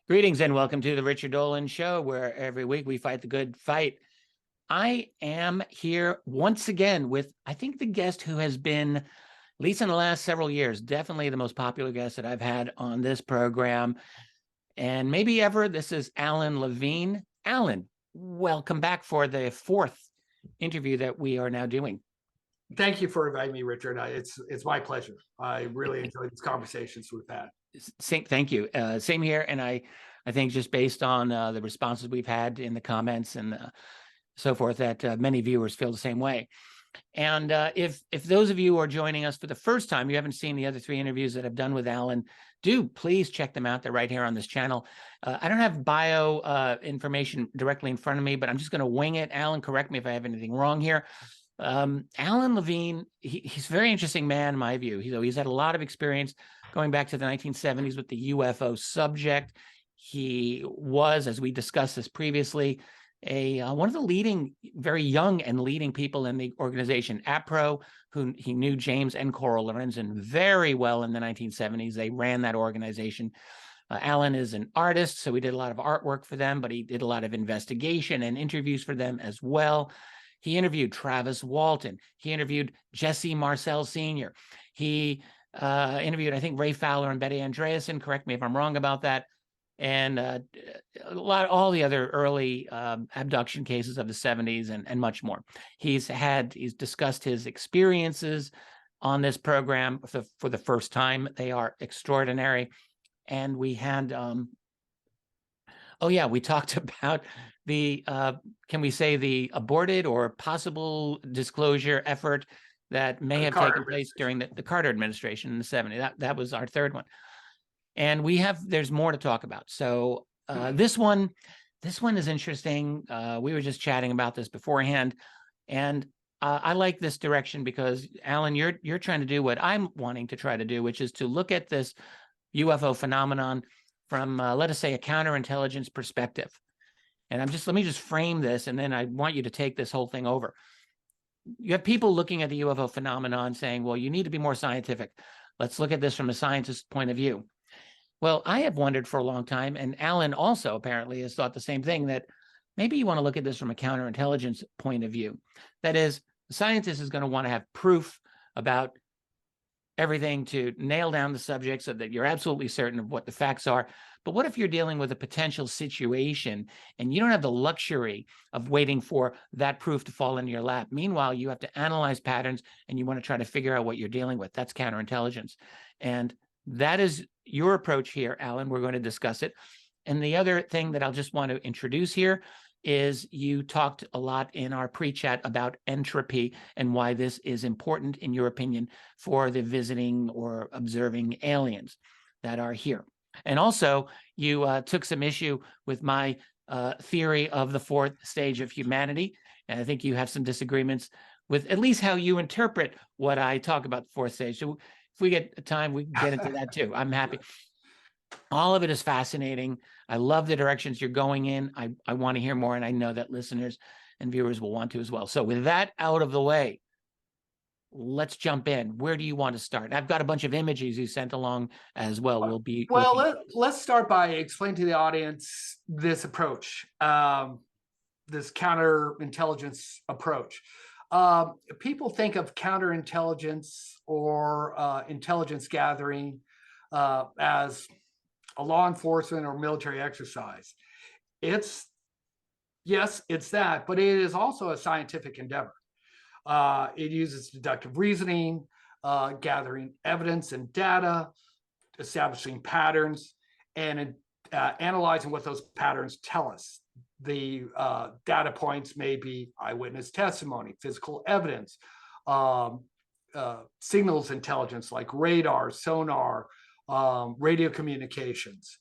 Greetings and welcome to the Richard Dolan Show, where every week we fight the good fight. I am here once again with, I think, the guest who has been, at least in the last several years, definitely the most popular guest that I've had on this program, and maybe ever. This is Allan LaVigne. Allan, welcome back for the fourth interview that we are now doing. Thank you for inviting me, Richard. It's my pleasure. I really enjoyed these conversations we've had. Thank you. Same here. And I think just based on the responses we've had in the comments and so forth, that many viewers feel the same way. And if those of you who are joining us for the first time, you haven't seen the other three interviews that I've done with Allan, do please check them out. They're right here on this channel. I don't have bio information directly in front of me, but I'm just going to wing it. Allan, correct me if I have anything wrong here. Allan LaVigne, he's a very interesting man in my view. He's had a lot of experience going back to the 1970s with the UFO subject. He was, as we discussed this previously, one of the leading, very young and leading people in the organization, APRO, who he knew James and Coral Lorenzen very well in the 1970s. They ran that organization. Allan is an artist, so he did a lot of artwork for them, but he did a lot of investigation and interviews for them as well. He interviewed Travis Walton. He interviewed Jesse Marcel Sr. He interviewed, I think, Ray Fowler and Betty Andreasen. Correct me if I'm wrong about that. And all the other early abduction cases of the 70s and much more. He's discussed his experiences on this program for the first time. They are extraordinary. And we had, we talked about the, can we say the aborted or possible disclosure effort that may have taken place during the Carter administration in the 70s. That was our third one. And there's more to talk about. So this one is interesting. We were just chatting about this beforehand. And I like this direction because, Allan, you're trying to do what I'm wanting to try to do, which is to look at this UFO phenomenon from, let us say, a counterintelligence perspective. And let me just frame this, and then I want you to take this whole thing over. You have people looking at the UFO phenomenon saying, well, you need to be more scientific. Let's look at this from a scientist's point of view. Well, I have wondered for a long time, and Allan also apparently has thought the same thing, that maybe you want to look at this from a counterintelligence point of view. That is, the scientist is going to want to have proof about everything to nail down the subject so that you're absolutely certain of what the facts are. But what if you're dealing with a potential situation and you don't have the luxury of waiting for that proof to fall into your lap? Meanwhile, you have to analyze patterns and you want to try to figure out what you're dealing with. That's counterintelligence. And that is your approach here, Allan. We're going to discuss it. And the other thing that I'll just want to introduce here is you talked a lot in our pre-chat about entropy and why this is important, in your opinion, for the visiting or observing aliens that are here. And also, you took some issue with my theory of the fourth stage of humanity. And I think you have some disagreements with at least how you interpret what I talk about the fourth stage. So if we get time, we can get into that too. I'm happy. All of it is fascinating. I love the directions you're going in. I want to hear more, and I know that listeners and viewers will want to as well. So with that out of the way, let's jump in. Where do you want to start? I've got a bunch of images you sent along as well. Let's start by explaining to the audience this approach, this counterintelligence approach. People think of counterintelligence or intelligence gathering as a law enforcement or military exercise. Yes, it's that, but it is also a scientific endeavor. It uses deductive reasoning, gathering evidence and data, establishing patterns, and analyzing what those patterns tell us. The data points may be eyewitness testimony, physical evidence, signals intelligence like radar, sonar, radio communications.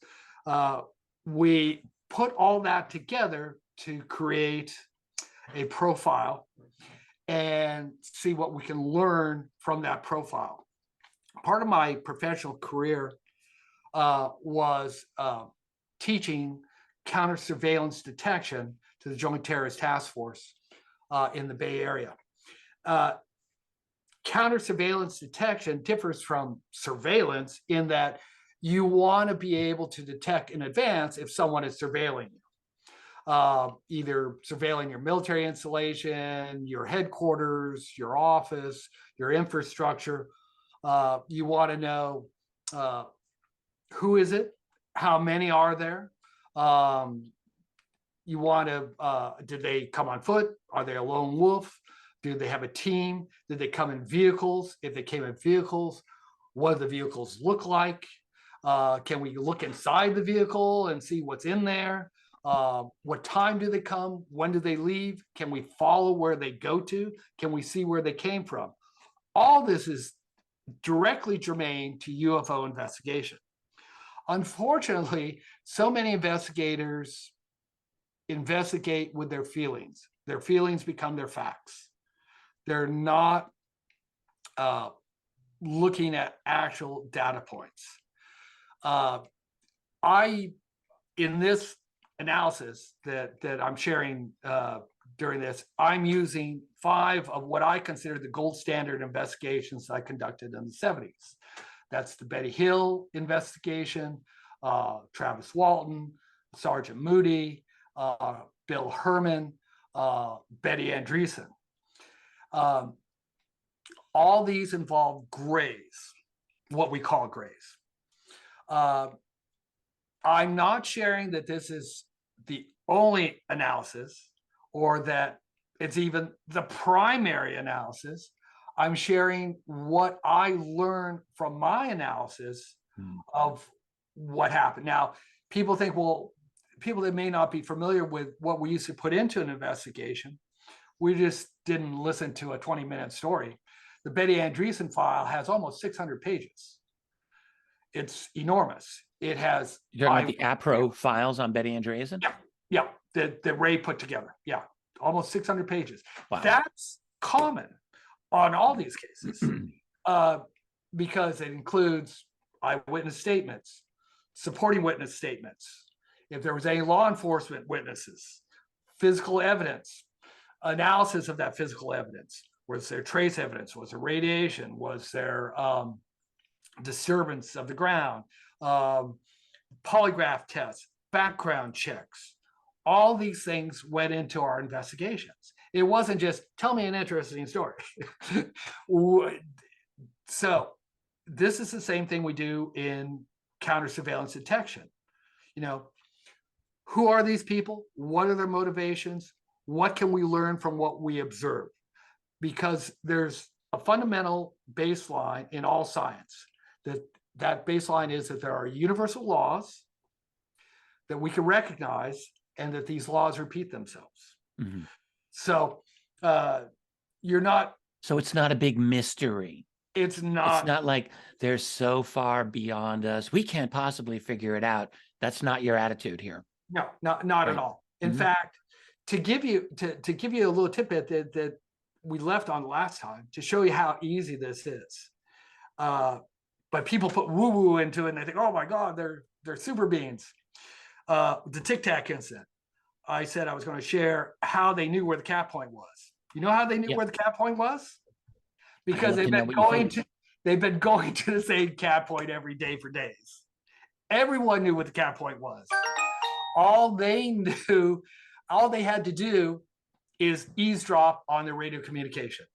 We put all that together to create a profile and see what we can learn from that profile. Part of my professional career was teaching counter surveillance detection to the Joint Terrorist Task Force in the Bay Area. Counter surveillance detection differs from surveillance in that you want to be able to detect in advance if someone is surveilling you. Either surveilling your military installation, your headquarters, your office, your infrastructure. You want to know who is it, how many are there. You want to, did they come on foot? Are they a lone wolf? Do they have a team? Did they come in vehicles? If they came in vehicles, what do the vehicles look like? Can we look inside the vehicle and see what's in there? What time do they come? When do they leave? Can we follow where they go to? Can we see where they came from? All this is directly germane to UFO investigation. Unfortunately, so many investigators investigate with their feelings. Their feelings become their facts. They're not looking at actual data points. In this analysis that I'm sharing during this, I'm using 5 of what I consider the gold standard investigations I conducted in the 70s. That's the Betty Hill investigation, Travis Walton, Sergeant Moody, Bill Herman, Betty Andreessen. All these involve grays, what we call grays. I'm not sharing that this is the only analysis or that it's even the primary analysis. I'm sharing what I learned from my analysis of what happened. Now, people think, well, people that may not be familiar with what we used to put into an investigation, we just didn't listen to a 20-minute story. The Betty Andreessen file has almost 600 pages. It's enormous. It has. You're talking about the APRO files on Betty Andreessen? Yeah, that Ray put together. Yeah, almost 600 pages. Wow. That's common on all these cases because it includes eyewitness statements, supporting witness statements, if there was any law enforcement witnesses, physical evidence, analysis of that physical evidence. Was there trace evidence? Was there radiation? Was there disturbance of the ground? Polygraph tests, background checks. All these things went into our investigations. It wasn't just tell me an interesting story. So this is the same thing we do in counter surveillance detection. Who are these people? What are their motivations? What can we learn from what we observe? Because there's a fundamental baseline in all science. That baseline is that there are universal laws that we can recognize and that these laws repeat themselves. Mm-hmm. So you're not. So it's not a big mystery. It's not. It's not like they're so far beyond us. We can't possibly figure it out. That's not your attitude here. No, not right. At all. In fact, to give you a little tidbit that we left on last time to show you how easy this is. But people put woo-woo into it and they think, oh my God, they're super beings. The Tic Tac incident. I said I was going to share how they knew where the cap point was. You know how they knew where the cap point was? Because they've been going to the same cap point every day for days. Everyone knew what the cap point was. All they had to do is eavesdrop on their radio communication.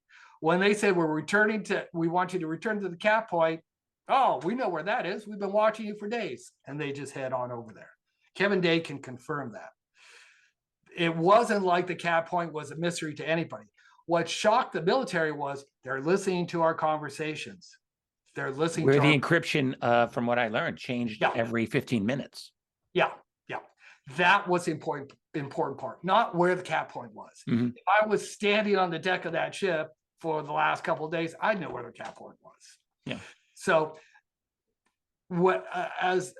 When they said we want you to return to the cap point, oh, we know where that is. We've been watching you for days. And they just head on over there. Kevin Day can confirm that. It wasn't like the cap point was a mystery to anybody. What shocked the military was they're listening to our conversations. They're listening where to the encryption, from what I learned, changed every 15 minutes. Yeah. That was the important part, not where the cap point was. Mm-hmm. If I was standing on the deck of that ship for the last couple of days, I'd know where the cap point was. Yeah. So as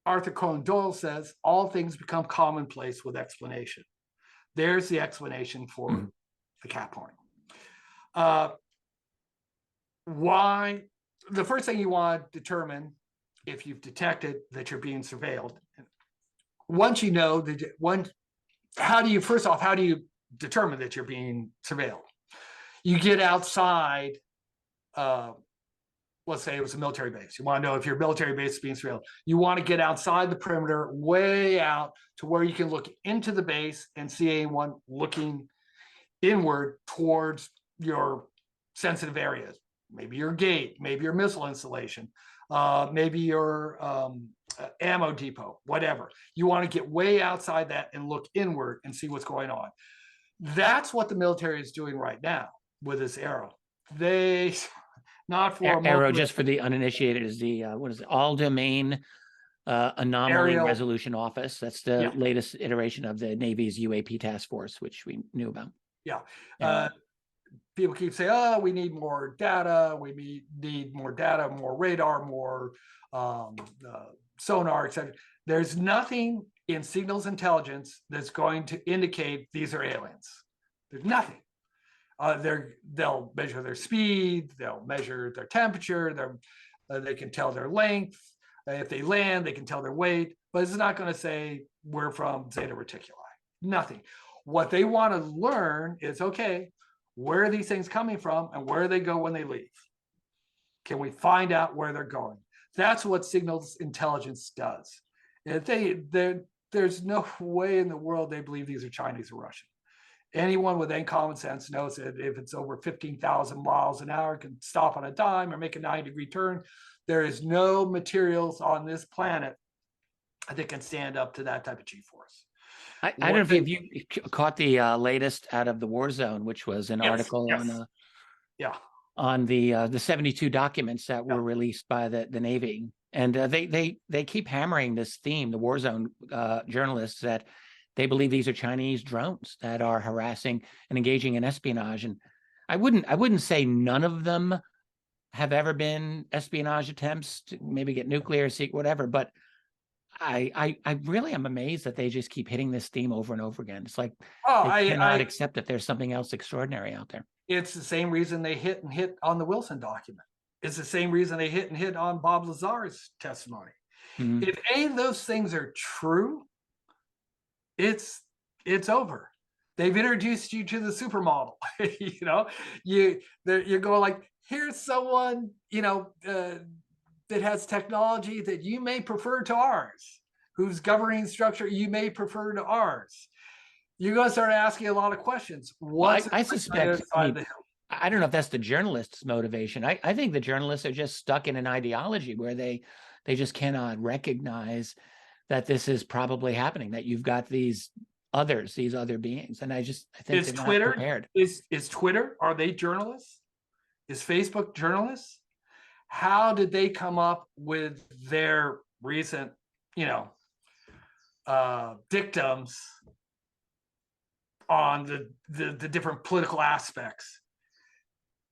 Arthur Conan Doyle says, all things become commonplace with explanation. There's the explanation for the cap point. Why? The first thing you want to determine if you've detected that you're being surveilled. Once you know how do you determine that you're being surveilled? You get outside let's say it was a military base. You want to know if your military base is being surveilled. You want to get outside the perimeter, way out to where you can look into the base and see anyone looking inward towards your sensitive areas. Maybe your gate, maybe your missile installation, maybe your ammo depot, whatever. You want to get way outside that and look inward and see what's going on. That's what the military is doing right now with this arrow. They, not for Arrow, just for the uninitiated, is the what is it? All Domain Anomaly Aerial. Resolution Office. That's the latest iteration of the Navy's UAP task force, which we knew about. Yeah. People keep saying, oh, we need more data. We need more data, more radar, more sonar, etc. There's nothing in signals intelligence that's going to indicate these are aliens. There's nothing. They'll measure their speed. They'll measure their temperature. They can tell their length. If they land, they can tell their weight. But it's not going to say we're from Zeta Reticuli. Nothing. What they want to learn is, okay, where are these things coming from and where they go when they leave? Can we find out where they're going? That's what signals intelligence does. If there's no way in the world they believe these are Chinese or Russian. Anyone with any common sense knows that if it's over 15,000 miles an hour, it can stop on a dime or make a 90-degree turn. There is no materials on this planet that can stand up to that type of G-force. I don't know if you caught the latest out of the war zone, which was an article on the 72 documents that were released by the Navy. And they keep hammering this theme, the war zone journalists, that they believe these are Chinese drones that are harassing and engaging in espionage. And I wouldn't say none of them have ever been espionage attempts to maybe get nuclear, secret, whatever, but I really am amazed that they just keep hitting this theme over and over again. It's like they cannot accept that there's something else extraordinary out there. It's the same reason they hit on the Wilson document. It's the same reason they hit on Bob Lazar's testimony. Mm-hmm. If any of those things are true, it's over. They've introduced you to the supermodel. You're going like, here's someone, that has technology that you may prefer to ours, whose governing structure you may prefer to ours. You're going to start asking a lot of questions. I suspect, I don't know if that's the journalists' motivation. I think the journalists are just stuck in an ideology where they just cannot recognize that this is probably happening, that you've got these other beings. And I think they're not prepared. Is Twitter, are they journalists? Is Facebook journalists? How did they come up with their recent, dictums on the different political aspects?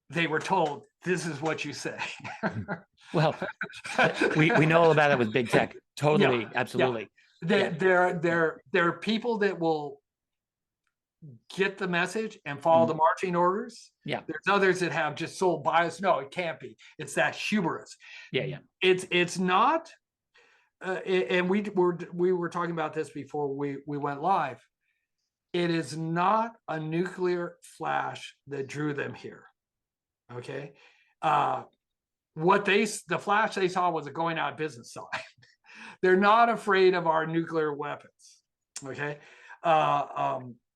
They were told, this is what you say. Well, we know all about it with big tech. Totally, absolutely. There are people that will get the message and follow the marching orders. Yeah. There's others that have just sole bias. No, it can't be. It's that hubris. Yeah. It's not. And we were talking about this before we went live. It is not a nuclear flash that drew them here. Okay. The flash they saw was a going out of business sign. They're not afraid of our nuclear weapons. Okay.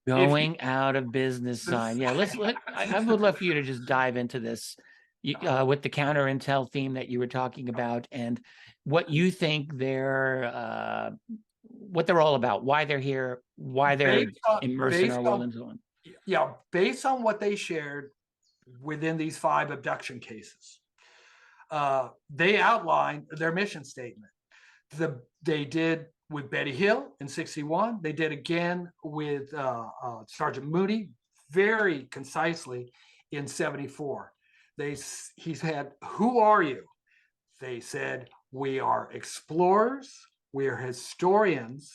Going out of business sign. Yeah, I would love for you to just dive into this with the counter intel theme that you were talking about, and what you think what they're all about, why they're here, why they're immersed in our world, and so on. Yeah, based on what they shared within these 5 abduction cases, they outlined their mission statement. They did with Betty Hill in 1961. They did again with Sergeant Mooney, very concisely, in 1974. He said, "Who are you?" They said, "We are explorers. We are historians.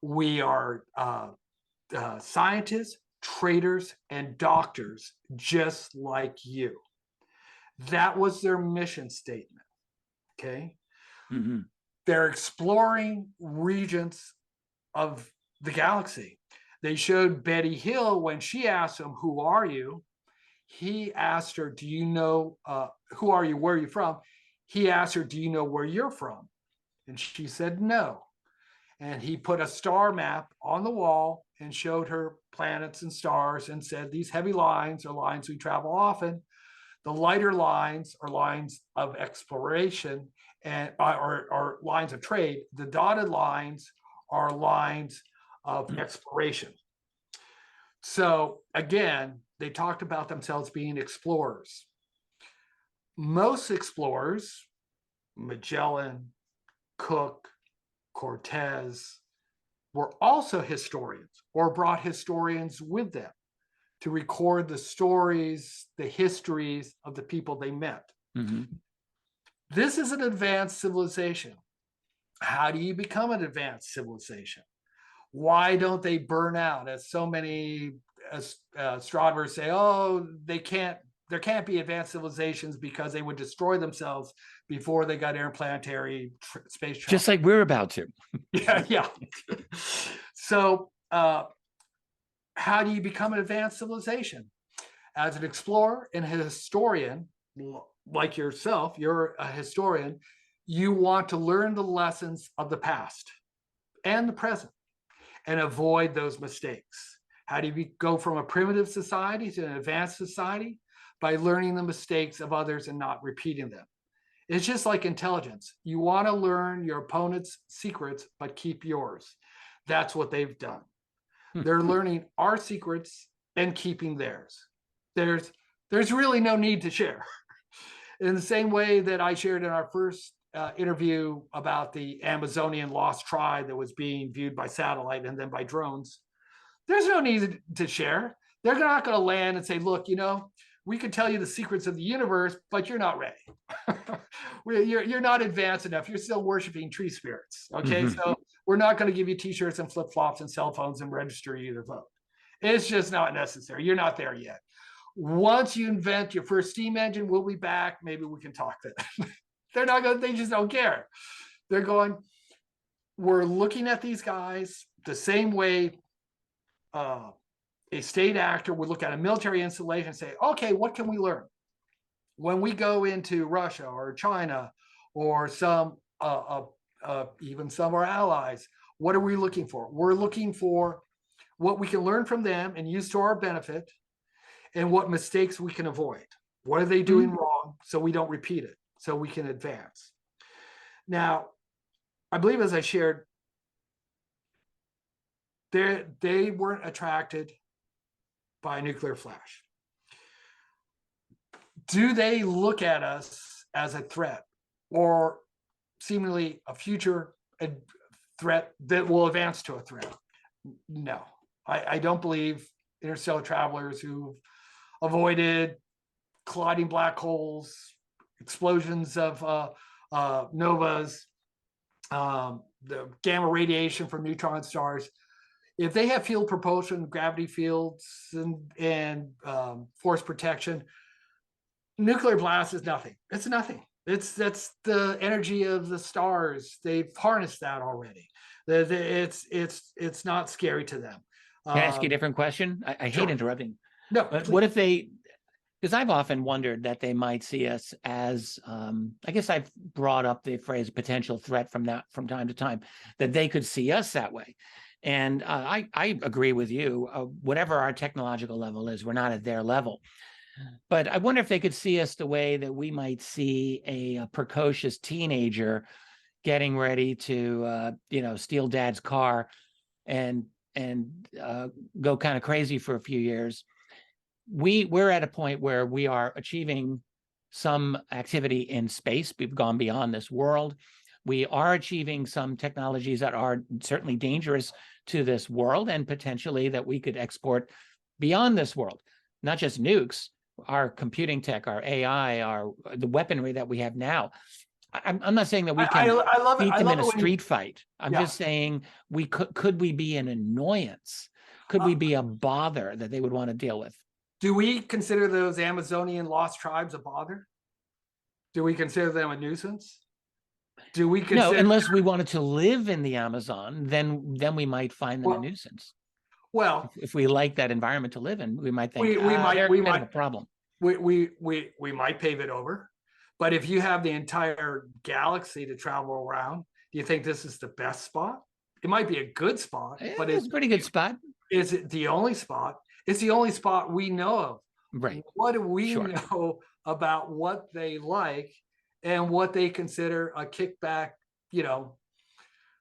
We are scientists, traders, and doctors, just like you." That was their mission statement. Okay. Mm-hmm. They're exploring regions of the galaxy. They showed Betty Hill, when she asked him, "Who are you?" he asked her, do you know, who are you? Where are you from? He asked her, do you know where you're from? And she said, no. And he put a star map on the wall and showed her planets and stars and said, these heavy lines are lines we travel often. The lighter lines are lines of exploration and or lines of trade. The dotted lines are lines of exploration. So again, they talked about themselves being explorers. Most explorers, Magellan, Cook, Cortez, were also historians or brought historians with them to record the stories, the histories of the people they met. Mm-hmm. This is an advanced civilization. How do you become an advanced civilization? Why don't they burn out? As so many astronomers say, oh, there can't be advanced civilizations because they would destroy themselves before they got interplanetary space travel. Just like we're about to. Yeah. So how do you become an advanced civilization? As an explorer and a historian, like yourself, you're a historian, you want to learn the lessons of the past and the present and avoid those mistakes. How do you go from a primitive society to an advanced society? By learning the mistakes of others and not repeating them. It's just like intelligence. You want to learn your opponent's secrets, but keep yours. That's what they've done. They're learning our secrets and keeping theirs. There's really no need to share. In the same way that I shared in our first interview about the Amazonian lost tribe that was being viewed by satellite and then by drones, there's no need to share. They're not going to land and say, look, you know, we can tell you the secrets of the universe, but you're not ready. you're not advanced enough. You're still worshiping tree spirits. Okay. Mm-hmm. So we're not going to give you t-shirts and flip-flops and cell phones and register you to vote. It's just not necessary. You're not there yet. Once you invent your first steam engine, we'll be back. Maybe we can talk then. They're not going to, they just don't care. They're going, we're looking at these guys the same way a state actor would look at a military installation and say, okay, what can we learn? When we go into Russia or China or some, even some of our allies, what are we looking for? We're looking for what we can learn from them and use to our benefit and what mistakes we can avoid. What are they doing wrong so we don't repeat it, so we can advance? Now, I believe as I shared, they weren't attracted by a nuclear flash. Do they look at us as a threat or seemingly a future threat that will advance to a threat? No, I don't believe interstellar travelers who've avoided colliding black holes, explosions of novas, the gamma radiation from neutron stars, if they have field propulsion, gravity fields, and force protection, nuclear blast is nothing. It's nothing. That's the energy of the stars. They've harnessed that already. It's not scary to them. Can I ask you a different question? I hate interrupting. No, but what if they? Because I've often wondered that they might see us as, I guess I've brought up the phrase potential threat from time to time, that they could see us that way. And I agree with you. Whatever our technological level is, we're not at their level. But I wonder if they could see us the way that we might see a precocious teenager getting ready to, steal dad's car and go kind of crazy for a few years. We're at a point where we are achieving some activity in space. We've gone beyond this world. We are achieving some technologies that are certainly dangerous to this world and potentially that we could export beyond this world. Not just nukes, our computing tech, our AI, the weaponry that we have now. I'm not saying that we can beat them in a street fight. I'm just saying we could we be an annoyance? Could we be a bother that they would want to deal with? Do we consider those Amazonian lost tribes a bother? Do we consider them a nuisance? Do we consider... No, unless we wanted to live in the Amazon, then we might find them a nuisance. Well, if we like that environment to live in, we might think we might have a problem. we might pave it over, but if you have the entire galaxy to travel around, do you think this is the best spot? It might be a good spot, but It's a pretty good spot. Is it the only spot? It's the only spot we know of. Right. What do we Sure. know about what they like and what they consider a kickback, Yeah,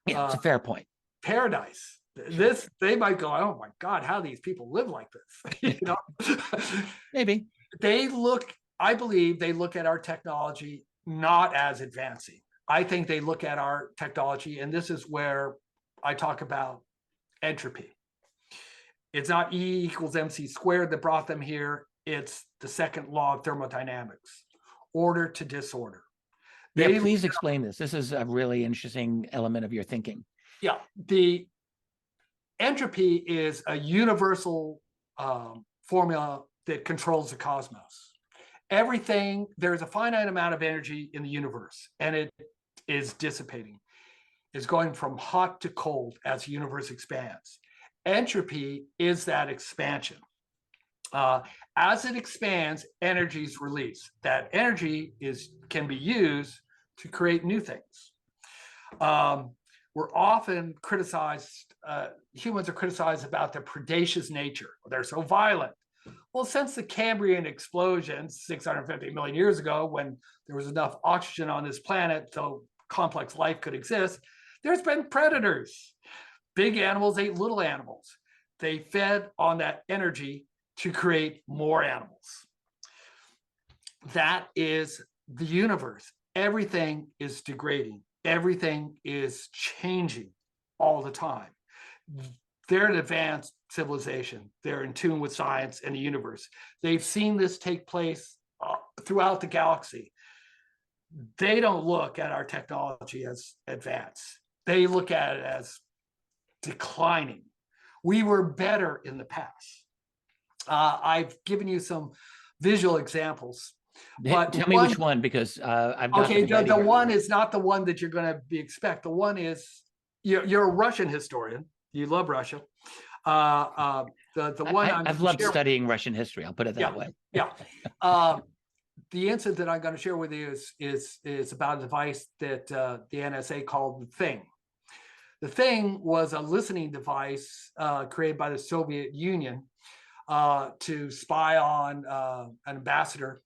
it's a fair point. paradise? This, they might go, oh my God, how these people live like this. Maybe. I believe they look at our technology not as advancing. I think they look at our technology, and this is where I talk about entropy. It's not E equals MC squared that brought them here. It's the second law of thermodynamics, order to disorder. Yeah, please explain this. This is a really interesting element of your thinking. Yeah, the entropy is a universal formula that controls the cosmos. Everything, there's a finite amount of energy in the universe, and it is dissipating. It's going from hot to cold as the universe expands. Entropy is that expansion. As it expands, energy is released. That energy can be used to create new things. We're often criticized, humans are criticized about their predacious nature. They're so violent. Well, since the Cambrian explosion 650 million years ago, when there was enough oxygen on this planet so complex life could exist, there's been predators. Big animals ate little animals. They fed on that energy to create more animals. That is the universe. Everything is degrading. Everything is changing all the time. They're an advanced civilization. They're in tune with science and the universe. They've seen this take place throughout the galaxy. They don't look at our technology as advanced. They look at it as declining. We were better in the past. I've given you some visual examples. But tell me which one, because I've got okay. The one is not the one that you're going to expect. The one is you're a Russian historian. You love Russia. The one I've loved studying Russian history. I'll put it that way. Yeah. The incident that I'm going to share with you is about a device that the NSA called the Thing. The Thing was a listening device created by the Soviet Union to spy on an ambassador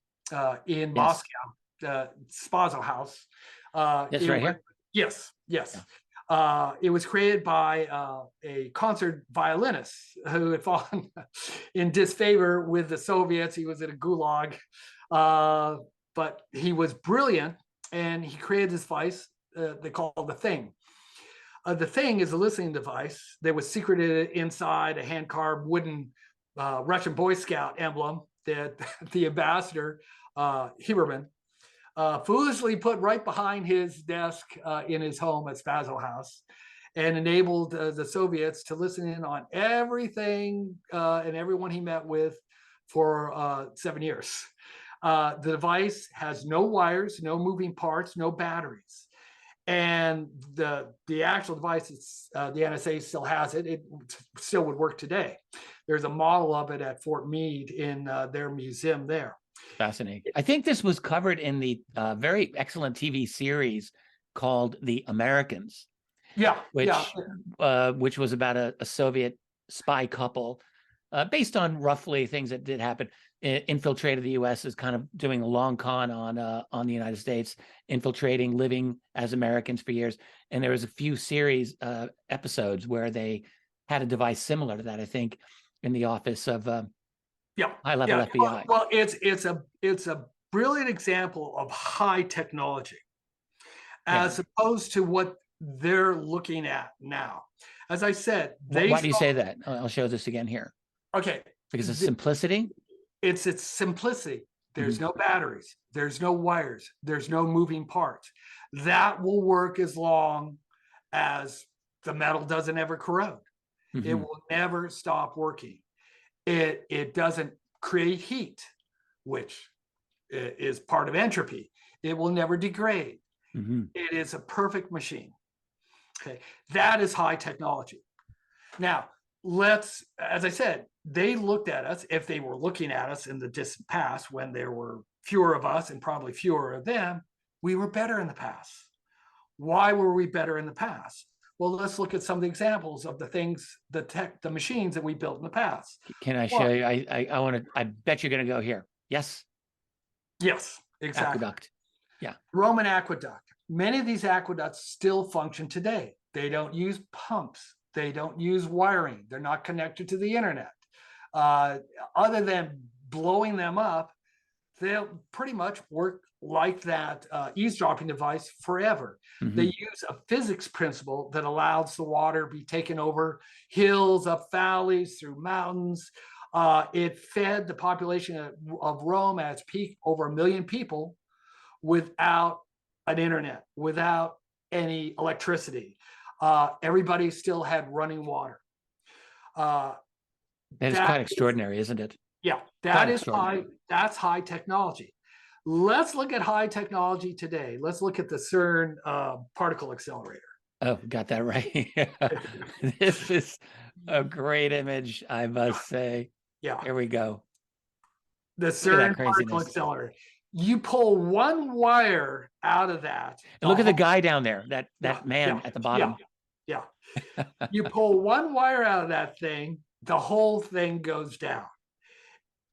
in Moscow, Spazo House. That's right here? Yes. It was created by a concert violinist who had fallen in disfavor with the Soviets. He was in a gulag, but he was brilliant, and he created this device they call the Thing. The Thing is a listening device that was secreted inside a hand-carved wooden Russian Boy Scout emblem that the ambassador, Huberman, foolishly put right behind his desk in his home at Spazo House, and enabled the Soviets to listen in on everything and everyone he met with for 7 years. The device has no wires, no moving parts, no batteries. And the actual device, the NSA still has it. It still would work today. There's a model of it at Fort Meade in their museum there. Fascinating. I think this was covered in the very excellent TV series called The Americans. Which was about a Soviet spy couple, based on roughly things that did happen. Infiltrated the U.S. as kind of doing a long con on the United States, infiltrating, living as Americans for years. And there was a few series episodes where they had a device similar to that, I think, in the office of high-level FBI. Well, it's a brilliant example of high technology, as opposed to what they're looking at now. As I said, why do you say that? I'll show this again here. Okay, because of simplicity. It's simplicity. There's no batteries. There's no wires. There's no moving parts. That will work as long as the metal doesn't ever corrode. It will never stop working. It doesn't create heat, which is part of entropy. It will never degrade. It is a perfect machine. Okay, that is high technology. Now, as I said, they looked at us, if they were looking at us in the distant past when there were fewer of us and probably fewer of them, we were better in the past. Why were we better in the past? Well, let's look at some of the examples of the things, the machines that we built in the past. Can I show you? I want to, I bet you're going to go here. Yes. Yes, exactly. Aqueduct. Yeah. Roman aqueduct. Many of these aqueducts still function today. They don't use pumps. They don't use wiring. They're not connected to the internet. Other than blowing them up, they'll pretty much work like that eavesdropping device forever. They use a physics principle that allows the water to be taken over hills, up valleys, through mountains. It fed the population of Rome at its peak over 1 million people without an internet, without any electricity. Everybody still had running water. It's quite extraordinary, isn't it? Yeah, that is high. That's high technology. Let's look at high technology today. Let's look at the CERN particle accelerator. Oh, got that right. This is a great image, I must say. Yeah. Here we go. The CERN particle accelerator. You pull one wire out of that. And look at the guy down there, that man at the bottom. Yeah. You pull one wire out of that thing, the whole thing goes down.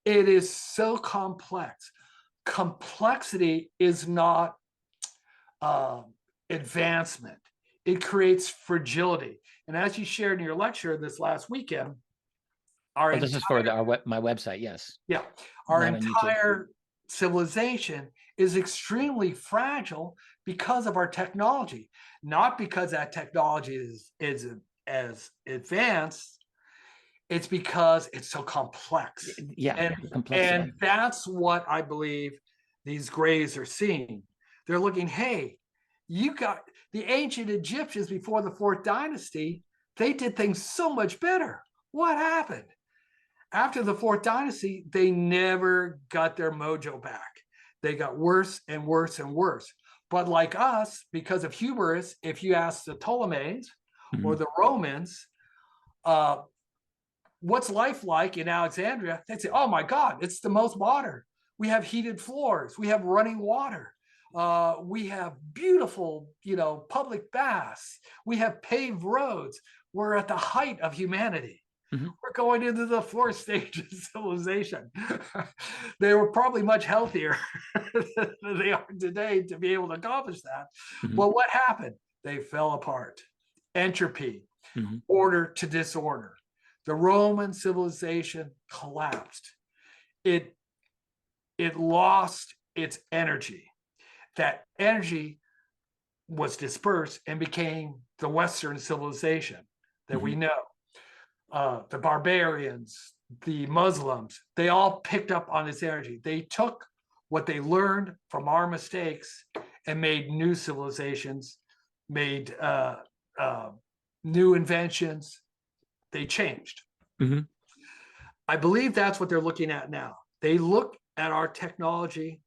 It is so complex. Complexity is not advancement. It creates fragility. And as you shared in your lecture this last weekend, this is for my website, yes. Yeah. Our entire civilization is extremely fragile because of our technology, not because that technology is as advanced. It's because it's so complex. Yeah, and that's what I believe these grays are seeing. They're looking, hey, you got the ancient Egyptians before the 4th dynasty, they did things so much better. What happened? After the 4th dynasty, they never got their mojo back. They got worse and worse and worse. But like us, because of hubris, if you ask the Ptolemies or the Romans, what's life like in Alexandria? They'd say, oh my God, it's the most modern. We have heated floors. We have running water. We have beautiful, public baths. We have paved roads. We're at the height of humanity. We're going into the 4th stage of civilization. They were probably much healthier than they are today to be able to accomplish that. But what happened? They fell apart. Entropy, order to disorder. The Roman civilization collapsed. It lost its energy. That energy was dispersed and became the Western civilization that we know. The barbarians, the Muslims, they all picked up on this energy. They took what they learned from our mistakes and made new civilizations, made new inventions. They changed. I believe that's what they're looking at now. They look at our technology,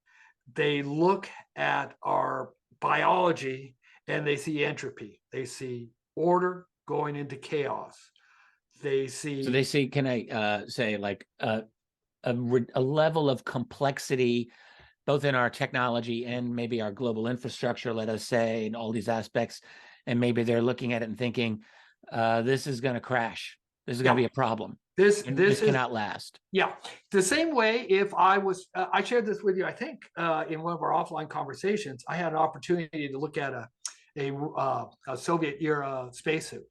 they look at our biology, and they see entropy. They see order going into chaos. They see, can I say, like a level of complexity, both in our technology and maybe our global infrastructure, let us say, and all these aspects. And maybe they're looking at it and thinking, this is going to crash. This is going to be a problem. This cannot last. Yeah. The same way, if I was, I shared this with you, I think, in one of our offline conversations, I had an opportunity to look at a Soviet era spacesuit.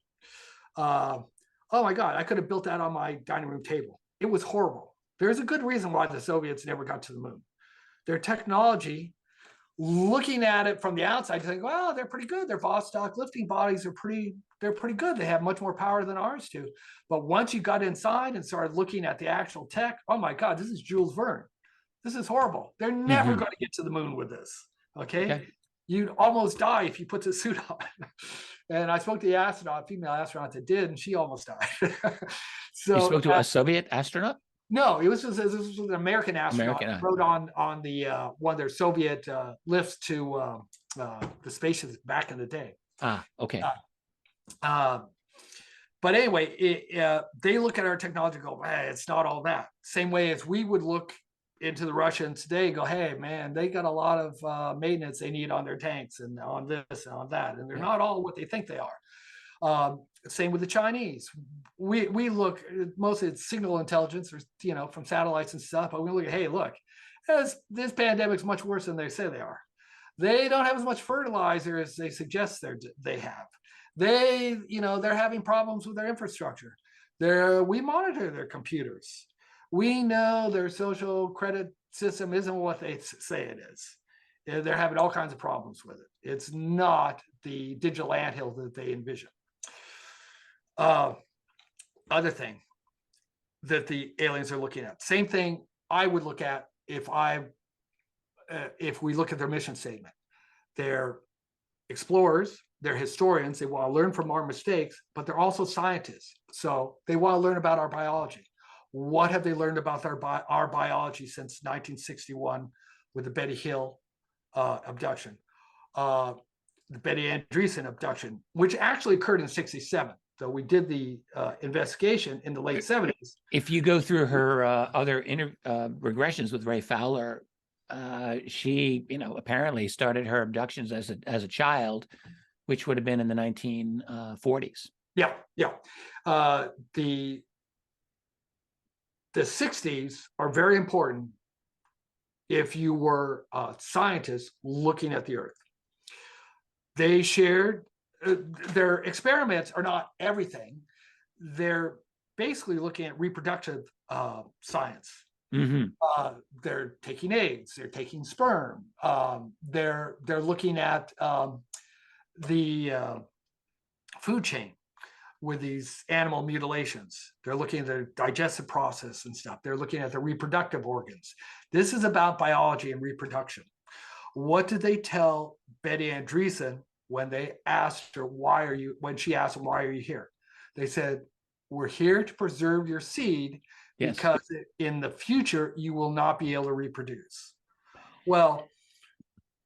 Oh my God, I could have built that on my dining room table. It was horrible. There's a good reason why the Soviets never got to the moon. Their technology, looking at it from the outside, you think, well, they're pretty good. Their Vostok lifting bodies are pretty good. They have much more power than ours do. But once you got inside and started looking at the actual tech, oh my God, this is Jules Verne. This is horrible. They're never going to get to the moon with this. Okay? You'd almost die if you put the suit on. And I spoke to the astronaut, female astronaut that did, and she almost died. So you spoke to a Soviet astronaut? No, this was an American astronaut. Rode on the one of their Soviet lifts to the spaceships back in the day. Okay. But anyway, they look at our technology and go, hey, it's not all that. Same way as we would look into the Russians today and go, hey, man, they got a lot of maintenance they need on their tanks and on this and on that. And they're not all what they think they are. Same with the Chinese. We look, mostly it's signal intelligence, or, you know, from satellites and stuff, but we look at, hey, look, this pandemic's much worse than they say they are. They don't have as much fertilizer as they suggest they have. They're having problems with their infrastructure. We monitor their computers. We know their social credit system isn't what they say it is. They're having all kinds of problems with it. It's not the digital anthill that they envision. Other thing that the aliens are looking at, same thing I would look at if we look at their mission statement. They're explorers, they're historians, they want to learn from our mistakes, but they're also scientists. So they want to learn about our biology. What have they learned about our biology since 1961 with the Betty Hill abduction, the Betty Andreessen abduction, which actually occurred in '67. So we did the investigation in the late 70s. If you go through her other regressions with Ray Fowler, she, apparently started her abductions as a child, which would have been in the 1940s. Yeah. The 60s are very important if you were scientists looking at the Earth. They shared their experiments are not everything. They're basically looking at reproductive science. Mm-hmm. They're taking eggs, they're taking sperm, they're looking at the food chain with these animal mutilations. They're looking at the digestive process and stuff. They're looking at the reproductive organs. This is about biology and reproduction. What did they tell Betty Andreessen when they asked her, when she asked them, why are you here? They said, we're here to preserve your seed. Yes. Because in the future, you will not be able to reproduce. Well,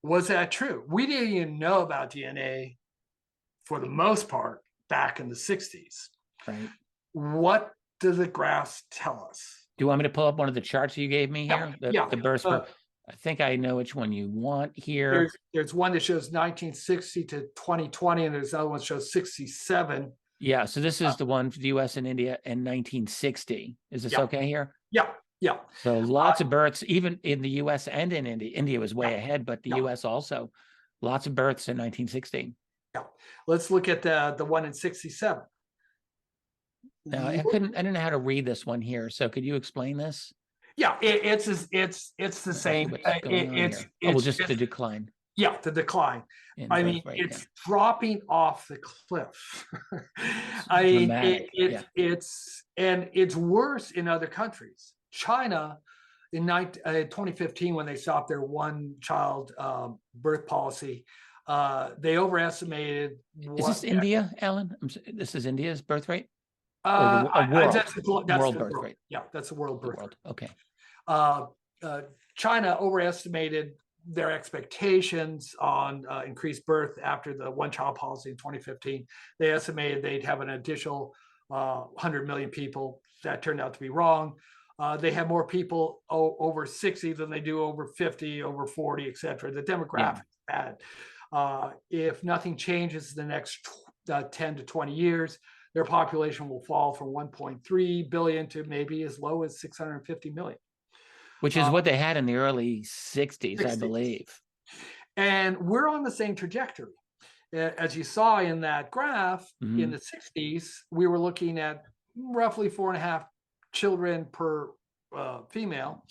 was that true? We didn't even know about DNA for the most part back in the 60s. Right. What do the graphs tell us? Do you want me to pull up one of the charts you gave me here? Yeah. The burst. I think I know which one you want here. There's one that shows 1960 to 2020, and there's another one that shows 67. Yeah, so this is the one for the U.S. and India in 1960. Is this okay here? Yeah. So lots of births, even in the U.S. and in India. India was way ahead, but the U.S. also. Lots of births in 1960. Yeah. Let's look at the one in 67. Now, I didn't know how to read this one here. So could you explain this? Yeah, it's the same. It's just the decline. Yeah, the decline. I mean, it's dropping off the cliff. I mean, it's worse in other countries. China, in 2015, when they stopped their one-child birth policy, they overestimated. Is this India, Allan? This is India's birth rate? That's world birth rate. Yeah, that's the world birth rate. Okay. China overestimated their expectations on increased birth after the one-child policy in 2015. They estimated they'd have an additional 100 million people. That turned out to be wrong. They have more people over 60 than they do over 50, over 40, et cetera. The demographics is bad. If nothing changes in the next 10 to 20 years, their population will fall from 1.3 billion to maybe as low as 650 million. Which is what they had in the early 60s, I believe. And we're on the same trajectory. As you saw in that graph, in the 60s, we were looking at roughly 4.5 children per female.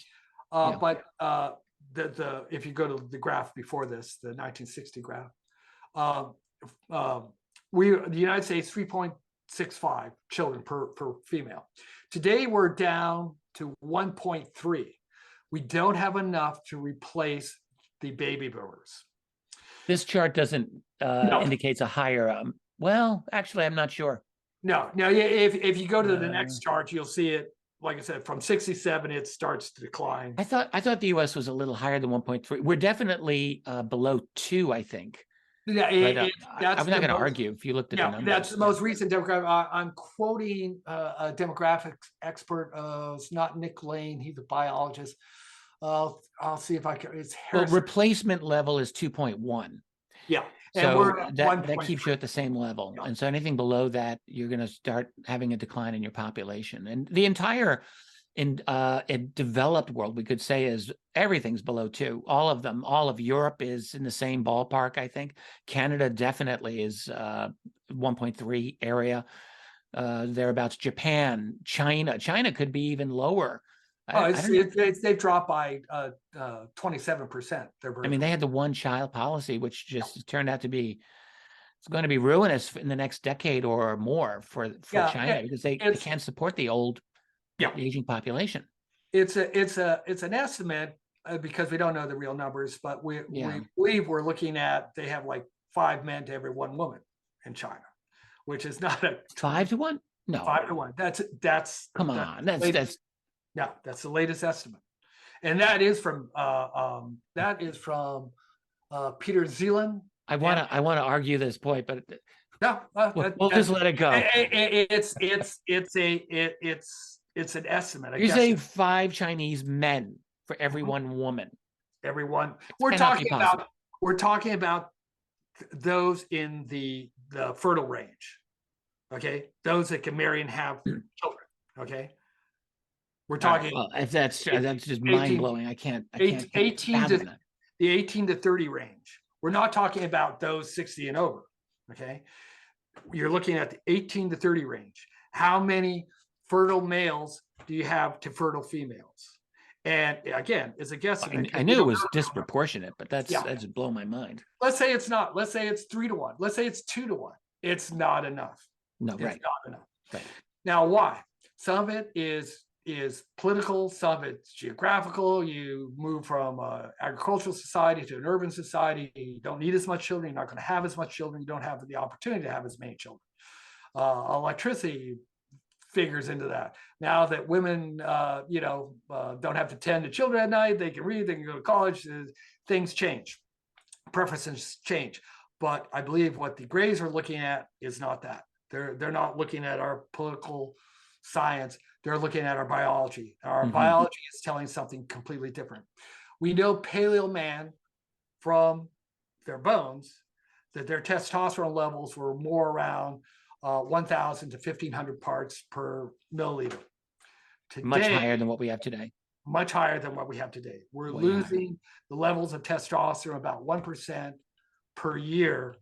But if you go to the graph before this, the 1960 graph, the United States, 3.65 children per female. Today, we're down to 1.3. We don't have enough to replace the baby boomers. This chart doesn't indicates a higher. Well, actually, I'm not sure. No. If you go to the next chart, you'll see it. Like I said, from 67, it starts to decline. I thought the U.S. was a little higher than 1.3. We're definitely below 2, I think. Yeah, But that's I'm not the going to most, argue if you looked at the yeah, numbers. that's the most recent demographic. I'm quoting a demographics expert. It's not Nick Lane. He's a biologist. I'll see if I can. It's Well, Harrison. replacement level is 2.1. Yeah, and So we're at that keeps you 1.3. at the same level. Yeah. And so anything below that, you're going to start having a decline in your population. And the entire in developed world, we could say, is everything's below 2. All of them, all of Europe is in the same ballpark, I think. Canada definitely is 1.3 area. Thereabouts. Japan, China could be even lower. I don't know. They've dropped by 27%. I mean, they had the one-child policy, which just turned out to be, it's going to be ruinous in the next decade or more for China, because they can't support the aging population. It's an estimate because we don't know the real numbers, but we believe we're looking at, they have like 5 men to every 1 woman in China, which is not a 5 to 1. No, 5 to 1. That's come on. That's the latest estimate, and that is from Peter Zeeland. I want to argue this point, but no, we'll just let it go. It's an estimate. You're saying 5 Chinese men for every 1 woman. Everyone. We're talking about those in the fertile range. Okay, those that can marry and have children. Okay, we're talking. Well, if that's just mind blowing. I can't 18 to the 18 to 30 range. We're not talking about those 60 and over. Okay, you're looking at the 18 to 30 range. How many fertile males do you have to fertile females? And again, it's a guesstimate. I knew it was disproportionate, but that's blown my mind. Let's say it's not. Let's say it's 3 to 1. Let's say it's 2 to 1. It's not enough. No, it's right. not enough. Right. Now, why? Some of it is political, some of it's geographical. You move from an agricultural society to an urban society. You don't need as much children. You're not going to have as much children. You don't have the opportunity to have as many children. Electricity figures into that. Now that women, don't have to tend to children at night, they can read, they can go to college. Things change, preferences change. But I believe what the Greys are looking at is not that. They're not looking at our political science. They're looking at our biology. Our biology is telling something completely different. We know Paleo man from their bones that their testosterone levels were more around 1,000 to 1,500 parts per milliliter. Today, much higher than what we have today. Much higher than what we have today. We're losing the levels of testosterone about 1% per year.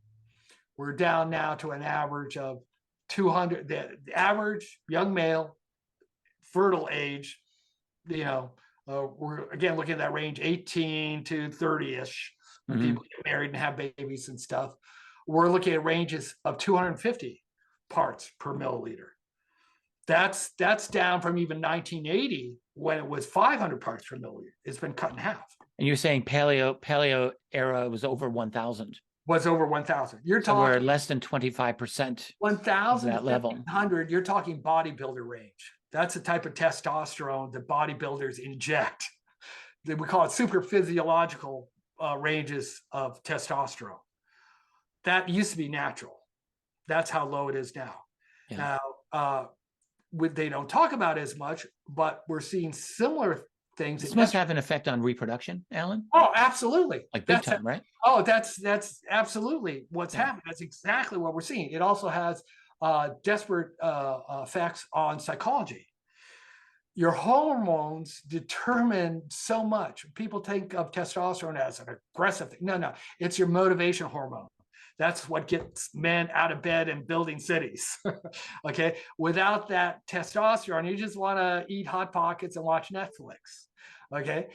We're down now to an average of 200. The average young male, fertile age, we're again looking at that range 18 to 30-ish. When people get married and have babies and stuff. We're looking at ranges of 250 parts per milliliter. That's down from even 1980 when it was 500 parts per milliliter. It's been cut in half. And you're saying paleo era was over 1,000. Was over 1,000. You're talking, so we're less than 25%. 1,000 that level. 1,500. You're talking bodybuilder range. That's the type of testosterone that bodybuilders inject. We call it super physiological ranges of testosterone. That used to be natural. That's how low it is now. Yeah. Now, they don't talk about it as much, but we're seeing similar things. This must have an effect on reproduction, Allan? Oh, absolutely. Like big time, right? Oh, that's absolutely what's happening. That's exactly what we're seeing. It also has desperate effects on psychology. Your hormones determine so much. People think of testosterone as an aggressive thing. No, it's your motivation hormone. That's what gets men out of bed and building cities. Okay. Without that testosterone, you just want to eat Hot Pockets and watch Netflix. Okay.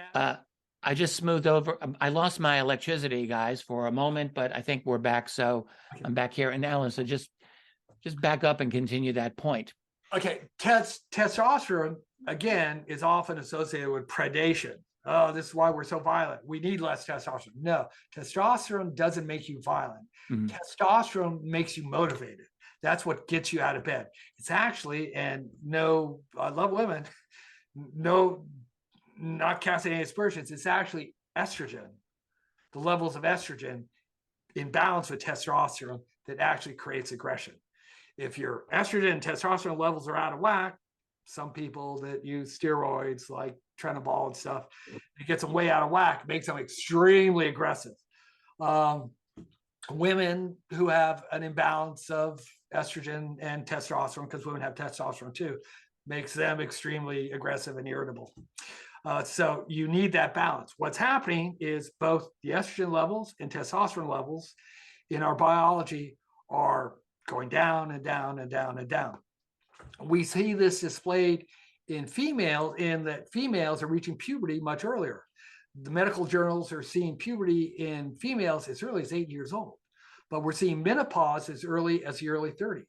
I just smoothed over. I lost my electricity, guys, for a moment, but I think we're back. So I'm back here. And Allan, so just back up and continue that point. Okay. Testosterone, again, is often associated with predation. Oh, this is why we're so violent. We need less testosterone. No, testosterone doesn't make you violent. Testosterone makes you motivated. That's what gets you out of bed. It's actually, and no, I love women, no, not casting any aspersions. It's actually estrogen. The levels of estrogen imbalance with testosterone that actually creates aggression. If your estrogen and testosterone levels are out of whack, some people that use steroids like Trenibol and stuff, it gets them way out of whack, makes them extremely aggressive. Women who have an imbalance of estrogen and testosterone, because women have testosterone too, makes them extremely aggressive and irritable. So you need that balance. What's happening is both the estrogen levels and testosterone levels in our biology are going down and down and down and down. We see this displayed in females, in that females are reaching puberty much earlier. The medical journals are seeing puberty in females as early as 8 years old, but we're seeing menopause as early as the early 30s.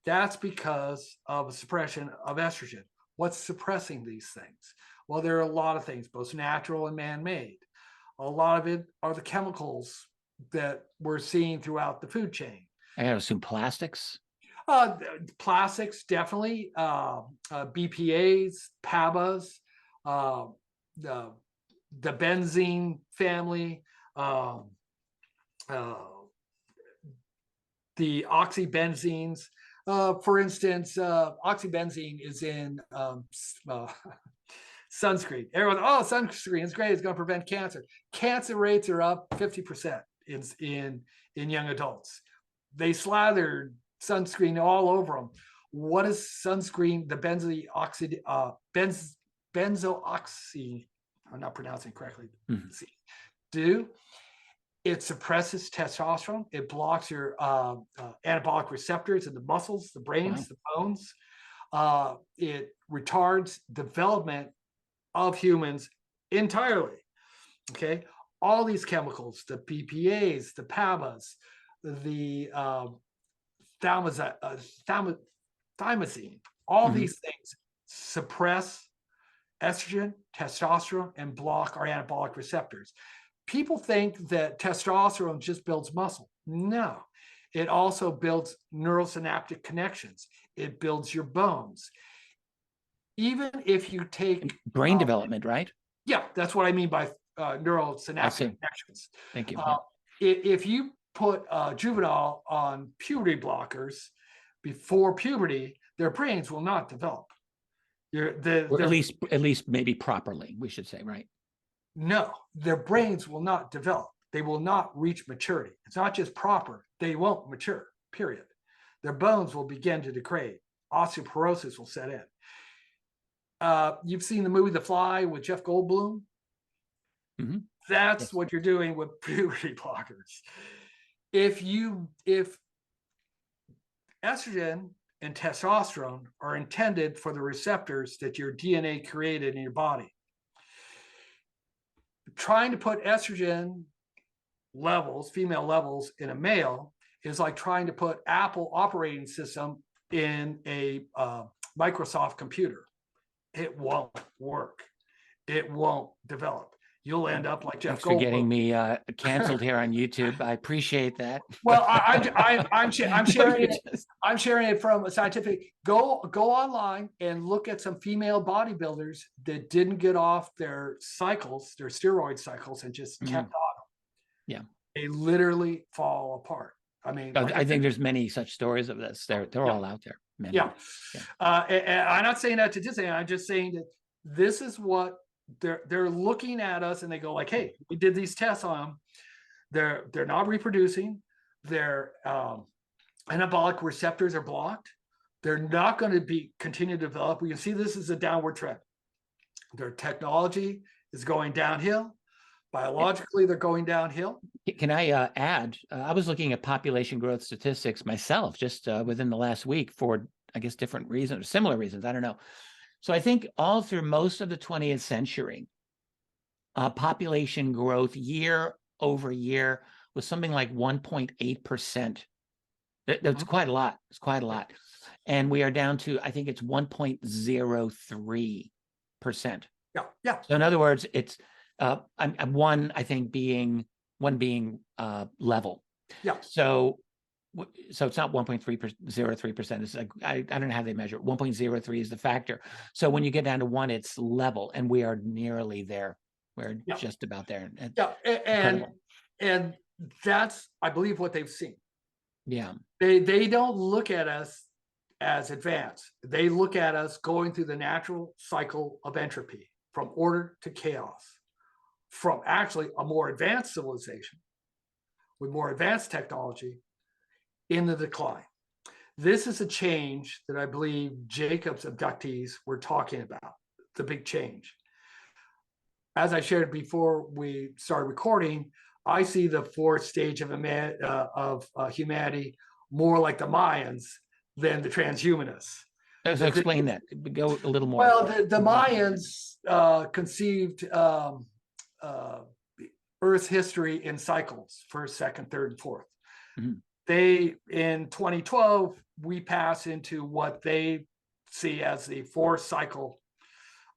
That's because of a suppression of estrogen. What's suppressing these things? Well, there are a lot of things, both natural and man-made. A lot of it are the chemicals that we're seeing throughout the food chain. I gotta assume plastics. Plastics, definitely. BPAs, PABAs, the benzene family, the oxybenzenes. For instance, oxybenzene is in sunscreen. Everyone, oh, sunscreen is great. It's going to prevent cancer. Cancer rates are up 50% in young adults. They slathered sunscreen all over them. What is sunscreen? The benzoxy, I'm not pronouncing it correctly, do? It suppresses testosterone. It blocks your anabolic receptors in the muscles, the brains, the bones. It retards development of humans entirely. Okay, all these chemicals, the BPAs, the PABAs, the thymosin, all these things suppress estrogen, testosterone, and block our anabolic receptors. People think that testosterone just builds muscle. No, it also builds neurosynaptic connections. It builds your bones. Even if you take brain development, right? Yeah, that's what I mean by neurosynaptic connections. Thank you. If you put juvenile on puberty blockers before puberty, their brains will not develop. Or at least maybe properly, we should say, right? No, their brains will not develop. They will not reach maturity. It's not just proper. They won't mature, period. Their bones will begin to degrade. Osteoporosis will set in. You've seen the movie The Fly with Jeff Goldblum? That's what you're doing with puberty blockers. If estrogen and testosterone are intended for the receptors that your DNA created in your body, trying to put estrogen levels, female levels, in a male is like trying to put Apple operating system in a Microsoft computer. It won't work. It won't develop. You'll end up like Jeff Goldblum. Thanks for getting me canceled here on YouTube. I appreciate that. Well, I'm sharing it. I'm sharing it from a scientific. Go online and look at some female bodybuilders that didn't get off their cycles, their steroid cycles, and just kept on them. Yeah, they literally fall apart. I mean, I think there's many such stories of this. They're all out there. Many. Yeah. And I'm not saying that to just say. I'm just saying that this is what they're looking at us, and they go like, "Hey, we did these tests on them. They're not reproducing. Their anabolic receptors are blocked. They're not going to continue to develop. We can see this is a downward trend. Their technology is going downhill. Biologically, they're going downhill." Can I add? I was looking at population growth statistics myself just within the last week for, I guess, different reasons, similar reasons. I don't know. So I think all through most of the 20th century, population growth year over year was something like 1.8%. That's quite a lot. It's quite a lot. And we are down to, I think it's 1.03%. Yeah. So in other words, it's one being level. Yeah. So it's not 1.03%. It's like, I don't know how they measure it. 1.03 is the factor. So when you get down to 1, it's level, and we are nearly there. We're just about there. And that's, I believe, what they've seen. Yeah. They don't look at us as advanced. They look at us going through the natural cycle of entropy, from order to chaos, from actually a more advanced civilization with more advanced technology in the decline. This is a change that I believe Jacob's abductees were talking about, the big change. As I shared before we started recording, I see the fourth stage of humanity more like the Mayans than the transhumanists. So explain that. Go a little more. Well, the Mayans conceived Earth's history in cycles: first, second, third, and fourth. Mm-hmm. They, in 2012, we pass into what they see as the fourth cycle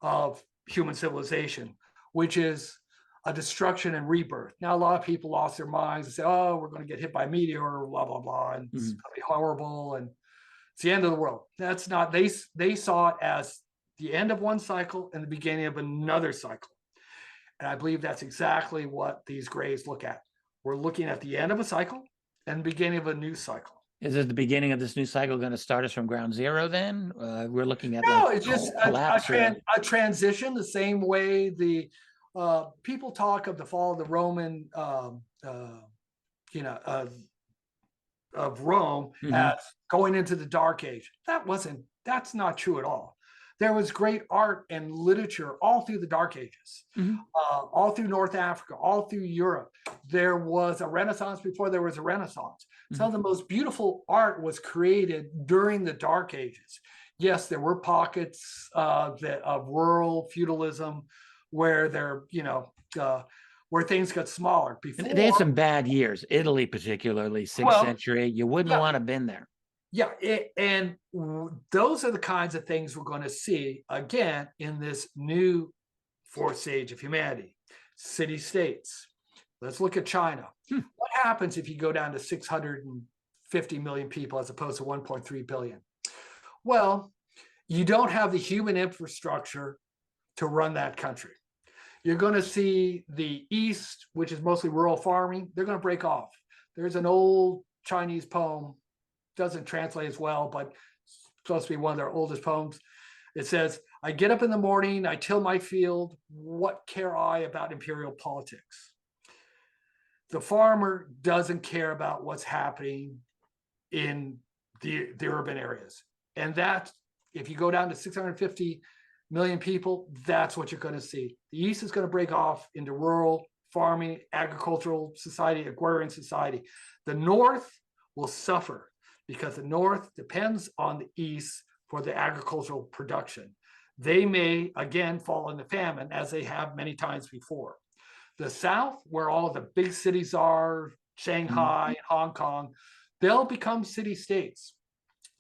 of human civilization, which is a destruction and rebirth. Now, a lot of people lost their minds and say, oh, we're going to get hit by a meteor, blah, blah, blah, and it's going to be horrible, and it's the end of the world. That's not, they saw it as the end of one cycle and the beginning of another cycle. And I believe that's exactly what these grays look at. We're looking at the end of a cycle and the beginning of a new cycle. Is it the beginning of this new cycle going to start us from ground zero then? We're looking at no, like it's just a transition, the same way the people talk of the fall of the Roman, of Rome as going into the Dark Age. That's not true at all. There was great art and literature all through the Dark Ages, all through North Africa, all through Europe. There was a Renaissance before there was a Renaissance. Some of the most beautiful art was created during the Dark Ages. Yes, there were pockets of rural feudalism where where things got smaller. Before, they had some bad years. Italy, particularly 6th century. You wouldn't want to have been there. Yeah, and those are the kinds of things we're going to see again in this new fourth stage of humanity. City-states. Let's look at China. What happens if you go down to 650 million people as opposed to 1.3 billion? Well, you don't have the human infrastructure to run that country. You're going to see the East, which is mostly rural farming, they're going to break off. There's an old Chinese poem, doesn't translate as well, but it's supposed to be one of their oldest poems. It says, I get up in the morning, I till my field, what care I about imperial politics? The farmer doesn't care about what's happening in the urban areas. And that, if you go down to 650 million people, that's what you're going to see. The East is going to break off into rural farming, agricultural society, agrarian society. The North will suffer because the North depends on the East for the agricultural production. They may, again, fall into famine as they have many times before. The South, where all the big cities are, Shanghai, Hong Kong, they'll become city-states.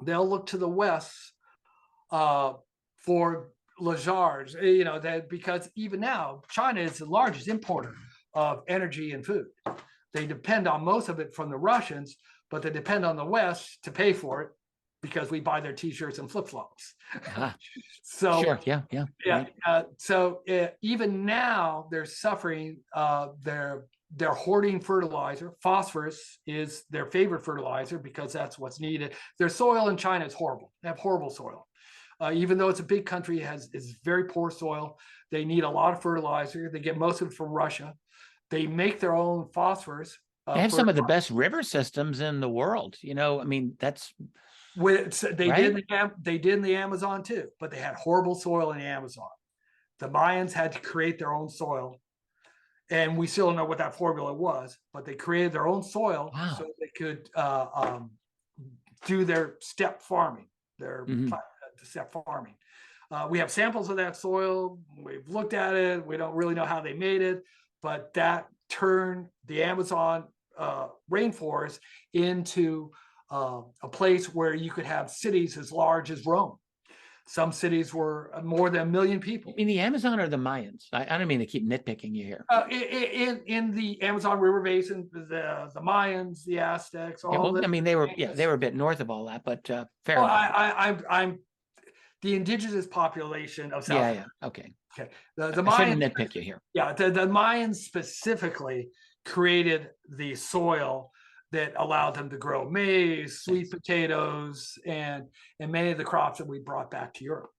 They'll look to the West for Lazards, because even now, China is the largest importer of energy and food. They depend on most of it from the Russians, but they depend on the West to pay for it because we buy their T-shirts and flip-flops. So sure, yeah. Right. Even now, they're suffering. They're hoarding fertilizer. Phosphorus is their favorite fertilizer because that's what's needed. Their soil in China is horrible. They have horrible soil. Even though it's a big country, is very poor soil. They need a lot of fertilizer. They get most of it from Russia. They make their own phosphorus. They have some of the best river systems in the world. That's they did in the Amazon too, but they had horrible soil in the Amazon. The Mayans had to create their own soil, and we still don't know what that formula was, but they created their own soil so they could do their step farming, step farming. We have samples of that soil. We've looked at it. We don't really know how they made it, but that turned the Amazon rainforest into a place where you could have cities as large as Rome. Some cities were more than 1 million people. In the Amazon or the Mayans? I don't mean to keep nitpicking you here. In the Amazon River Basin, the Mayans, the Aztecs, they were a bit north of all that, but fair enough. I'm the indigenous population of South America. Okay. The Mayans nitpick you here. Yeah, the Mayans specifically created the soil that allowed them to grow maize, sweet potatoes, and many of the crops that we brought back to Europe.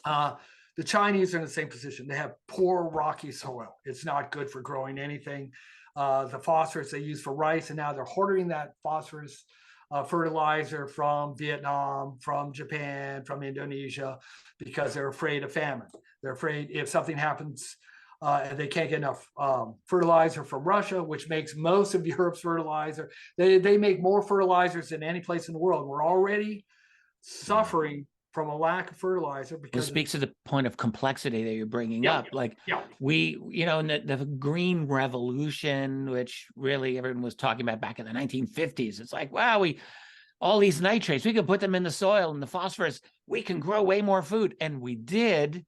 The Chinese are in the same position. They have poor, rocky soil. It's not good for growing anything. The phosphorus they use for rice, and now they're hoarding that phosphorus fertilizer from Vietnam, from Japan, from Indonesia, because they're afraid of famine. They're afraid if something happens and they can't get enough fertilizer from Russia, which makes most of Europe's fertilizer. They make more fertilizers than any place in the world. We're already suffering from a lack of fertilizer because it speaks to the point of complexity that you're bringing up. Like we, you know, in the green revolution, which really everyone was talking about back in the 1950s, it's like, wow, all these nitrates, we could put them in the soil and the phosphorus, we can grow way more food. And we did,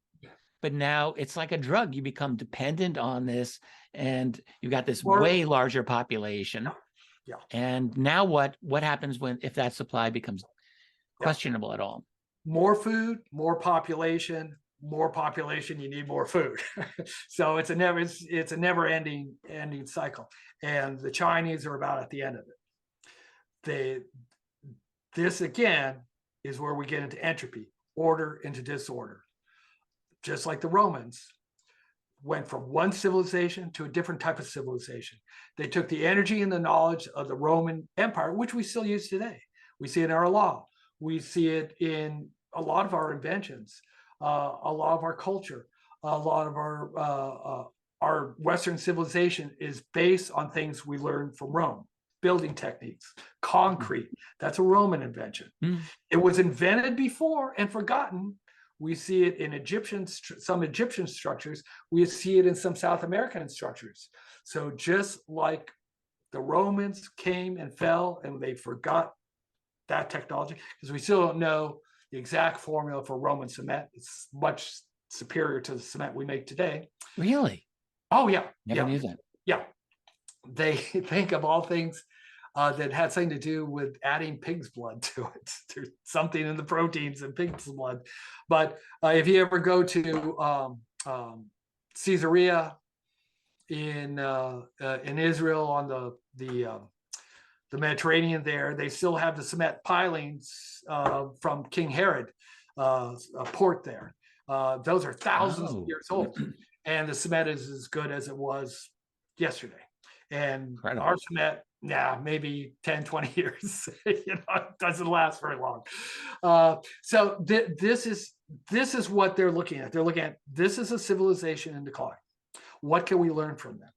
but now it's like a drug. You become dependent on this, and you've got this way larger population. And now what happens if that supply becomes questionable at all? More food, more population, you need more food. So it's a never ending cycle. And the Chinese are about at the end of it. This again is where we get into entropy, order into disorder. Just like the Romans went from one civilization to a different type of civilization. They took the energy and the knowledge of the Roman Empire, which we still use today. We see it in our law. We see it in a lot of our inventions, a lot of our culture, a lot of our Western civilization is based on things we learned from Rome. Building techniques, concrete, that's a Roman invention. It was invented before and forgotten. We see it in some Egyptian structures. We see it in some South American structures. So just like the Romans came and fell and they forgot that technology, because we still don't know the exact formula for Roman cement. It's much superior to the cement we make today. Really? Oh, yeah. Never knew that. Yeah. They think of all things that had something to do with adding pig's blood to it. There's something in the proteins in pig's blood. But if you ever go to Caesarea in Israel on the Mediterranean there, they still have the cement pilings from King Herod, a port there. Those are thousands of years old. And the cement is as good as it was yesterday. And Incredible. Our cement, maybe 10, 20 years. It doesn't last very long. So this is what they're looking at. They're looking at, this is a civilization in decline. What can we learn from them?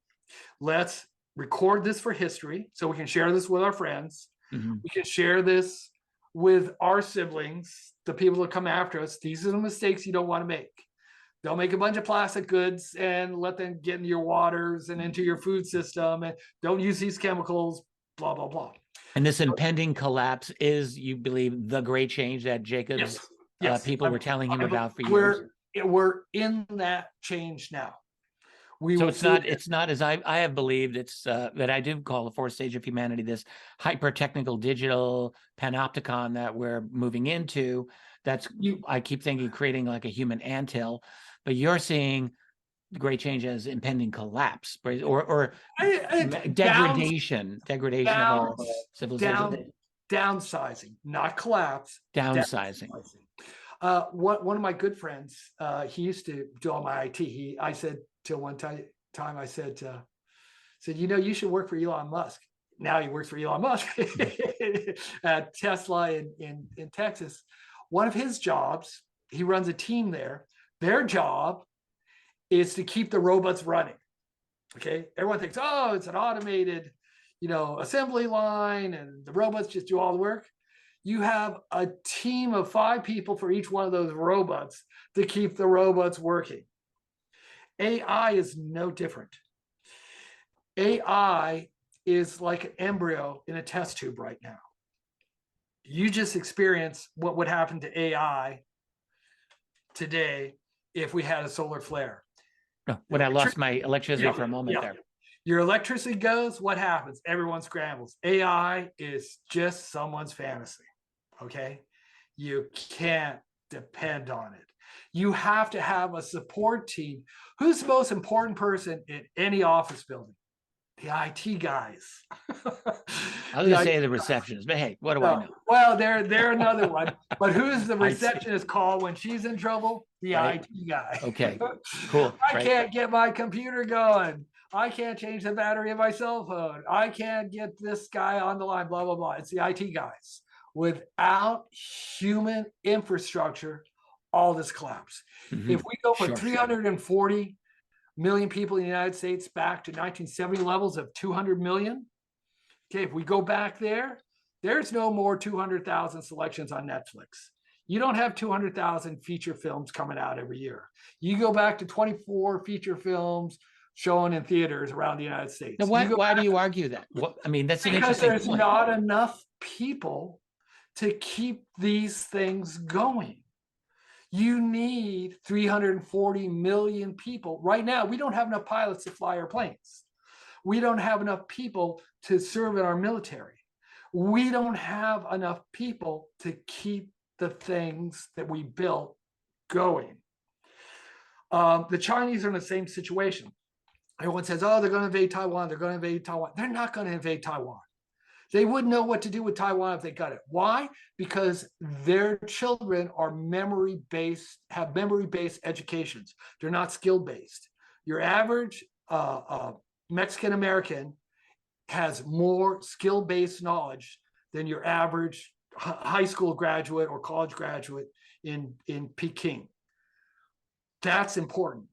Let's record this for history so we can share this with our friends. We can share this with our siblings, the people that come after us. These are the mistakes you don't want to make. Don't make a bunch of plastic goods and let them get into your waters and into your food system, and don't use these chemicals, blah, blah, blah. And this impending collapse is, you believe, the great change that Jacob's people were telling him about for years? We're in that change now. So it's not as I have believed, it's that I do call the fourth stage of humanity, this hyper-technical digital panopticon that we're moving into. I keep thinking creating like a human anthill, but you're seeing the great change as impending collapse, right? Or degradation of our civilization. Downsizing, not collapse. Downsizing. One of my good friends, he used to do all my IT. I said till one time, I said, you should work for Elon Musk. Now he works for Elon Musk at Tesla in Texas. One of his jobs, he runs a team there. Their job is to keep the robots running. Okay, everyone thinks, oh, it's an automated, assembly line, and the robots just do all the work. You have a team of 5 people for each one of those robots to keep the robots working. AI is no different. AI is like an embryo in a test tube right now. You just experience what would happen to AI today if we had a solar flare. No, when I lost my electricity for a moment there. Your electricity goes, what happens? Everyone scrambles. AI is just someone's fantasy, okay? You can't depend on it. You have to have a support team. Who's the most important person in any office building? The IT guys. I was going to say the receptionist, but hey, what do I know? Well, they're another one. But who's the IT. receptionist call when she's in trouble? The Right. IT guy. Okay, cool. I can't get my computer going. I can't change the battery of my cell phone. I can't get this guy on the line, blah, blah, blah. It's the IT guys. Without human infrastructure, all this collapse. If we go from 340 million people in the United States back to 1970 levels of 200 million, okay, if we go back there, there's no more 200,000 selections on Netflix. You don't have 200,000 feature films coming out every year. You go back to 24 feature films shown in theaters around the United States. Now, why do you argue that? I mean, that's an interesting point. Because there's not enough people to keep these things going. You need 340 million people. Right now, we don't have enough pilots to fly our planes. We don't have enough people to serve in our military. We don't have enough people to keep the things that we built going. The Chinese are in the same situation. Everyone says, oh, they're going to invade Taiwan. They're going to invade Taiwan. They're not going to invade Taiwan. They wouldn't know what to do with Taiwan if they got it. Why? Because their children are memory-based, have memory-based educations. They're not skill-based. Your average Mexican-American has more skill-based knowledge than your average high school graduate or college graduate in Peking. That's important.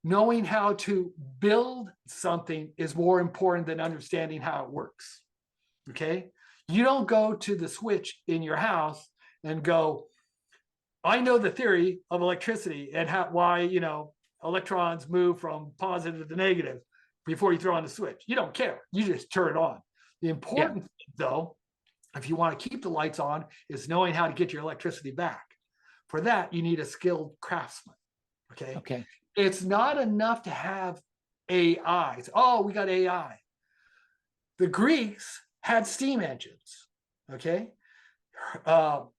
Knowing how to build something is more important than understanding how it works. Okay? You don't go to the switch in your house and go, I know the theory of electricity and why, you know, electrons move from positive to negative before you throw on the switch. You don't care. You just turn it on. The important thing, though, if you want to keep the lights on, is knowing how to get your electricity back. For that, you need a skilled craftsman. Okay. It's not enough to have AI. Oh, we got AI. The Greeks had steam engines. Okay.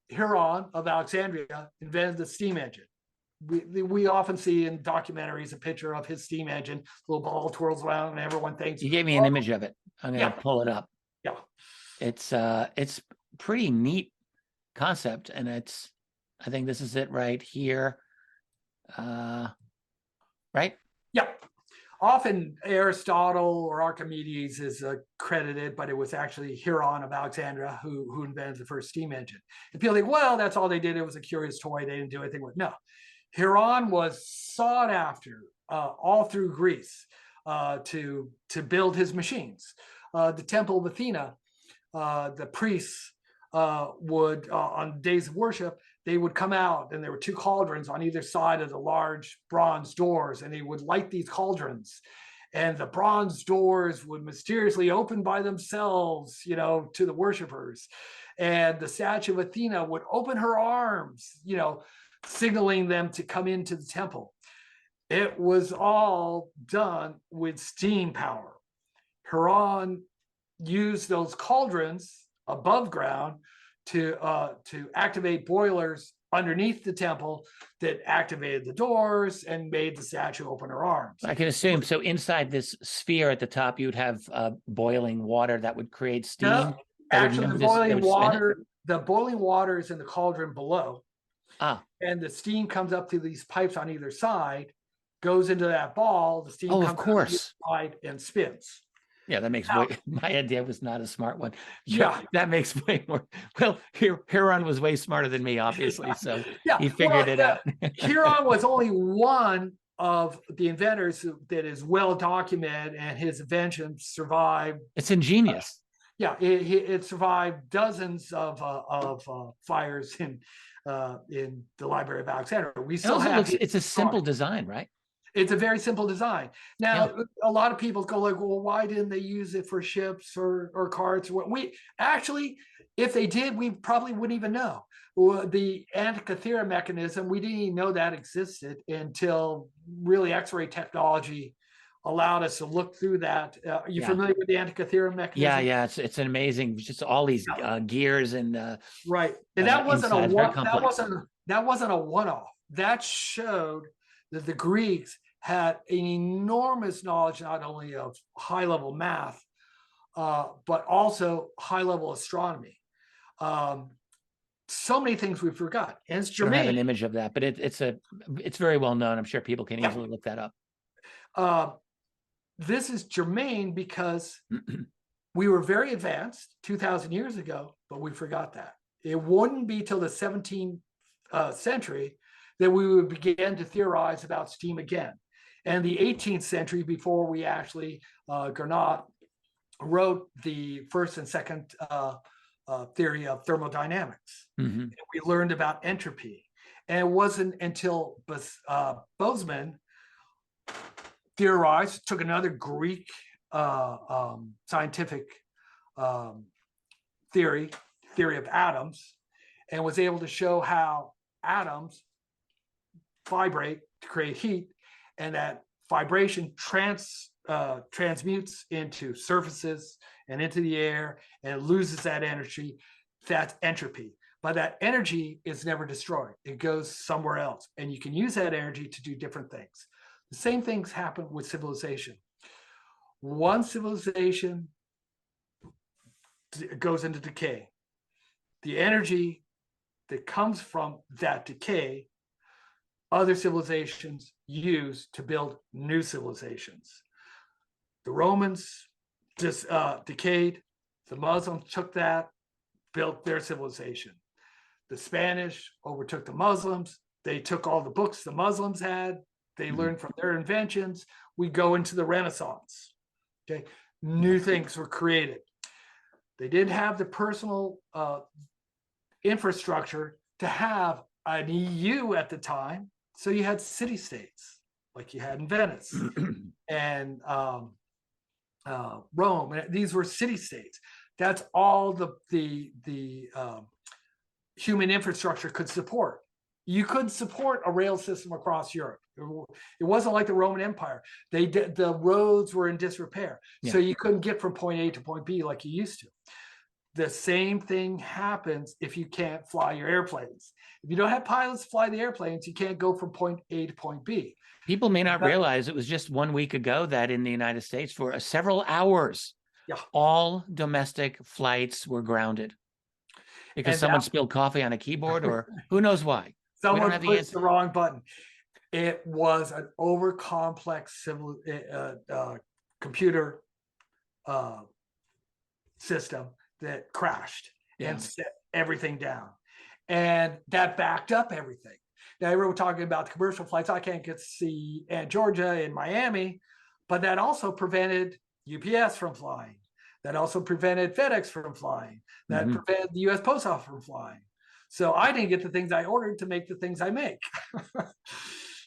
Huron of Alexandria invented the steam engine. We often see in documentaries a picture of his steam engine, little ball twirls around, and everyone thinks. You gave me an image of it. I'm going to pull it up. Yeah. It's pretty neat concept, and I think this is it right here. Right? Yeah. Often Aristotle or Archimedes is credited, but it was actually Huron of Alexandria who invented the first steam engine. And people think, well, that's all they did. It was a curious toy. They didn't do anything with it. No. Huron was sought after all through Greece to build his machines. The Temple of Athena, the priests would, on days of worship, they would come out, and there were two cauldrons on either side of the large bronze doors, and they would light these cauldrons, and the bronze doors would mysteriously open by themselves, you know, to the worshipers. And the statue of Athena would open her arms, you know, signaling them to come into the temple. It was all done with steam power. Huron used those cauldrons above ground to activate boilers underneath the temple that activated the doors and made the statue open her arms. I can assume. So inside this sphere at the top, you'd have boiling water that would create steam. No, actually, the boiling water is in the cauldron below. And the steam comes up through these pipes on either side, goes into that ball. The steam comes up the side and spins. Yeah, that makes my idea was not a smart one. Yeah, that makes way more. Well, Huron was way smarter than me, obviously, so he figured it out. Huron was only one of the inventors that is well documented, and his invention survived. It's ingenious. It survived dozens of fires in the Library of Alexandria. We still have. It's a simple design, right? It's a very simple design. Now, a lot of people go like, well, why didn't they use it for ships or carts? We actually, if they did, we probably wouldn't even know. The Antikythera mechanism, we didn't even know that existed until really X-ray technology allowed us to look through that. Are you familiar with the Antikythera mechanism? Yeah. It's an amazing, just all these gears and right. And that wasn't a one-off. That showed that the Greeks had an enormous knowledge, not only of high-level math, but also high-level astronomy. So many things we forgot. And it's I don't have an germane. image of that, but it's very well known. I'm sure people can easily look that up. This is germane because we were very advanced 2,000 years ago, but we forgot that. It wouldn't be till the 17th century that we would begin to theorize about steam again. And the 18th century, before we actually, Gernot wrote the first and second theory of thermodynamics. And we learned about entropy. And it wasn't until Boltzmann theorized, took another Greek scientific theory of atoms, and was able to show how atoms vibrate to create heat, and that vibration transmutes into surfaces and into the air, and it loses that energy. That's entropy. But that energy is never destroyed. It goes somewhere else, and you can use that energy to do different things. The same things happen with civilization. One civilization goes into decay. The energy that comes from that decay, other civilizations use to build new civilizations. The Romans just decayed. The Muslims took that, built their civilization. The Spanish overtook the Muslims. They took all the books the Muslims had. They learned from their inventions. We go into the Renaissance. Okay, new things were created. They didn't have the personal infrastructure to have an EU at the time. So you had city-states like you had in Venice and Rome. And these were city-states. That's all the human infrastructure could support. You could support a rail system across Europe. It wasn't like the Roman Empire. The roads were in disrepair. So you couldn't get from point A to point B like you used to. The same thing happens if you can't fly your airplanes. If you don't have pilots fly the airplanes, you can't go from point A to point B. People may not realize it was just 1 week ago that in the United States for several hours, all domestic flights were grounded because someone spilled coffee on a keyboard or who knows why. Someone pushed the wrong button. It was an over-complex computer system that crashed and set everything down. And that backed up everything. Now, we're talking about the commercial flights. I can't get to see Aunt Georgia in Miami, but that also prevented UPS from flying. That also prevented FedEx from flying. That prevented the US Post Office from flying. So I didn't get the things I ordered to make the things I make.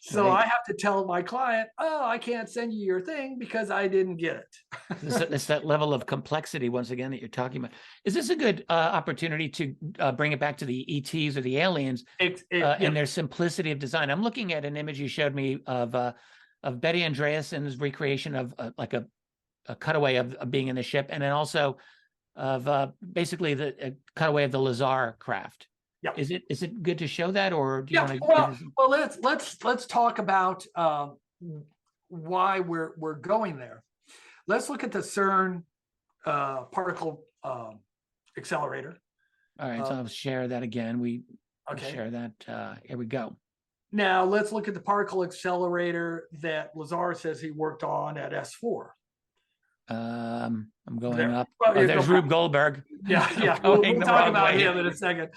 So I have to tell my client, oh, I can't send you your thing because I didn't get it. It's that level of complexity, once again, that you're talking about. Is this a good opportunity to bring it back to the ETs or the aliens and their simplicity of design? I'm looking at an image you showed me of Betty Andreasen's recreation of like a cutaway of being in the ship, and then also of basically the cutaway of the Lazar craft. Yeah. Is it good to show that, or do you want to? Well, let's talk about why we're going there. Let's look at the CERN particle accelerator. All right, so I'll share that again. We share that. Here we go. Now let's look at the particle accelerator that Lazar says he worked on at S4. I'm going up. There's Rube Goldberg. Yeah. We'll talk about him in a second.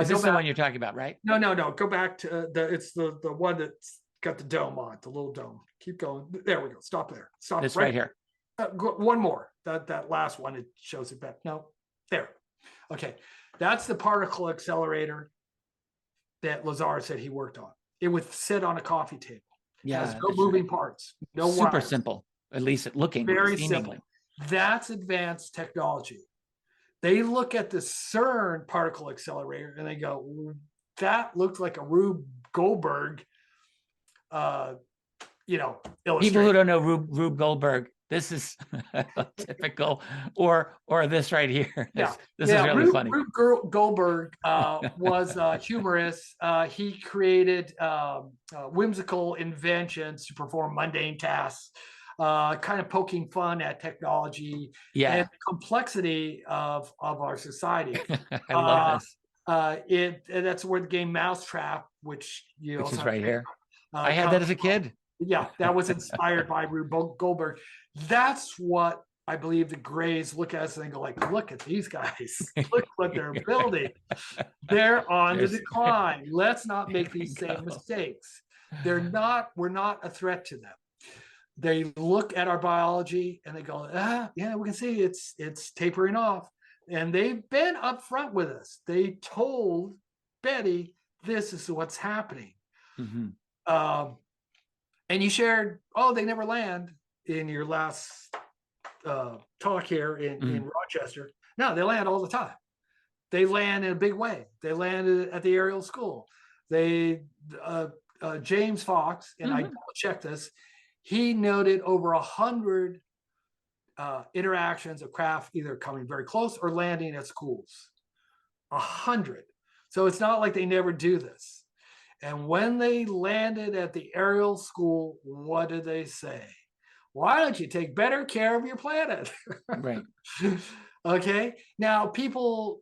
Is this the one you're talking about, right? No. Go back to it's the one that's got the dome on it, the little dome. Keep going. There we go. Stop there. Stop. This right here. One more. That last one, it shows it back. No, there. Okay, that's the particle accelerator that Lazar said he worked on. It would sit on a coffee table. Yeah, it has no moving parts. No super wires. Simple. At least looking very seemingly. simple. That's advanced technology. They look at the CERN particle accelerator and they go, that looks like a Rube Goldberg, illustration. People who don't know Rube Goldberg, this is typical, or this right here. Yeah, This is really funny. Rube Goldberg was a humorist. He created whimsical inventions to perform mundane tasks, kind of poking fun at technology and the complexity of our society. I love this. That's where the game Mousetrap, which is right here. I had that as a kid. Yeah, that was inspired by Rube Goldberg. That's what I believe the Greys look at us and go like, look at these guys. Look what they're building. They're on the decline. Let's not make these same mistakes. We're not a threat to them. They look at our biology and they go, yeah, we can see it's tapering off. And they've been upfront with us. They told Betty, this is what's happening. Mm-hmm. And you shared, they never land in your last talk here in Rochester. No, they land all the time. They land in a big way. They landed at the aerial school. James Fox, and I double checked this, he noted over 100 interactions of craft either coming very close or landing at schools. 100. So it's not like they never do this. And when they landed at the aerial school, what did they say? Why don't you take better care of your planet? Right. Okay. Now, people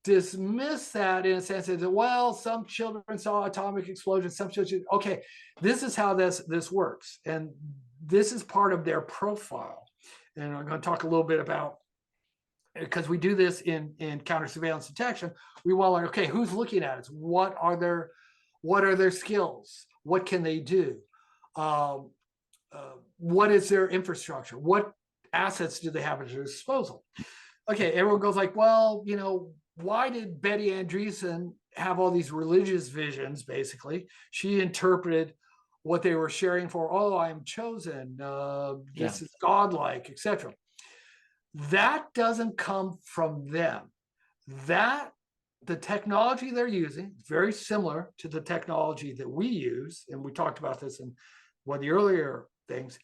dismiss that in a sense that, well, some children saw atomic explosions, some children. Okay, this is how this works. And this is part of their profile. And I'm going to talk a little bit about, because we do this in counter surveillance detection, we want to learn, okay, who's looking at us? What are their skills? What can they do? What is their infrastructure? What assets do they have at their disposal? Okay, everyone goes like, well, why did Betty Andreessen have all these religious visions, basically? She interpreted what they were sharing for, I'm chosen, this is godlike, etc. That doesn't come from them. The technology they're using is very similar to the technology that we use, and we talked about this in one of the earlier things.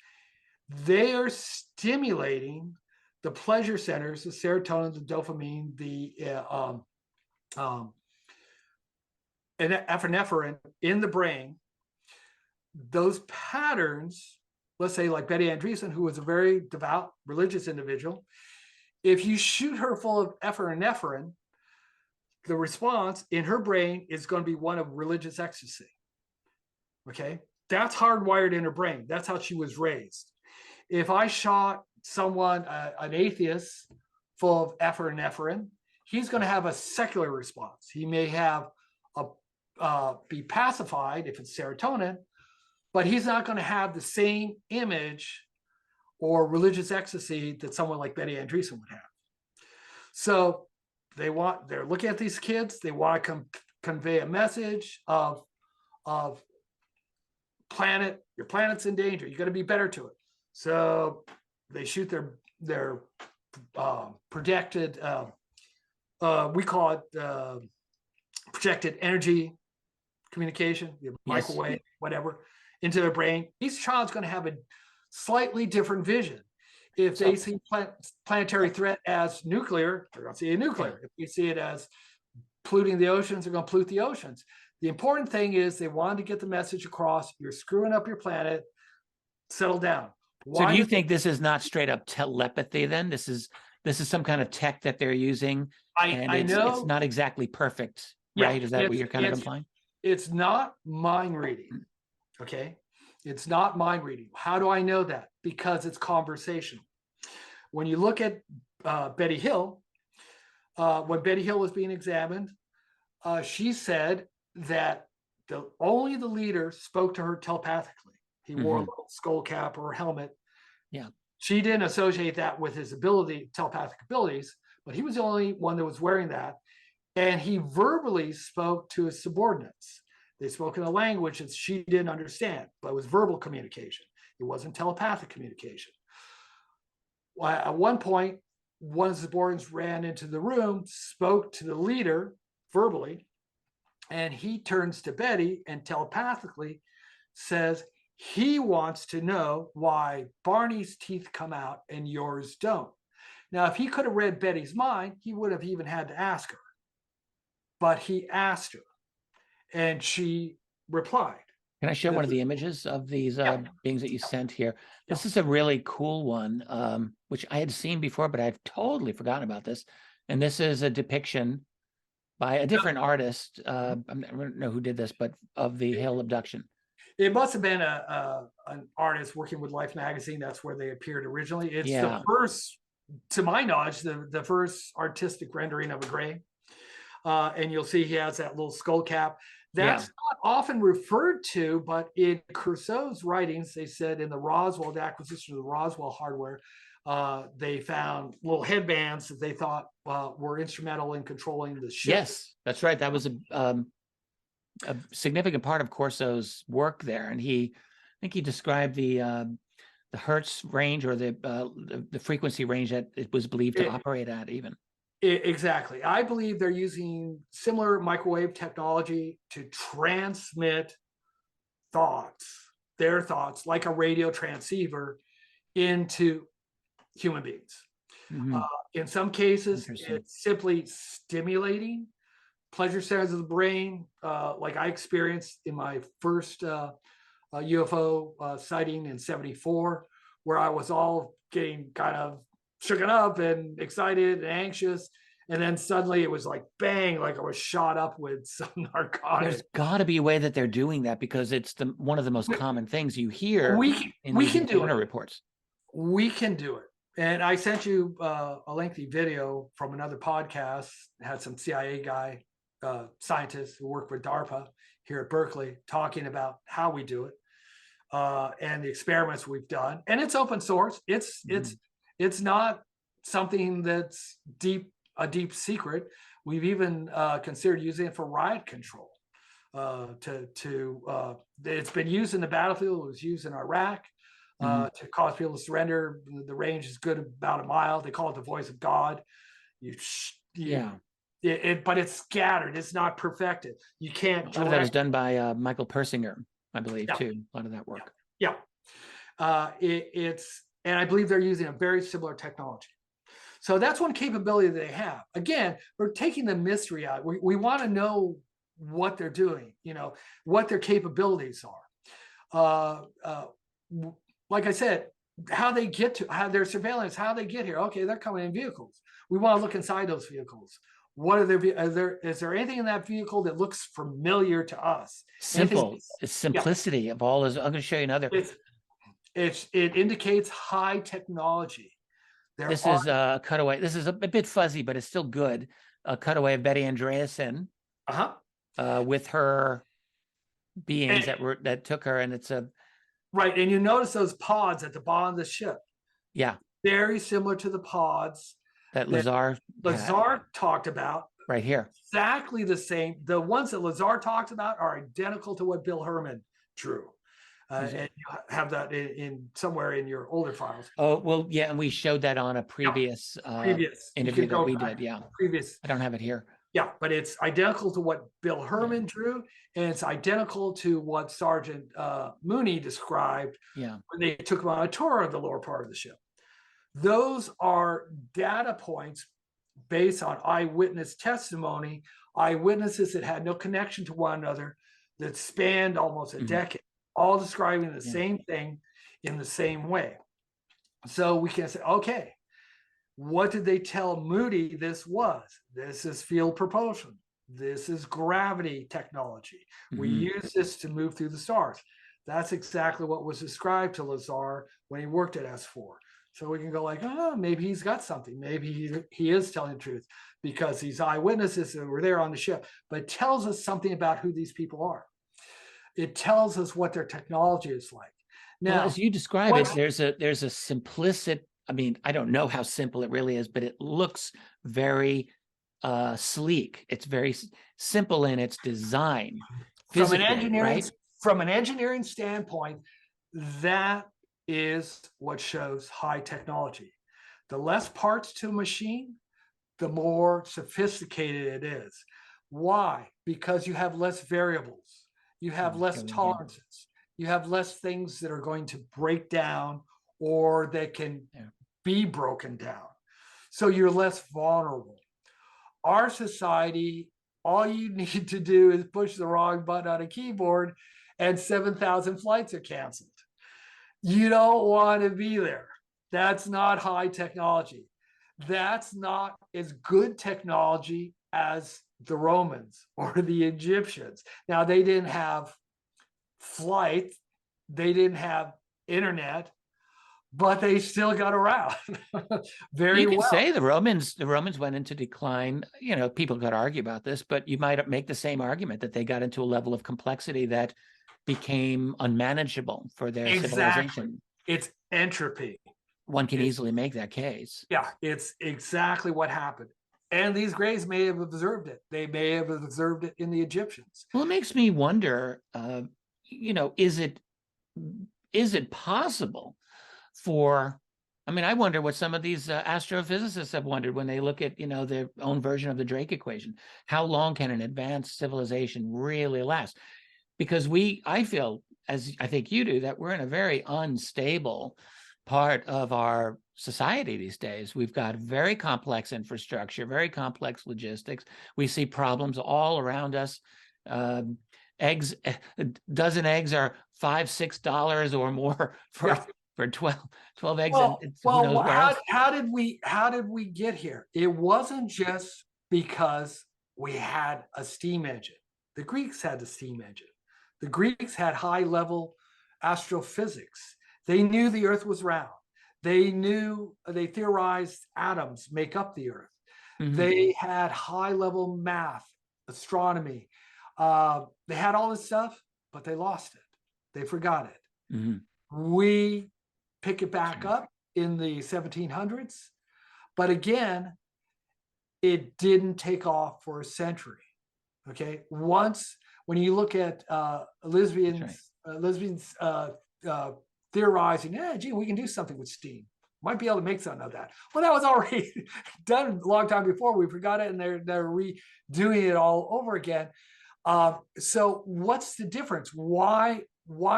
They are stimulating the pleasure centers, the serotonin, the dopamine, the epinephrine in the brain. Those patterns, let's say like Betty Andreessen, who was a very devout religious individual, if you shoot her full of epinephrine, the response in her brain is going to be one of religious ecstasy. Okay, that's hardwired in her brain. That's how she was raised. If I shot someone, an atheist, full of epinephrine, he's going to have a secular response. He may have be pacified if it's serotonin, but he's not going to have the same image or religious ecstasy that someone like Betty Andreessen would have. So they're looking at these kids. They want to convey a message of your planet's in danger. You got to be better to it. So they shoot their projected, we call it projected energy communication, microwave, whatever, into their brain. Each child's going to have a slightly different vision. If they see planetary threat as nuclear, they're going to see a nuclear. If you see it as polluting the oceans, they're going to pollute the oceans. The important thing is they wanted to get the message across. You're screwing up your planet. Settle down. So do you think this is not straight up telepathy then? This is some kind of tech that they're using. I know it's not exactly perfect, right? Is that what you're kind of implying? It's not mind reading. Okay. It's not mind reading. How do I know that? Because it's conversational. When you look at Betty Hill, when Betty Hill was being examined, she said that only the leader spoke to her telepathically. He wore a little skull cap or helmet. Yeah. She didn't associate that with his telepathic abilities, but he was the only one that was wearing that. And he verbally spoke to his subordinates. They spoke in a language that she didn't understand, but it was verbal communication. It wasn't telepathic communication. At one point, one of the subordinates ran into the room, spoke to the leader verbally, and he turns to Betty and telepathically says, He wants to know why Barney's teeth come out and yours don't. Now, if he could have read Betty's mind, he would have even had to ask her. But he asked her, and she replied. Can I show one of the images of these beings that you sent here? This Yeah. is a really cool one, which I had seen before, but I've totally forgotten about this. And this is a depiction by a different artist. I don't know who did this, but of the Hale abduction. It must have been an artist working with Life magazine. That's where they appeared originally. It's Yeah. the first, to my knowledge, the first artistic rendering of a grave. And you'll see he has that little skull cap. That's not often referred to, but in Crusoe's writings, they said in the Roswell, the acquisition of the Roswell hardware, they found little headbands that they thought were instrumental in controlling the ship. Yes, that's right. That was a significant part of Corso's work there, and I think he described the hertz range or the frequency range that it was believed to operate at even. Exactly. I believe they're using similar microwave technology to transmit their thoughts, like a radio transceiver, into human beings. In some cases, it's simply stimulating pleasure centers of the brain, like I experienced in my first UFO sighting in '74, where I was all getting kind of shooken up and excited and anxious. And then suddenly it was like bang, like I was shot up with some narcotic. There's got to be a way that they're doing that, because it's one of the most common things you hear in these encounter reports. We can do it. And I sent you a lengthy video from another podcast. It had some CIA guy, scientists who work with DARPA here at Berkeley, talking about how we do it and the experiments we've done. And it's open source. It's not something that's a deep secret. We've even considered using it for riot control. It's been used in the battlefield. It was used in Iraq to cause people to surrender. The range is good about a mile. They call it the voice of God. But it's scattered. It's not perfected. You can't. A lot of that was done by Michael Persinger, I believe, too. A lot of that work. And I believe they're using a very similar technology. So that's one capability they have. Again, we're taking the mystery out. We want to know what they're doing, what their capabilities are. Like I said, how they get to their surveillance, how they get here. Okay, they're coming in vehicles. We want to look inside those vehicles. What are is there anything in that vehicle that looks familiar to us? Simple. It's simplicity of all this. I'm going to show you another. It indicates high technology. This is a cutaway. This is a bit fuzzy, but it's still good. A cutaway of Betty Andreasen with her beings that took her, and it's a right. And you notice those pods at the bottom of the ship. Yeah, very similar to the pods that Lazar talked about. Right here, exactly the same. The ones that Lazar talks about are identical to what Bill Herman drew. And you have that in somewhere in your older files. Oh, well, yeah, and we showed that on a previous interview that we did. Yeah, I don't have it here. Yeah, but it's identical to what Bill Herman drew, and it's identical to what Sergeant Mooney described when they took him on a tour of the lower part of the ship. Those are data points based on eyewitness testimony, eyewitnesses that had no connection to one another, that spanned almost a decade, all describing the same thing in the same way. So we can say, okay, what did they tell Moody this was? This is field propulsion. This is gravity technology. We use this to move through the stars. That's exactly what was described to Lazar when he worked at S4. So we can go like, oh, maybe he's got something. Maybe he is telling the truth, because these eyewitnesses that were there on the ship, but it tells us something about who these people are. It tells us what their technology is like. Now, as you describe it, there's a simplicity. I mean, I don't know how simple it really is, but it looks very sleek. It's very simple in its design. From an engineering standpoint, that is what shows high technology. The less parts to a machine, the more sophisticated it is. Why? Because you have less variables. You have less tolerances. you have less things that are going to break down or that can be broken down. So you're less vulnerable. Our society, all you need to do is push the wrong button on a keyboard and 7,000 flights are canceled. You don't want to be there. That's not high technology. That's not as good technology as the Romans or the Egyptians. Now, they didn't have flight, they didn't have internet, but they still got around very well. You could say the Romans went into decline. You know, people could argue about this, but you might make the same argument that they got into a level of complexity that became unmanageable for their civilization. It's entropy. One can easily make that case. Yeah, it's exactly what happened. And these Greys may have observed it. They may have observed it in the Egyptians. Well, it makes me wonder, you know, is it possible for, I mean, I wonder what some of these astrophysicists have wondered when they look at, you know, their own version of the Drake equation. How long can an advanced civilization really last? Because I feel, as I think you do, that we're in a very unstable part of our society these days. We've got very complex infrastructure, very complex logistics. We see problems all around us. Eggs, a dozen eggs are $5-6 or more for 12 eggs. How did we get here? It wasn't just because we had a steam engine. The Greeks had a steam engine. The Greeks had high-level astrophysics. They knew the Earth was round. They theorized atoms make up the Earth. Mm-hmm. They had high-level math, astronomy. They had all this stuff, but they lost it. They forgot it. Mm-hmm. We pick it back up in the 1700s, but again, it didn't take off for a century. Okay, when you look at lesbians theorizing, gee, we can do something with steam. Might be able to make something of that. Well, that was already done a long time before. We forgot it, and they're redoing it all over again. So what's the difference? Why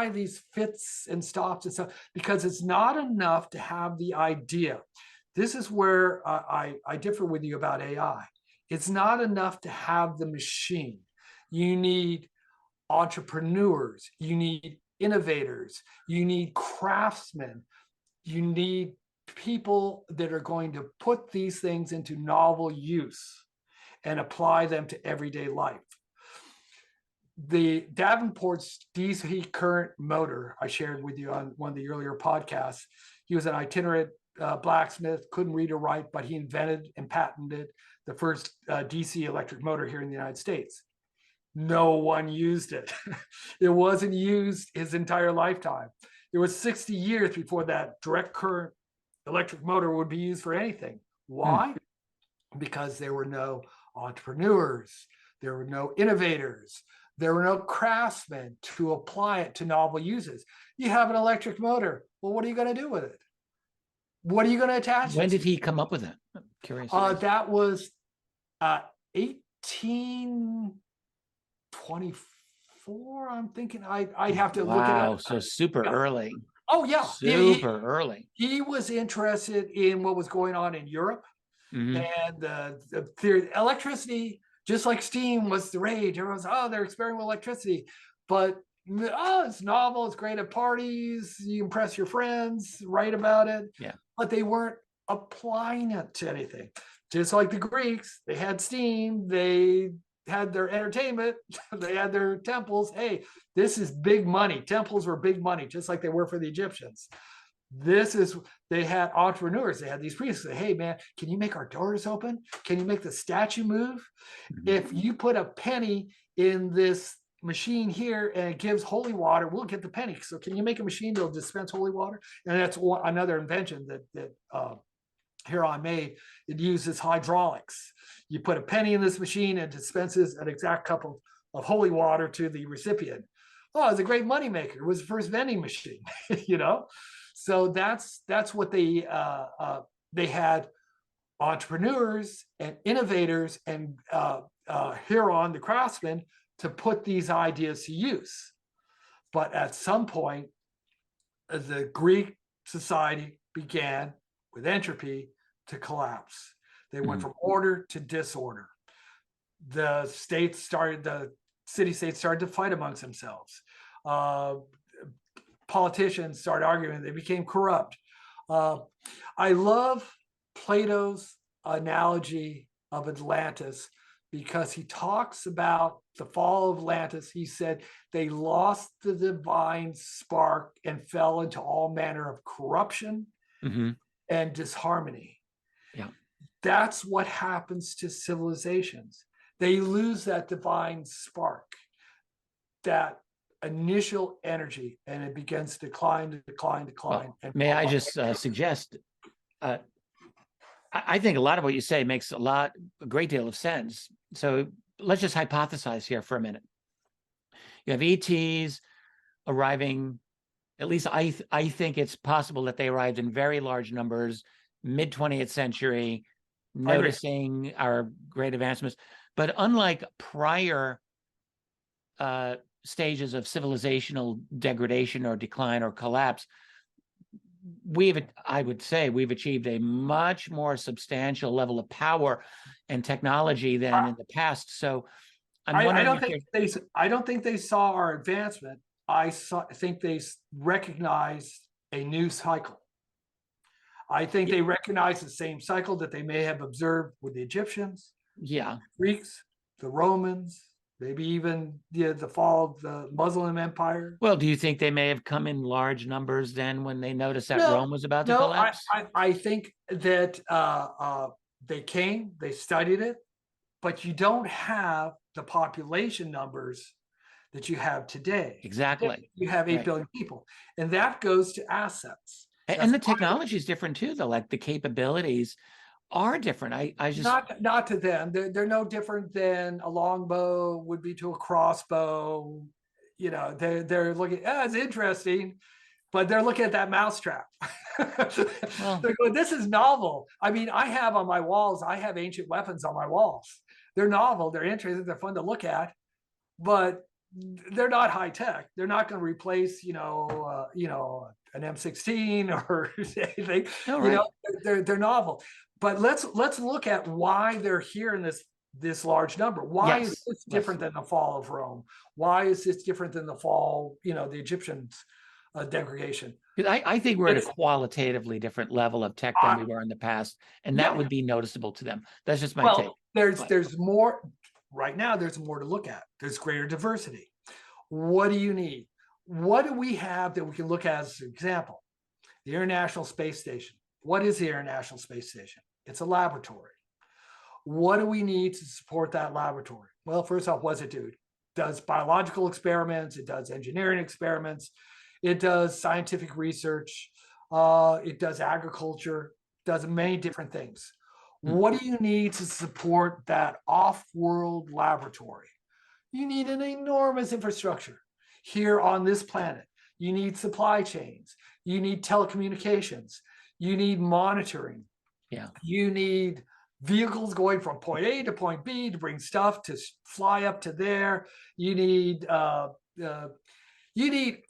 these fits and stops and stuff? Because it's not enough to have the idea. This is where I differ with you about AI. It's not enough to have the machine. You need entrepreneurs. You need innovators. You need craftsmen. You need people that are going to put these things into novel use and apply them to everyday life. The Davenport's DC current motor I shared with you on one of the earlier podcasts, he was an itinerant blacksmith, couldn't read or write, but he invented and patented the first DC electric motor here in the United States. No one used it. It wasn't used his entire lifetime. It was 60 years before that direct current electric motor would be used for anything. Why? Because there were no entrepreneurs, there were no innovators, there were no craftsmen to apply it to novel uses. You have an electric motor. Well, what are you going to do with it? What are you going to attach it? When did he come up with that? I'm curious. That was 1824. I'm thinking I'd have to look it up. So super early. Oh yeah, super early. He was interested in what was going on in Europe, and the electricity, just like steam, was the rage. Everyone's they're experimenting with electricity, but it's novel, it's great at parties, you impress your friends, write about it. Yeah, but they weren't applying it to anything. Just like the Greeks, they had steam, they had their entertainment, they had their temples. Hey, this is big money. Temples were big money, just like they were for the Egyptians. They had entrepreneurs. They had these priests say, hey man, can you make our doors open? Can you make the statue move? Mm-hmm. If you put a penny in this machine here and it gives holy water, we'll get the penny. So can you make a machine that'll dispense holy water? And that's another invention that Huron made. It uses hydraulics. You put a penny in this machine and dispenses an exact cup of holy water to the recipient. Oh, it's a great moneymaker. It was the first vending machine, you know? So that's what they had entrepreneurs and innovators and Huron, the craftsmen, to put these ideas to use. But at some point, the Greek society began with entropy to collapse. They went from order to disorder. The city-states started to fight amongst themselves. Politicians started arguing. They became corrupt. I love Plato's analogy of Atlantis because he talks about the fall of Atlantis. He said they lost the divine spark and fell into all manner of corruption and disharmony. Yeah. That's what happens to civilizations. They lose that divine spark, that initial energy, and it begins to decline. Well, may I just suggest, I think a lot of what you say makes a great deal of sense. So let's just hypothesize here for a minute. You have ETs arriving, at least I think it's possible that they arrived in very large numbers, mid-20th century, noticing our great advancements. But unlike prior stages of civilizational degradation or decline or collapse, I would say we've achieved a much more substantial level of power and technology than in the past. So I don't think they saw our advancement. I think they recognized a new cycle. I think they recognize the same cycle that they may have observed with the Egyptians, the Greeks, the Romans, maybe even the fall of the Muslim Empire. Well, do you think they may have come in large numbers then when they noticed that Rome was about to collapse? I think that they came, they studied it, but you don't have the population numbers that you have today. Exactly. You have 8 billion people, and that goes to assets. And the technology is different too, though. Like the capabilities are different. I just not to them. They're no different than a longbow would be to a crossbow. You know, they're looking. It's interesting, but they're looking at that mousetrap. Well, they're going, this is novel. I mean, I have on my walls. I have ancient weapons on my walls. They're novel. They're interesting. They're fun to look at, but they're not high tech. They're not going to replace, an M16 or anything. No, right. They're novel. But let's look at why they're here in this large number. Why is this different than the fall of Rome? Why is this different than the fall, the Egyptians' degradation? I think we're at a qualitatively different level of tech than we were in the past, and that would be noticeable to them. That's just my take. There's more. Right now, there's more to look at. There's greater diversity. What do you need? What do we have that we can look at as an example? The International Space Station. What is the International Space Station? It's a laboratory. What do we need to support that laboratory? Well, first off, what does it do? It does biological experiments. It does engineering experiments. It does scientific research. It does agriculture. It does many different things. What do you need to support that off-world laboratory? You need an enormous infrastructure here on this planet. You need supply chains. You need telecommunications. You need monitoring. Yeah. You need vehicles going from point A to point B to bring stuff to fly up to there. You need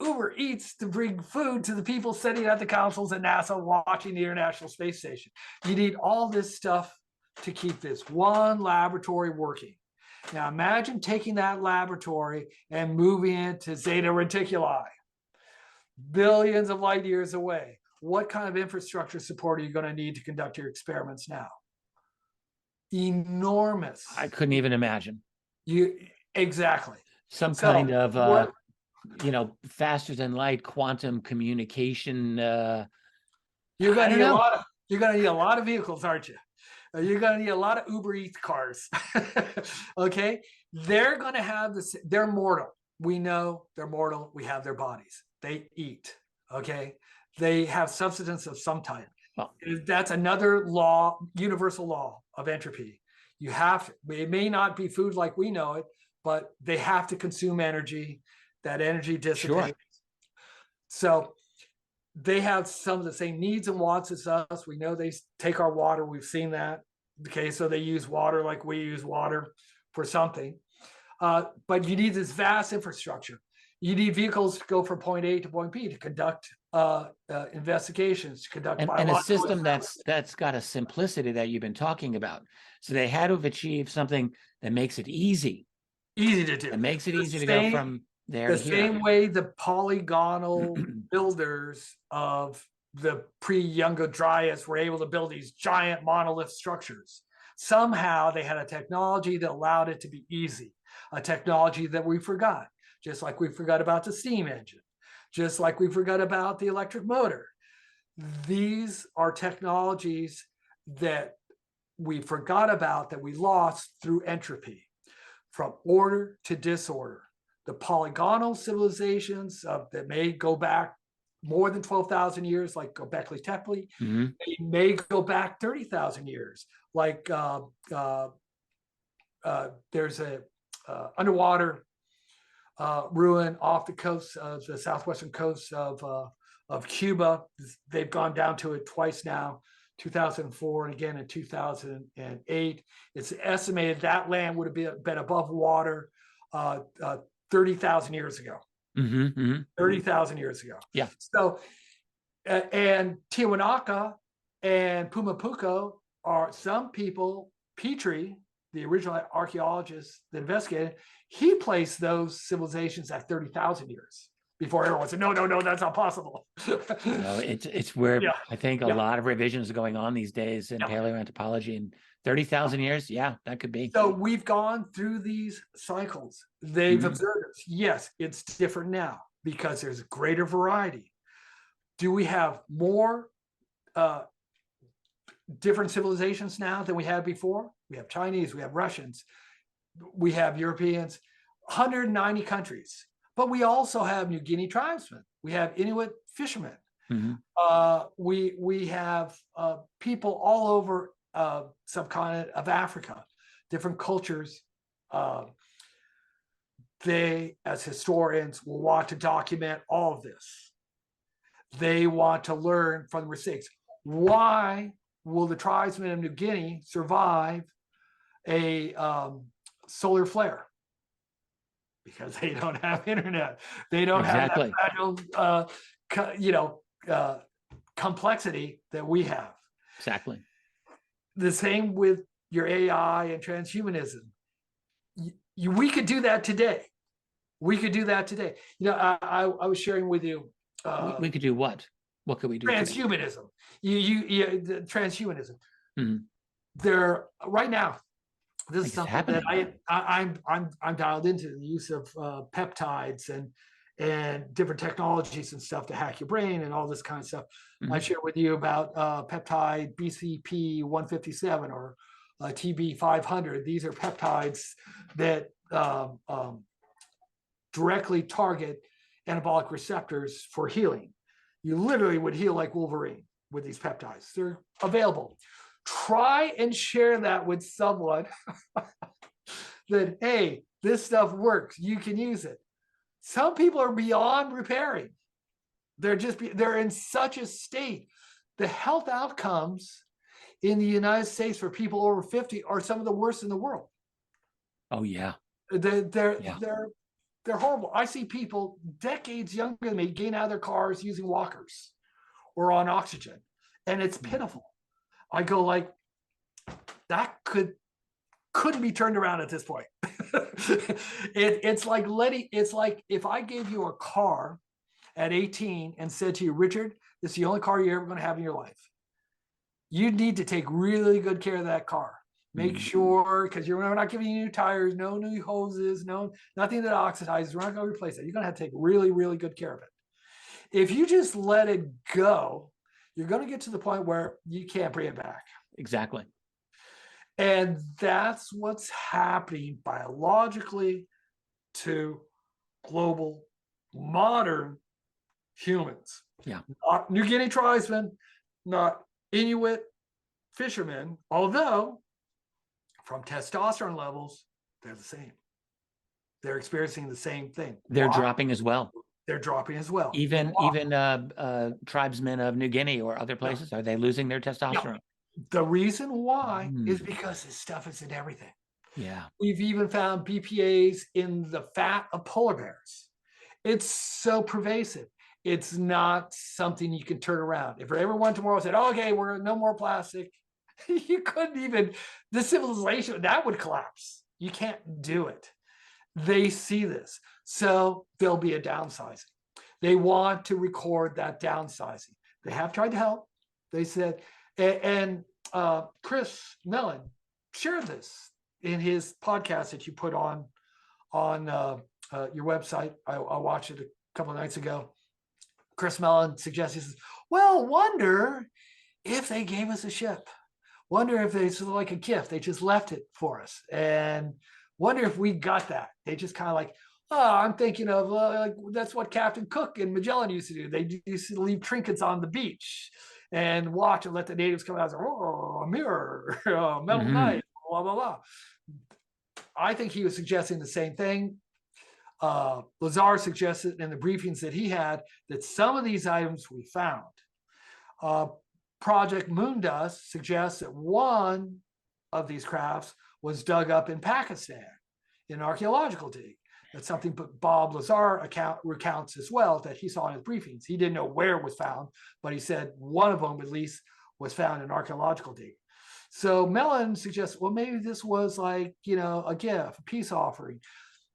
Uber Eats to bring food to the people sitting at the councils at NASA watching the International Space Station. You need all this stuff to keep this one laboratory working. Now imagine taking that laboratory and moving it to Zeta Reticuli, billions of light years away. What kind of infrastructure support are you going to need to conduct your experiments now? Enormous. I couldn't even imagine. Exactly. Some kind of faster than light quantum communication. You're going to need a lot of vehicles, aren't you? You're going to need a lot of Uber Eats cars. Okay, they're going to have this. They're mortal. We know they're mortal. We have their bodies. They eat. Okay, they have substance of some type. Well, that's another law, universal law of entropy. It may not be food like we know it, but they have to consume energy. That energy dissipates. Sure. So they have some of the same needs and wants as us. We know they take our water. We've seen that. Okay, so they use water like we use water for something. But you need this vast infrastructure. You need vehicles to go from point A to point B to conduct investigations, to conduct and a biological system experiments. that's got a simplicity that you've been talking about. So they had to have achieved something that makes it easy. Easy to do. It makes it The easy to go from there the to here. same way the polygonal builders of the pre-Younger Dryas were able to build these giant monolith structures. Somehow they had a technology that allowed it to be easy, a technology that we forgot, just like we forgot about the steam engine, just like we forgot about the electric motor. These are technologies that we forgot about, that we lost through entropy, from order to disorder. The polygonal civilizations that may go back more than 12,000 years, like Göbekli Tepe, they may go back 30,000 years, like there's a underwater ruin off the coast of the southwestern coast of Cuba. They've gone down to it twice now, 2004 and again in 2008. It's estimated that land would have been above water 30,000 years ago. 30,000 years ago. Yeah. So, and Tiwanaku and Pumapuco are some people, Petrie, the original archaeologist that investigated, he placed those civilizations at 30,000 years before everyone said, no, that's not possible. No, it's where I think a lot of revisions are going on these days in paleoanthropology. And 30,000 years, that could be. So we've gone through these cycles. They've observed us. Yes, it's different now because there's greater variety. Do we have more different civilizations now than we had before? We have Chinese, we have Russians, we have Europeans, 190 countries. But we also have New Guinea tribesmen. We have Inuit fishermen. We have people all over subcontinent of Africa, different cultures. They, as historians, will want to document all of this. They want to learn from the mistakes. Why will the tribesmen of New Guinea survive a solar flare? Because they don't have internet. They don't have that fragile, complexity that we have. Exactly. The same with your AI and transhumanism. We could do that today. We could do that today. I was sharing with you. We could do what? What could we do? Transhumanism. Transhumanism. There right now. This is something that I'm dialed into, the use of peptides and different technologies and stuff to hack your brain and all this kind of stuff. I shared with you about peptide BCP 157 or TB 500. These are peptides that directly target anabolic receptors for healing. You literally would heal like Wolverine with these peptides. They're available. Try and share that with someone that, hey, this stuff works. You can use it. Some people are beyond repairing. They're in such a state. The health outcomes in the United States for people over 50 are some of the worst in the world. Oh yeah. They're horrible. I see people decades younger than me getting out of their cars using walkers or on oxygen, and it's pitiful. I go like, that couldn't be turned around at this point. It's like if I gave you a car at 18 and said to you, Richard, this is the only car you're ever going to have in your life. You need to take really good care of that car. Make sure, because we're not giving you new tires, no new hoses, nothing that oxidizes. We're not going to replace that. You're going to have to take really, really good care of it. If you just let it go, you're going to get to the point where you can't bring it back. Exactly. And that's what's happening biologically to global modern humans. Yeah. Not New Guinea tribesmen, not Inuit fishermen, although from testosterone levels, they're the same. They're experiencing the same thing. They're dropping as well. They're dropping as well. Even tribesmen of New Guinea or other places, are they losing their testosterone? The reason why is because this stuff is in everything. Yeah. We've even found BPAs in the fat of polar bears. It's so pervasive. It's not something you can turn around. If everyone tomorrow said, okay, we're no more plastic, you couldn't even, the civilization, that would collapse. You can't do it. They see this. So there'll be a downsizing. They want to record that downsizing. They have tried to help. They said, and Chris Mellon shared this in his podcast that you put on your website. I watched it a couple of nights ago. Chris Mellon suggests, he says, well, wonder if they gave us a ship. Wonder if they sort of like a gift. They just left it for us. And wonder if we got that. They just kind of like, oh, I'm thinking of like, that's what Captain Cook and Magellan used to do. They used to leave trinkets on the beach and watch and let the natives come out and say, oh, a mirror, a metal knife, blah, blah, blah. I think he was suggesting the same thing. Lazar suggested in the briefings that he had that some of these items we found. Project Moondust suggests that one of these crafts was dug up in Pakistan in archaeological dig. That's something Bob Lazar recounts as well, that he saw in his briefings. He didn't know where it was found, but he said one of them at least was found in archaeological dig. So Mellon suggests, well, maybe this was like, a gift, a peace offering.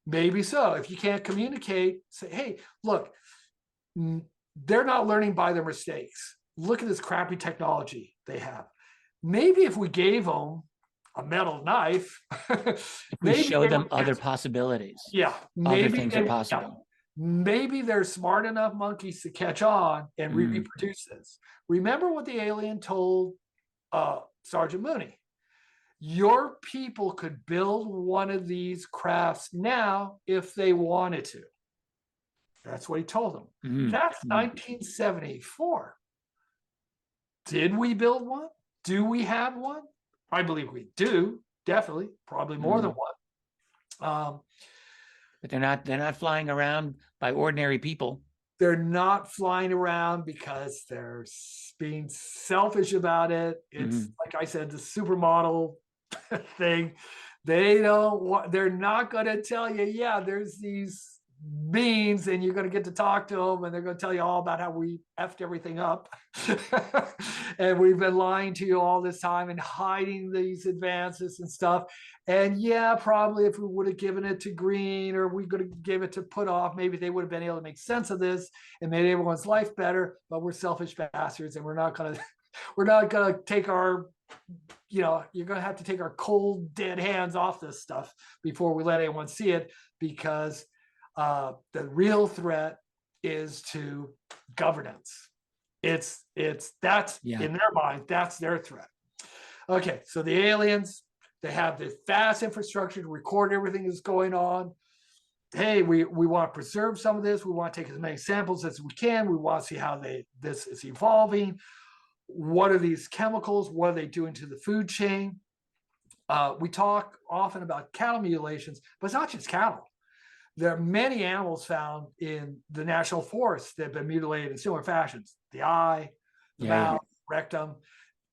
Maybe so. If you can't communicate, say, hey, look, they're not learning by their mistakes. Look at this crappy technology they have. Maybe if we gave them a metal knife, we show them other possibilities. Yeah, maybe other things are possible. Yeah, maybe they're smart enough monkeys to catch on and reproduce this. Remember what the alien told Sergeant Mooney? Your people could build one of these crafts now if they wanted to. That's what he told them. That's 1974. Did we build one? Do we have one? I believe we do, definitely, probably more than one. But they're not flying around by ordinary people. They're not flying around because they're being selfish about it. It's like I said, the supermodel thing. They don't want, they're not going to tell you, yeah, there's these beings and you're going to get to talk to them and they're going to tell you all about how we effed everything up. And we've been lying to you all this time and hiding these advances and stuff. And yeah, probably if we would have given it to Green or we could have given it to Put Off, maybe they would have been able to make sense of this and made everyone's life better, but we're selfish bastards and we're not going to take our, you're going to have to take our cold, dead hands off this stuff before we let anyone see it, because the real threat is to governance. It's that's in their mind, that's their threat. Okay, so the aliens, they have the fast infrastructure to record everything that's going on. Hey, we want to preserve some of this. We want to take as many samples as we can. We want to see how this is evolving. What are these chemicals? What are they doing to the food chain? We talk often about cattle mutilations, but it's not just cattle. There are many animals found in the national forests that have been mutilated in similar fashions. The eye, the mouth, rectum.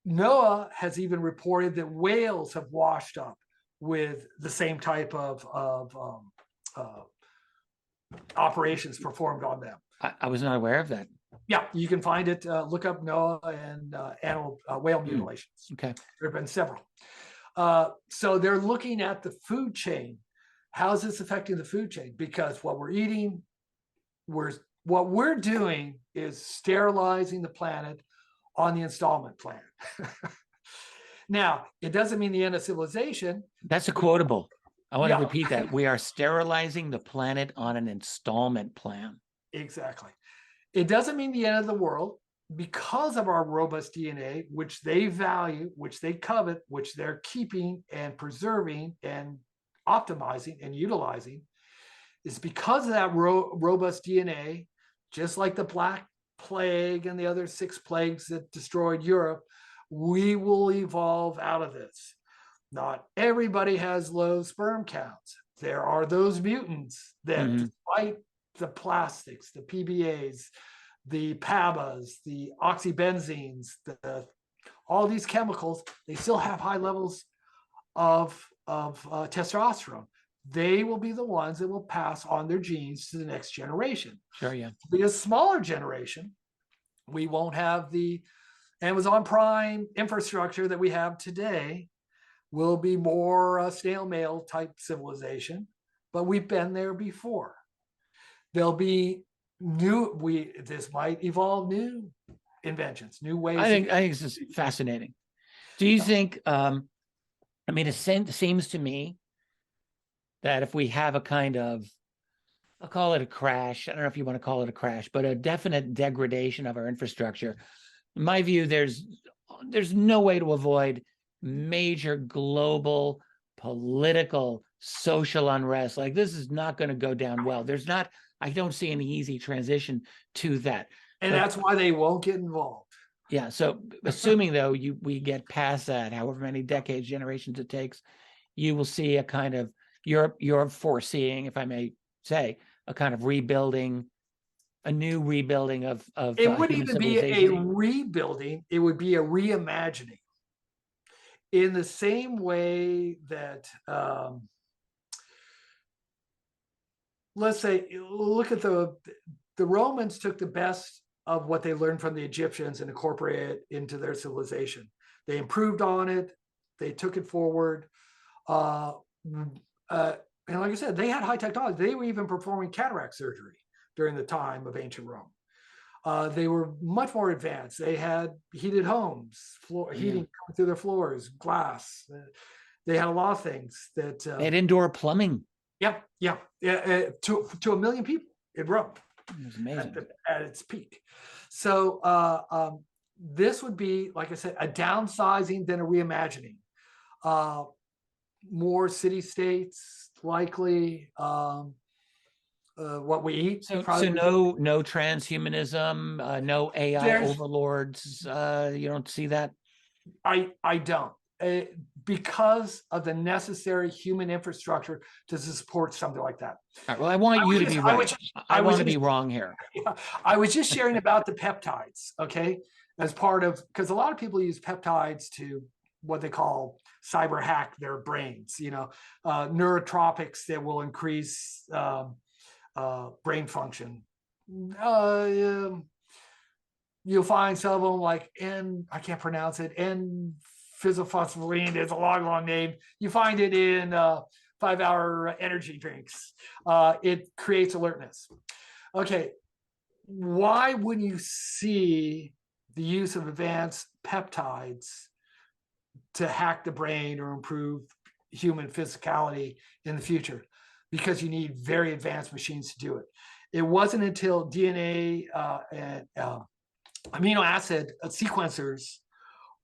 NOAA has even reported that whales have washed up with the same type of operations performed on them. I was not aware of that. Yeah, you can find it. Look up NOAA and animal whale mutilations. Okay. There have been several. So they're looking at the food chain. How's this affecting the food chain? Because what we're eating, what we're doing is sterilizing the planet on the installment plan. Now, it doesn't mean the end of civilization. That's a quotable. I want to repeat that. We are sterilizing the planet on an installment plan. Exactly. It doesn't mean the end of the world, because of our robust DNA, which they value, which they covet, which they're keeping and preserving and optimizing and utilizing. Is because of that robust DNA, just like the Black Plague and the other 6 plagues that destroyed Europe, we will evolve out of this. Not everybody has low sperm counts. There are those mutants that, despite the plastics, the PBAs, the PABAs, the oxybenzines, all these chemicals, they still have high levels of testosterone. they will be the ones that will pass on their genes to the next generation. Sure, yeah. Be a smaller generation. We won't have the Amazon Prime infrastructure that we have today. Will be more snail mail type civilization, but we've been there before. There'll be this might evolve new inventions, new ways. I think this is fascinating. Do you think, I mean, it seems to me that if we have a kind of, I'll call it a crash. I don't know if you want to call it a crash, but a definite degradation of our infrastructure. In my view, there's no way to avoid major global political social unrest. Like, this is not going to go down well. I don't see any easy transition to that. And that's why they won't get involved. Yeah. So assuming though, we get past that, however many decades, generations it takes, you will see a kind of, you're foreseeing, if I may say, a kind of rebuilding, a new rebuilding of it wouldn't even be a rebuilding, it would be a reimagining. In the same way that, let's say, look at the Romans took the best of what they learned from the Egyptians and incorporated it into their civilization. They improved on it. They took it forward. And like I said, they had high technology. They were even performing cataract surgery during the time of ancient Rome. They were much more advanced. They had heated homes, heating coming through their floors, glass. They had a lot of things that. They had indoor plumbing. Yeah. To 1 million people in Rome. It was amazing at its peak. So this would be, like I said, a downsizing than a reimagining. More city-states, likely. What we eat. So no transhumanism, no AI overlords. You don't see that? I don't. Because of the necessary human infrastructure to support something like that. All right, well, I want you to be right. I want to be wrong here. I was just sharing about the peptides, okay? As part of, because a lot of people use peptides to what they call cyber hack their brains, neurotropics that will increase brain function. You'll find some of them like I can't pronounce it, N-physophospholine is a long name. You find it in 5-hour energy drinks. It creates alertness. Okay, why wouldn't you see the use of advanced peptides to hack the brain or improve human physicality in the future? Because you need very advanced machines to do it. It wasn't until DNA and amino acid sequencers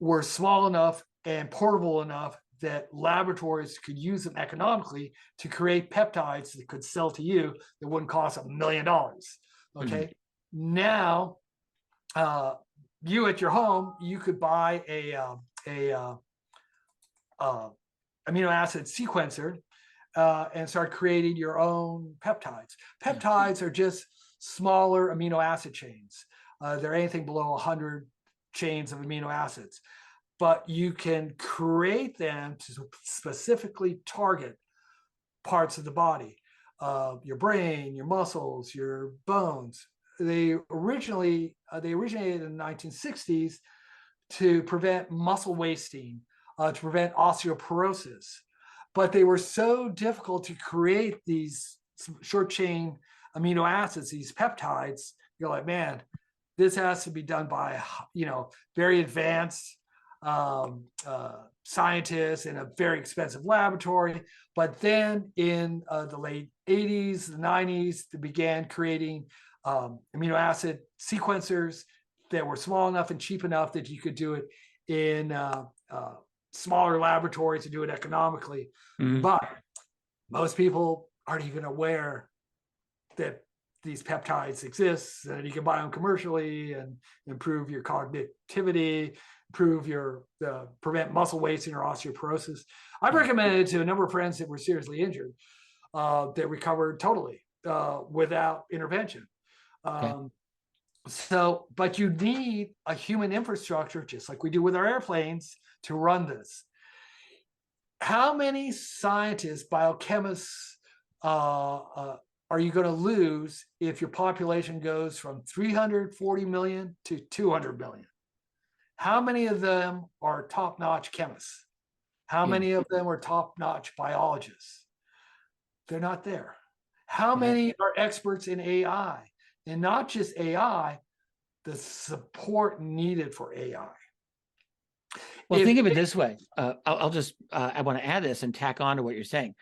were small enough and portable enough that laboratories could use them economically to create peptides that could sell to you that wouldn't cost $1 million. Okay. Now, you at your home, you could buy a amino acid sequencer and start creating your own peptides. Peptides are just smaller amino acid chains. They're anything below 100 chains of amino acids, but you can create them to specifically target parts of the body, your brain, your muscles, your bones. They originated in the 1960s to prevent muscle wasting, to prevent osteoporosis. But they were so difficult to create these short chain amino acids, these peptides. You're like, man, this has to be done by, very advanced scientists in a very expensive laboratory. But then in the late 80s, the 90s, they began creating amino acid sequencers that were small enough and cheap enough that you could do it in smaller laboratories to do it economically. But most people aren't even aware that these peptides exist, and you can buy them commercially and improve your cognitivity, prevent muscle wasting or osteoporosis. I've recommended it to a number of friends that were seriously injured that recovered totally without intervention. But you need a human infrastructure, just like we do with our airplanes, to run this. How many scientists, biochemists, are you going to lose if your population goes from 340 million to 200 million? How many of them are top-notch chemists? How many of them are top-notch biologists? They're not there. How many are experts in AI? And not just AI, the support needed for AI. Well, think of it this way. I'll just, I want to add this and tack on to what you're saying.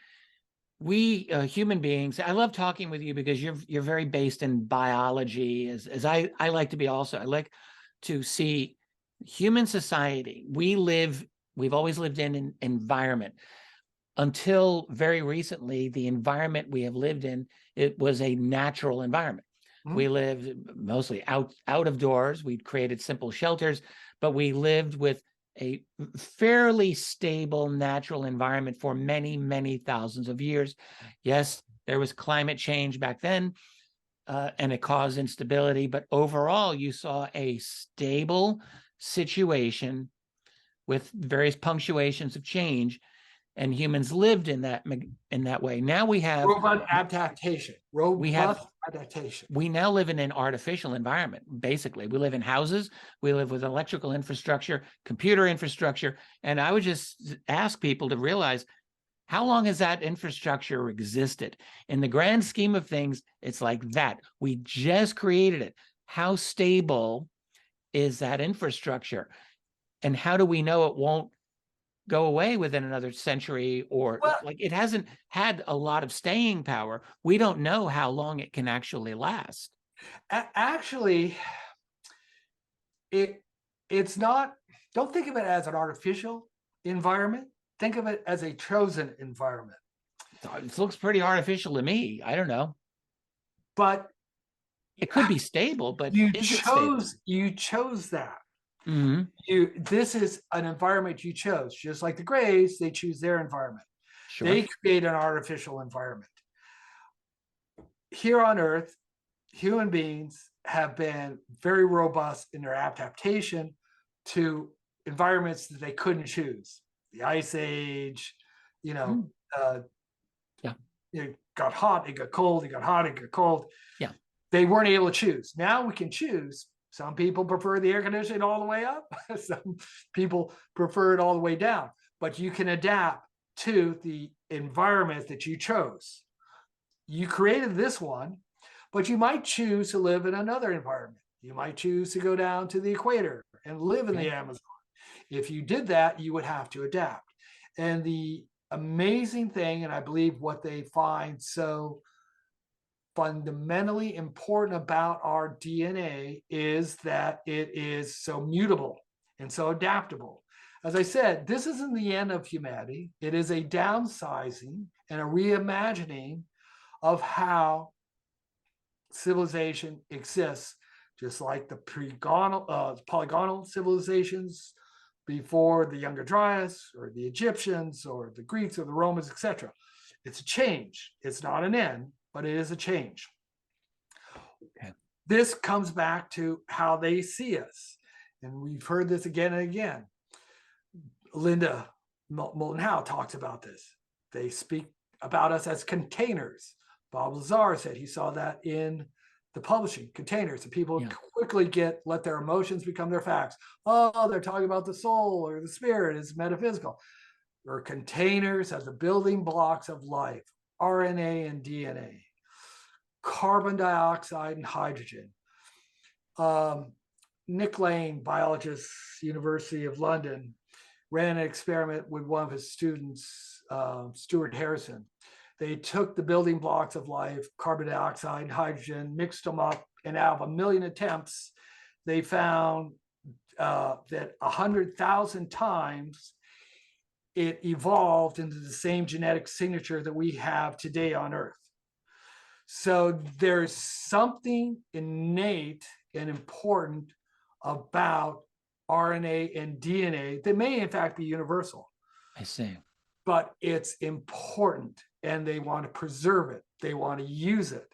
We human beings, I love talking with you because you're very based in biology, as I like to be also. I like to see human society. We've always lived in an environment. Until very recently, the environment we have lived in, it was a natural environment. We lived mostly out of doors. We'd created simple shelters, but we lived with a fairly stable natural environment for many, many thousands of years. Yes, there was climate change back then, and it caused instability, but overall you saw a stable situation with various punctuations of change, and humans lived in that way. Now we have robust adaptation. Adaptation. We now live in an artificial environment. Basically, we live in houses, we live with electrical infrastructure, computer infrastructure, and I would just ask people to realize, how long has that infrastructure existed? In the grand scheme of things, it's like that. We just created it. How stable is that infrastructure? And how do we know it won't go away within another century? Or like, it hasn't had a lot of staying power. We don't know how long it can actually last. Actually, it's not, don't think of it as an artificial environment. Think of it as a chosen environment. It looks pretty artificial to me. I don't know. But it could be stable, but you chose that. This is an environment you chose, just like the Greys, they choose their environment. Sure. They create an artificial environment. Here on Earth, human beings have been very robust in their adaptation to environments that they couldn't choose. The Ice Age, it got hot, it got cold, it got hot, it got cold. Yeah. They weren't able to choose. Now we can choose. Some people prefer the air conditioning all the way up. Some people prefer it all the way down. But you can adapt to the environment that you chose. You created this one, but you might choose to live in another environment. You might choose to go down to the equator and live in the Amazon. If you did that, you would have to adapt. And the amazing thing, and I believe what they find so fundamentally important about our DNA, is that it is so mutable and so adaptable. As I said, this isn't the end of humanity. It is a downsizing and a reimagining of how civilization exists, just like the polygonal civilizations before the Younger Dryas, or the Egyptians, or the Greeks, or the Romans, etc. It's a change. It's not an end, but it is a change. Okay. This comes back to how they see us. And we've heard this again and again. Linda Moulton Howe talks about this. They speak about us as containers. Bob Lazar said he saw that in the publishing, containers, and people quickly let their emotions become their facts. Oh, they're talking about the soul or the spirit, it's metaphysical. Or containers as the building blocks of life, RNA and DNA, carbon dioxide and hydrogen. Nick Lane, biologist, University of London, ran an experiment with one of his students, Stuart Harrison. They took the building blocks of life, carbon dioxide and hydrogen, mixed them up, and out of 1 million attempts, they found that 100,000 times it evolved into the same genetic signature that we have today on Earth. So there's something innate and important about RNA and DNA that may in fact be universal. I see. But it's important, and they want to preserve it. They want to use it.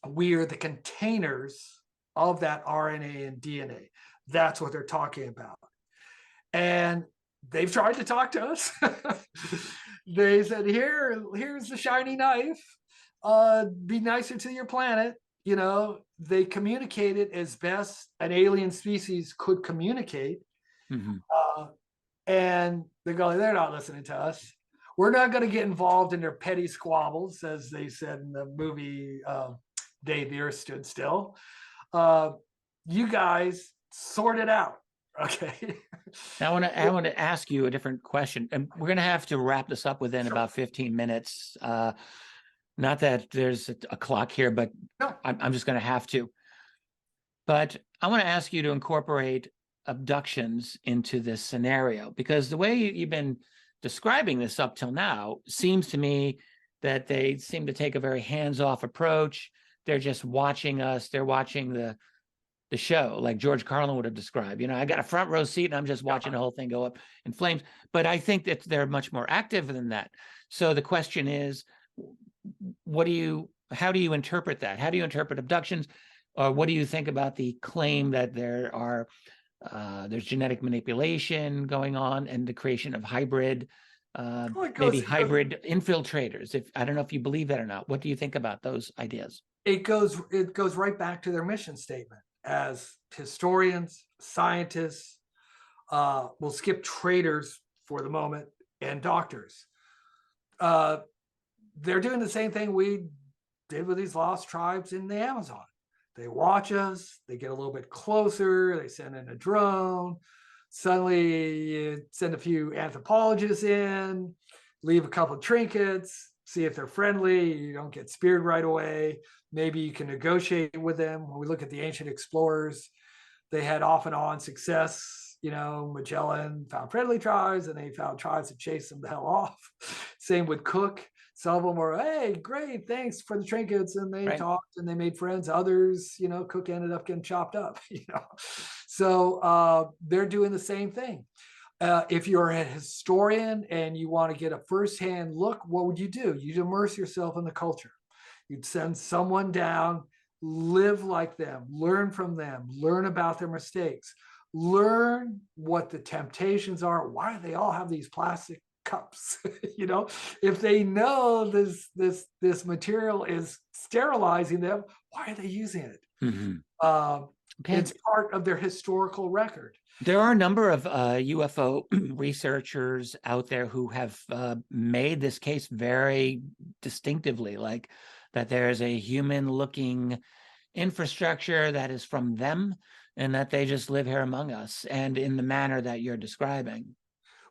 We are the containers of that RNA and DNA. That's what they're talking about. And they've tried to talk to us. They said, here's the shiny knife. Be nicer to your planet. You know, they communicated as best an alien species could communicate. And they're not listening to us. We're not going to get involved in their petty squabbles, as they said in the movie Day the Earth Stood Still. You guys sort it out. Okay. Now, I want to ask you a different question, and we're going to have to wrap this up within about 15 minutes. Not that there's a clock here, but no. I'm just going to have to. But I want to ask you to incorporate abductions into this scenario, because the way you've been describing this up till now seems to me that they seem to take a very hands-off approach. They're just watching us. They're watching the show, like George Carlin would have described. You know, I got a front row seat and I'm just watching the whole thing go up in flames. But I think that they're much more active than that. So the question is, how do you interpret that? How do you interpret abductions? Or what do you think about the claim that there's genetic manipulation going on and the creation of hybrid, maybe hybrid infiltrators? I don't know if you believe that or not. What do you think about those ideas? It goes right back to their mission statement as historians, scientists. We'll skip traders for the moment, and doctors. They're doing the same thing we did with these lost tribes in the Amazon. They watch us, they get a little bit closer, they send in a drone. Suddenly you send a few anthropologists in, leave a couple of trinkets, see if they're friendly. You don't get speared right away. Maybe you can negotiate with them. When we look at the ancient explorers, they had off and on success. You know, Magellan found friendly tribes and they found tribes that chased them the hell off. Same with Cook. Some of them were, hey, great, thanks for the trinkets. And they talked and they made friends. Others, you know, Cook ended up getting chopped up, you know. So they're doing the same thing. If you're a historian and you want to get a firsthand look, what would you do? You'd immerse yourself in the culture. You'd send someone down, live like them, learn from them, learn about their mistakes, learn what the temptations are. Why do they all have these plastic cups? You know, if they know this material is sterilizing them, why are they using it? It's part of their historical record. There are a number of UFO researchers out there who have made this case very distinctively, like that there is a human-looking infrastructure that is from them and that they just live here among us and in the manner that you're describing.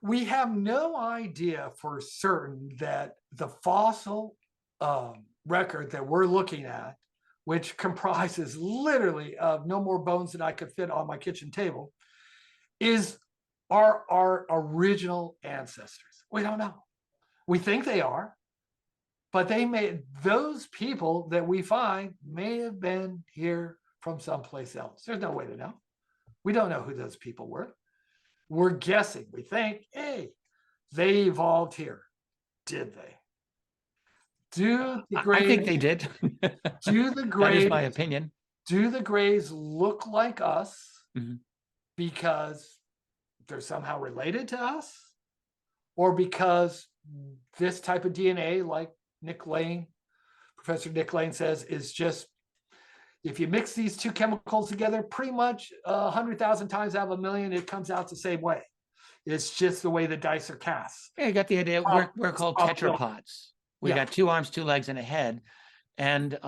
We have no idea for certain that the fossil record that we're looking at, which comprises literally of no more bones than I could fit on my kitchen table, is our original ancestors. We don't know. We think they are, but those people that we find may have been here from someplace else. There's no way to know. We don't know who those people were. We're guessing. We think, hey, they evolved here. Did they? I think they did. Do the Greys, that is my opinion. Do the Greys look like us because they're somehow related to us? Or because this type of DNA, like Professor Nick Lane says, is just, if you mix these two chemicals together, pretty much 100,000 times out of a million, it comes out the same way. It's just the way the dice are cast. Yeah, you got the idea. We're called tetrapods. We got 2 arms, 2 legs, and a head. And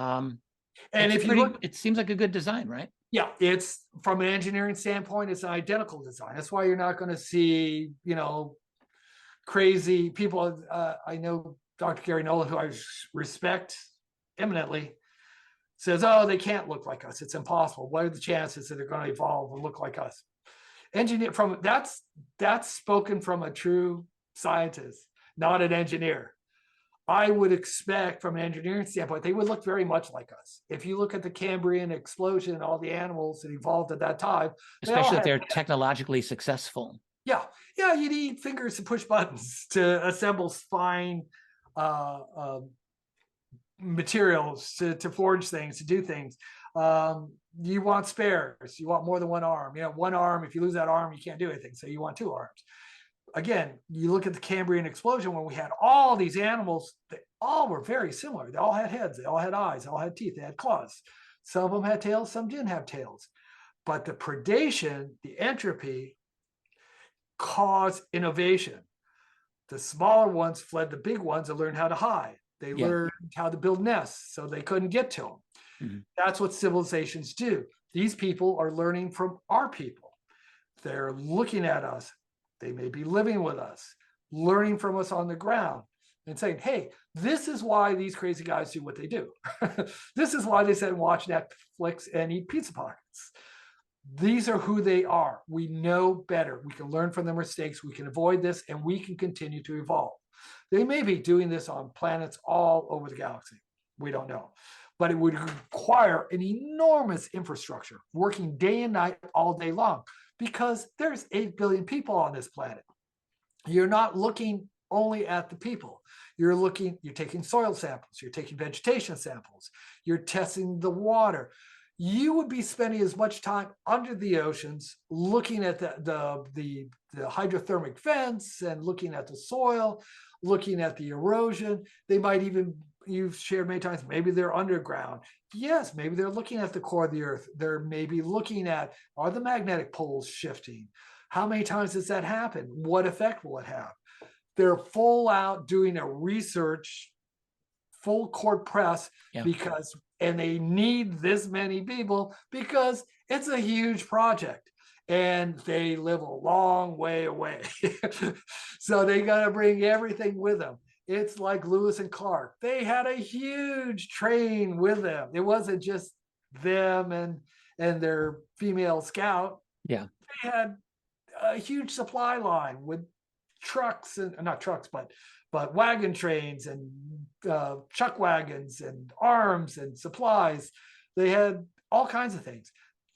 if you look, it seems like a good design, right? Yeah, it's from an engineering standpoint, it's an identical design. That's why you're not going to see, you know, crazy people. I know Dr. Gary Nolan, who I respect eminently, says, oh, they can't look like us. It's impossible. What are the chances that they're going to evolve and look like us? That's spoken from a true scientist, not an engineer. I would expect from an engineering standpoint, they would look very much like us. If you look at the Cambrian explosion and all the animals that evolved at that time. Especially if they're technologically successful. Yeah. Yeah, you need fingers to push buttons to assemble fine materials, to forge things, to do things. You want spares. You want more than one arm. You know, one arm, if you lose that arm, you can't do anything. So you want 2 arms. again, you look at the Cambrian explosion when we had all these animals, they all were very similar. They all had heads, they all had eyes, they all had teeth, they had claws. Some of them had tails, some didn't have tails. But the predation, the entropy, caused innovation. The smaller ones fled the big ones and learned how to hide. They learned how to build nests so they couldn't get to them. Mm-hmm. That's what civilizations do. These people are learning from our people. They're looking at us. They may be living with us, learning from us on the ground and saying, hey, this is why these crazy guys do what they do. This is why they sit and watch Netflix and eat pizza pockets. These are who they are. We know better. We can learn from their mistakes. We can avoid this, and we can continue to evolve. They may be doing this on planets all over the galaxy. We don't know. But it would require an enormous infrastructure, working day and night, all day long, because there's 8 billion people on this planet. You're not looking only at the people. You're taking soil samples, you're taking vegetation samples, you're testing the water. You would be spending as much time under the oceans looking at the hydrothermic vents and looking at the soil, looking at the erosion. They might even, you've shared many times, maybe they're underground. Yes, maybe they're looking at the core of the earth. They're maybe looking at, are the magnetic poles shifting? How many times does that happen? What effect will it have? They're full out doing a research, full court press, because, and they need this many people because it's a huge project and they live a long way away. So they got to bring everything with them. It's like Lewis and Clark. They had a huge train with them. It wasn't just them and their female scout. Yeah. They had a huge supply line with trucks, and not trucks, but wagon trains and chuck wagons and arms and supplies. They had all kinds of things.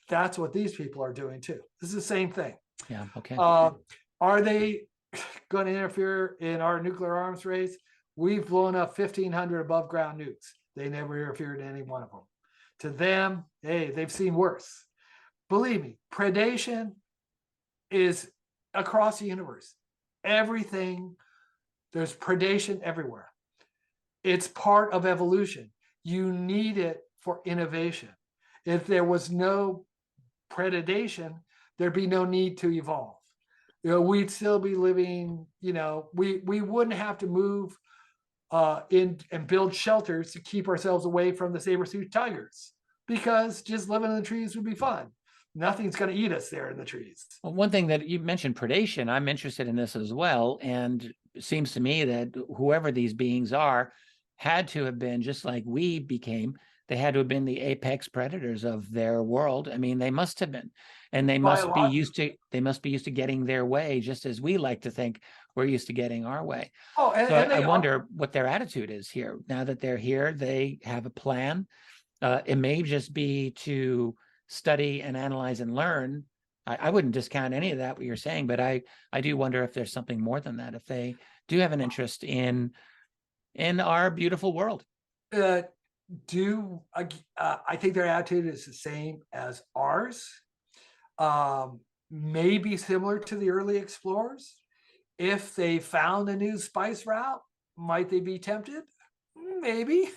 That's what these people are doing too. This is the same thing. Yeah. Okay. Are they going to interfere in our nuclear arms race? We've blown up 1,500 above ground nukes. They never interfered in any one of them. To them, hey, they've seen worse. Believe me, predation is across the universe. Everything, there's predation everywhere. It's part of evolution. You need it for innovation. If there was no predation, there'd be no need to evolve. We'd still be living, we wouldn't have to move in and build shelters to keep ourselves away from the saber-toothed tigers, because just living in the trees would be fun. Nothing's going to eat us there in the trees. Well, one thing that you mentioned, predation, I'm interested in this as well. And it seems to me that whoever these beings are had to have been, just like we became, they had to have been the apex predators of their world. I mean, they must have been, and they must be used to getting their way, just as we like to think we're used to getting our way. Oh, and I wonder what their attitude is here. Now that they're here, they have a plan. It may just be to study and analyze and learn. I wouldn't discount any of that, what you're saying, but I do wonder if there's something more than that, if they do have an interest in our beautiful world. I think their attitude is the same as ours. Maybe similar to the early explorers. If they found a new spice route, might they be tempted? Maybe.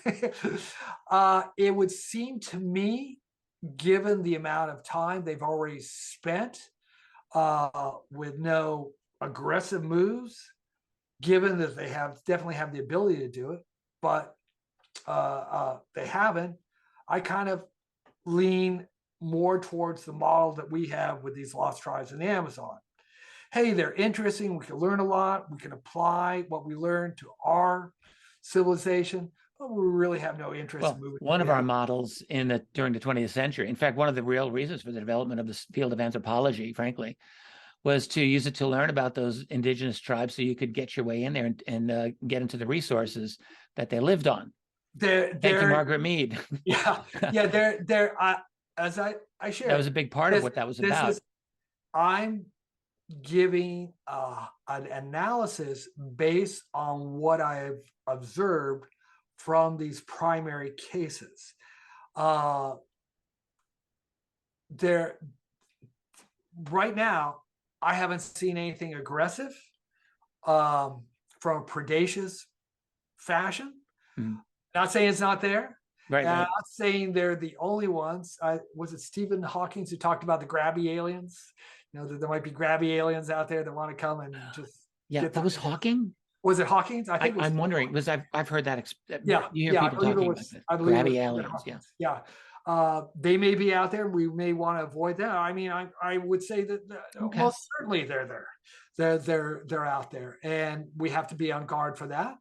It would seem to me, given the amount of time they've already spent with no aggressive moves, given that they definitely have the ability to do it, but they haven't, I kind of lean more towards the model that we have with these lost tribes in the Amazon. Hey, they're interesting. We can learn a lot. We can apply what we learned to our civilization, but we really have no interest in moving. One of our models during the 20th century, in fact, one of the real reasons for the development of the field of anthropology, frankly, was to use it to learn about those indigenous tribes so you could get your way in there and get into the resources that they lived on. Thank you, Margaret Mead. Yeah. As I shared, that was a big part of what that was about. I'm giving an analysis based on what I've observed from these primary cases. Right now, I haven't seen anything aggressive. from a predacious fashion. Mhm. Not saying it's not there. Right, And I'm right. not saying they're the only ones. Was it Stephen Hawking who talked about the grabby aliens? You know, that there might be grabby aliens out there that want to come and just Yeah, get that was Hawking. Was it Hawking's? I think it was. I'm wondering because I've heard that. Yeah, You hear yeah, I people believe it talking about was. that. I believe it was Grabby Stephen aliens. Yeah. Hawking. Yeah. They may be out there. We may want to avoid that. I mean, I would say that Okay. most certainly they're there. They're out there, and we have to be on guard for that.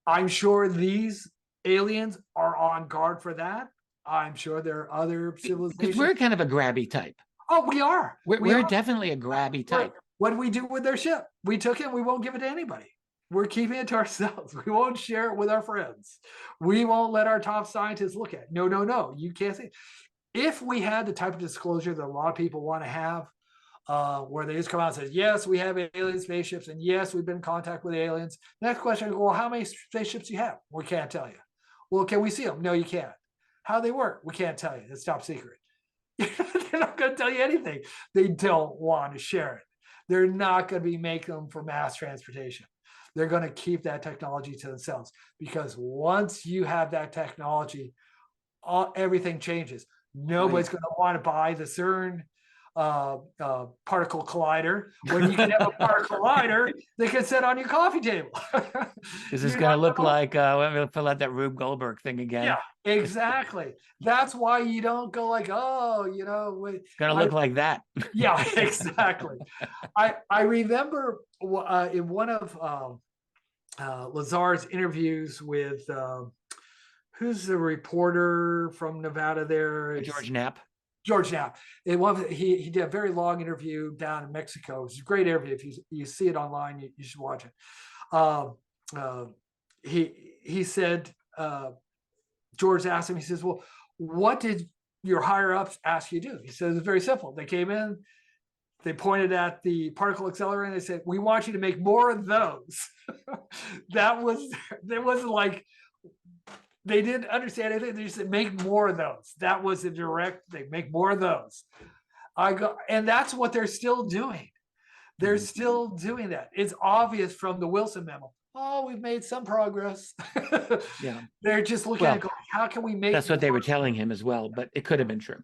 I'm sure these aliens are on guard for that. I'm sure there are other Because civilizations. we're kind of a grabby type. Oh, we are. We're definitely a grabby type. What do we do with their ship? We took it. We won't give it to anybody. We're keeping it to ourselves. We won't share it with our friends. We won't let our top scientists look at it. No, no, no. You can't say. If we had the type of disclosure that a lot of people want to have, where they just come out and say, yes, we have alien spaceships, and yes, we've been in contact with aliens. Next question, well, how many spaceships do you have? We can't tell you. Well, can we see them? No, you can't. How they work? We can't tell you. It's top secret. They're not going to tell you anything. They don't want to share it. They're not going to be making them for mass transportation. They're going to keep that technology to themselves, because once you have that technology, everything changes. Nobody's going to want to buy the CERN particle collider when you can have a particle collider that can sit on your coffee table. This is going to look like let me fill out that Rube Goldberg thing again. Yeah, exactly. That's why you don't go like, oh, you know, it's going to look like that. Yeah, exactly. I remember in one of Lazar's interviews with who's the reporter from Nevada there? George Knapp. George Knapp. He did a very long interview down in Mexico. It's a great interview. If you see it online, you should watch it. He said, George asked him, he says, well, what did your higher ups ask you to do? He said, it's very simple. They came in, they pointed at the particle accelerator, and they said, we want you to make more of those. There wasn't like, they didn't understand anything. They just said, make more of those. That was a direct thing. Make more of those. And that's what they're still doing. They're still doing that. It's obvious from the Wilson memo. Oh, we've made some progress. Yeah. They're just looking at going, how can we make? That's what they were telling him as well, but it could have been true.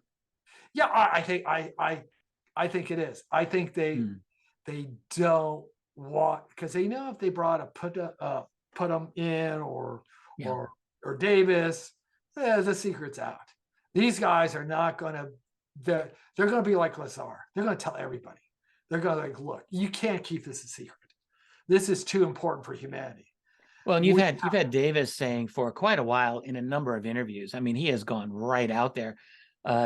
Yeah, I think it is. I think they don't want, because they know if they put them in or Davis, the secret's out. These guys are not going to. They're going to be like Lazar. They're going to tell everybody. They're going to like, look, you can't keep this a secret. This is too important for humanity. Well, and you've had Davis saying for quite a while in a number of interviews. I mean, he has gone right out there,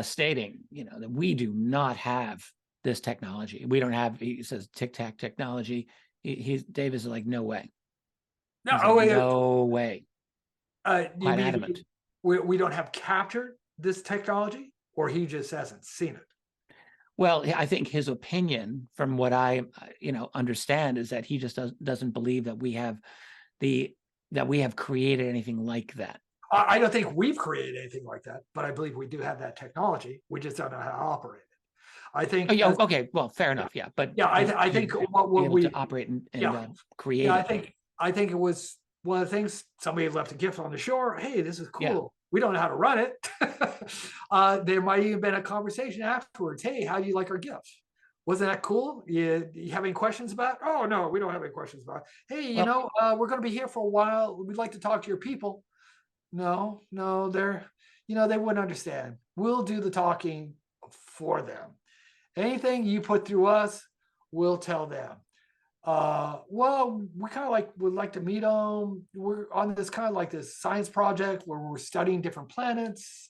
stating, that we do not have this technology. We don't have. He says tic-tac technology. Davis is like, no way. No way. Quite adamant. We don't have captured this technology, or he just hasn't seen it. Well, I think his opinion, from what I understand, is that he just doesn't believe that we have created anything like that. I don't think we've created anything like that, but I believe we do have that technology. We just don't know how to operate it. I think. Okay. Well, fair enough. Yeah, but yeah, I think what we to operate and create. Yeah, I think it was one of the things. Somebody left a gift on the shore. Hey, this is cool. Yeah. We don't know how to run it. There might even been a conversation afterwards. Hey, how do you like our gift? Wasn't that cool? You have any questions about it? Oh, no, we don't have any questions about it. Hey, we're going to be here for a while. We'd like to talk to your people. No, they wouldn't understand. We'll do the talking for them. Anything you put through us, we'll tell them. Well, we kind of would like to meet them. We're on this kind of like this science project where we're studying different planets.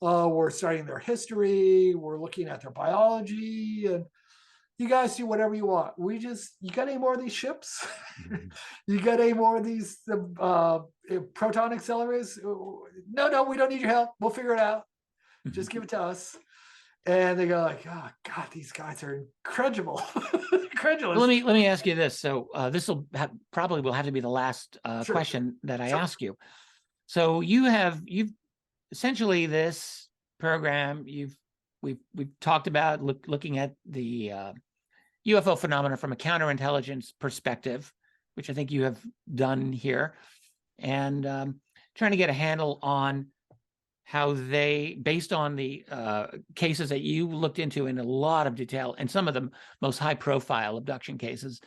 We're studying their history. We're looking at their biology, and you guys do whatever you want. You got any more of these ships? You got any more of these proton accelerators? No, we don't need your help. We'll figure it out. Just give it to us. And they go like, oh God, these guys are incredible. Incredulous. Let me ask you this. So this probably will have to be the last question that I ask you. So you've essentially this program we've talked about looking at the UFO phenomena from a counterintelligence perspective. which I think you have done here, and trying to get a handle on how they, based on the cases that you looked into in a lot of detail, and some of the most high-profile abduction cases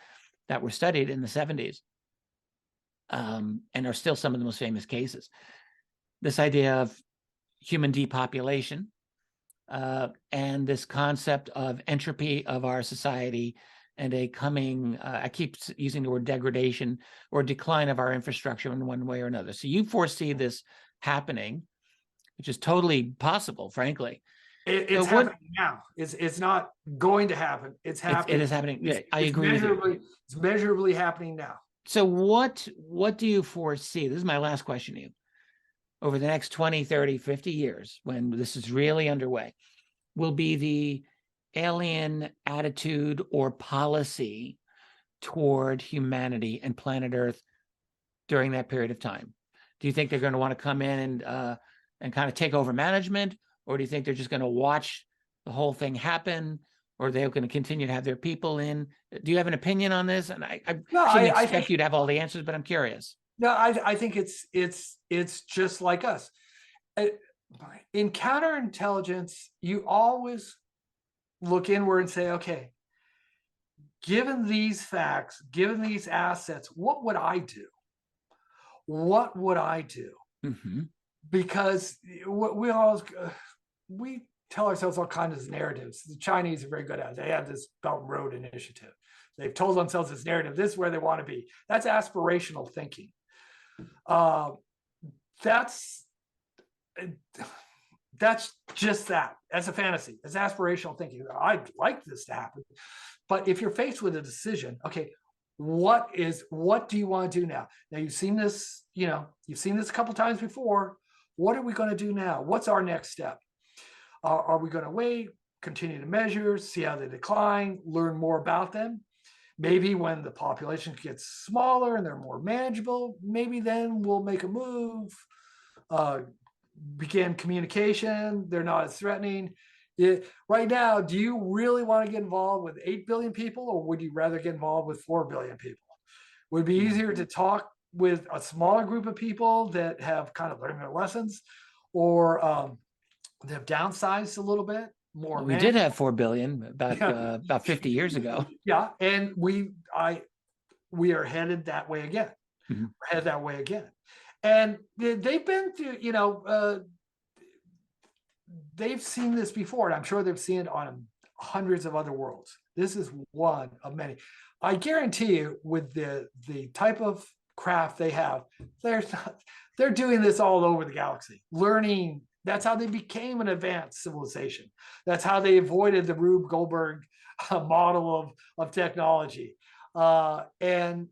that were studied in the 70s, and are still some of the most famous cases. This idea of human depopulation, and this concept of entropy of our society, and a coming, I keep using the word degradation or decline of our infrastructure in one way or another. So you foresee this happening, which is totally possible, frankly. It's happening now. It's not going to happen. It's happening. It is happening. Yeah, I agree with you. It's measurably happening now. So what do you foresee? This is my last question to you. Over the next 20, 30, 50 years, when this is really underway, will be the alien attitude or policy toward humanity and planet Earth during that period of time? Do you think they're going to want to come in and kind of take over management, or do you think they're just going to watch the whole thing happen, or they're going to continue to have their people in? Do you have an opinion on this? And I shouldn't expect you to have all the answers, but I'm curious. No, I think it's just like us. In counterintelligence, you always look inward and say, okay, given these facts, given these assets, what would I do? What would I do? Mm-hmm. Because we tell ourselves all kinds of narratives. The Chinese are very good at it. They have this Belt and Road Initiative. They've told themselves this narrative. This is where they want to be. That's aspirational thinking. That's just that. That's a fantasy. It's aspirational thinking. I'd like this to happen. But if you're faced with a decision, okay, what do you want to do now? Now you've seen this, you've seen this a couple times before. What are we going to do now? What's our next step? Are we going to wait, continue to measure, see how they decline, learn more about them? Maybe when the population gets smaller and they're more manageable, maybe then we'll make a move, begin communication. They're not as threatening. Right now, do you really want to get involved with 8 billion people, or would you rather get involved with 4 billion people? Would it be easier to talk with a smaller group of people that have kind of learned their lessons, or they have downsized a little bit? More. We did have 4 billion about 50 years ago. Yeah, and we are headed that way again. Mm-hmm. We're headed that way again, and they've been through. They've seen this before, and I'm sure they've seen it on hundreds of other worlds. This is one of many. I guarantee you, with the type of craft they have, they're doing this all over the galaxy, learning. That's how they became an advanced civilization. That's how they avoided the Rube Goldberg model of technology. And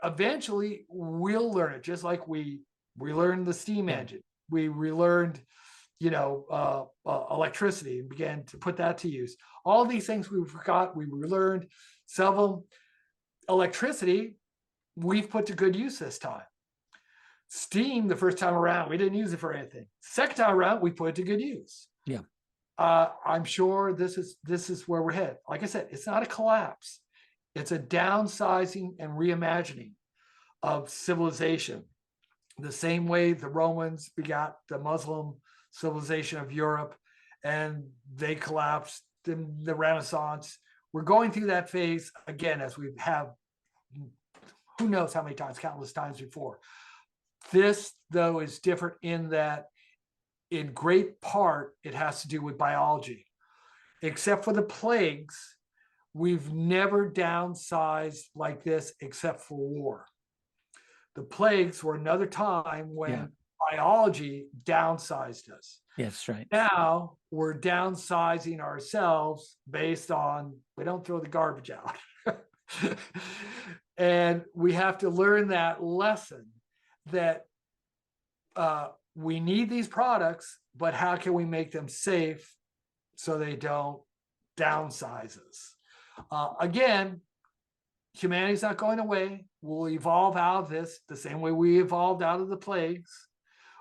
eventually we'll learn it, just like we learned the steam engine. We relearned, electricity, and began to put that to use. All these things we forgot, we relearned. Some of them, electricity, we've put to good use this time. Steam, the first time around, we didn't use it for anything. Second time around, we put it to good use. Yeah. I'm sure this is where we're headed. Like I said, it's not a collapse. It's a downsizing and reimagining of civilization. The same way the Romans begot the Muslim civilization of Europe, and they collapsed in the Renaissance. We're going through that phase again, as we have, who knows how many times, countless times before. This, though, is different in that, in great part, it has to do with biology. Except for the plagues, we've never downsized like this except for war. The plagues were another time when biology downsized us. Yes, right. Now we're downsizing ourselves based on, we don't throw the garbage out. And we have to learn that lesson, that we need these products, but how can we make them safe so they don't downsize us? Again, humanity's not going away. We'll evolve out of this the same way we evolved out of the plagues.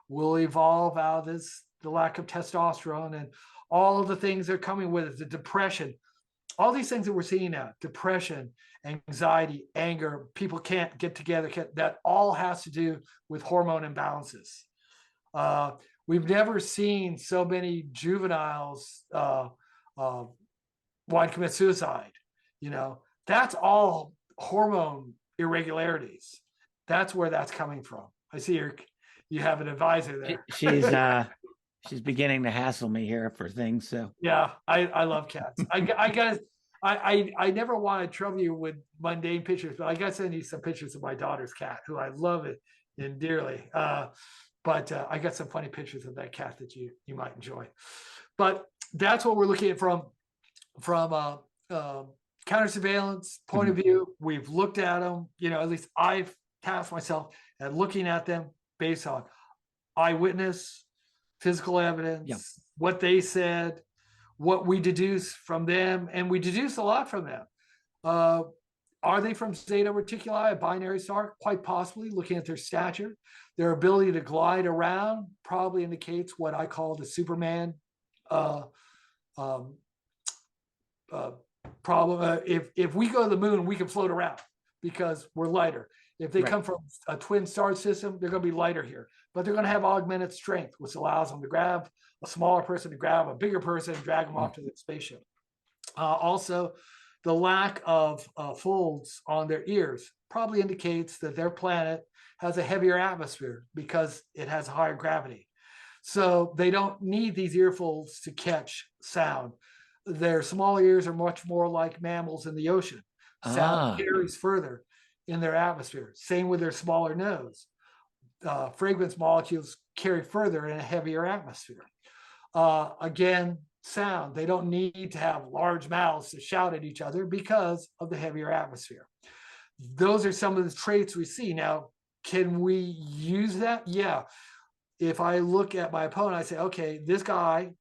We'll evolve out of this, the lack of testosterone and all of the things that are coming with it, the depression. all these things that we're seeing now, depression, anxiety, anger, people can't get together, that all has to do with hormone imbalances. We've never seen so many juveniles want to commit suicide. That's all hormone irregularities. That's where that's coming from. I see you have an advisor there. She's beginning to hassle me here for things. So yeah, I love cats. I never want to trouble you with mundane pictures, but I got to send you some pictures of my daughter's cat, who I love it and dearly. But I got some funny pictures of that cat that you might enjoy. But that's what we're looking at from counter surveillance point of view. We've looked at them. At least I've tasked myself at looking at them based on eyewitness, physical evidence, what they said, what we deduce from them, and we deduce a lot from them. Are they from Zeta Reticuli, a binary star? Quite possibly, looking at their stature. Their ability to glide around probably indicates what I call the Superman problem. If we go to the moon, we can float around because we're lighter. If they come from a twin star system, they're going to be lighter here, but they're going to have augmented strength, which allows them to grab a smaller person, to grab a bigger person, and drag them off to the spaceship. Also, the lack of folds on their ears probably indicates that their planet has a heavier atmosphere because it has a higher gravity. So they don't need these ear folds to catch sound. Their small ears are much more like mammals in the ocean. Sound carries further in their atmosphere. Same with their smaller nose. Fragrance molecules carry further in a heavier atmosphere. Again, sound. They don't need to have large mouths to shout at each other because of the heavier atmosphere. Those are some of the traits we see. Now, can we use that? Yeah. If I look at my opponent, I say, okay, this guy,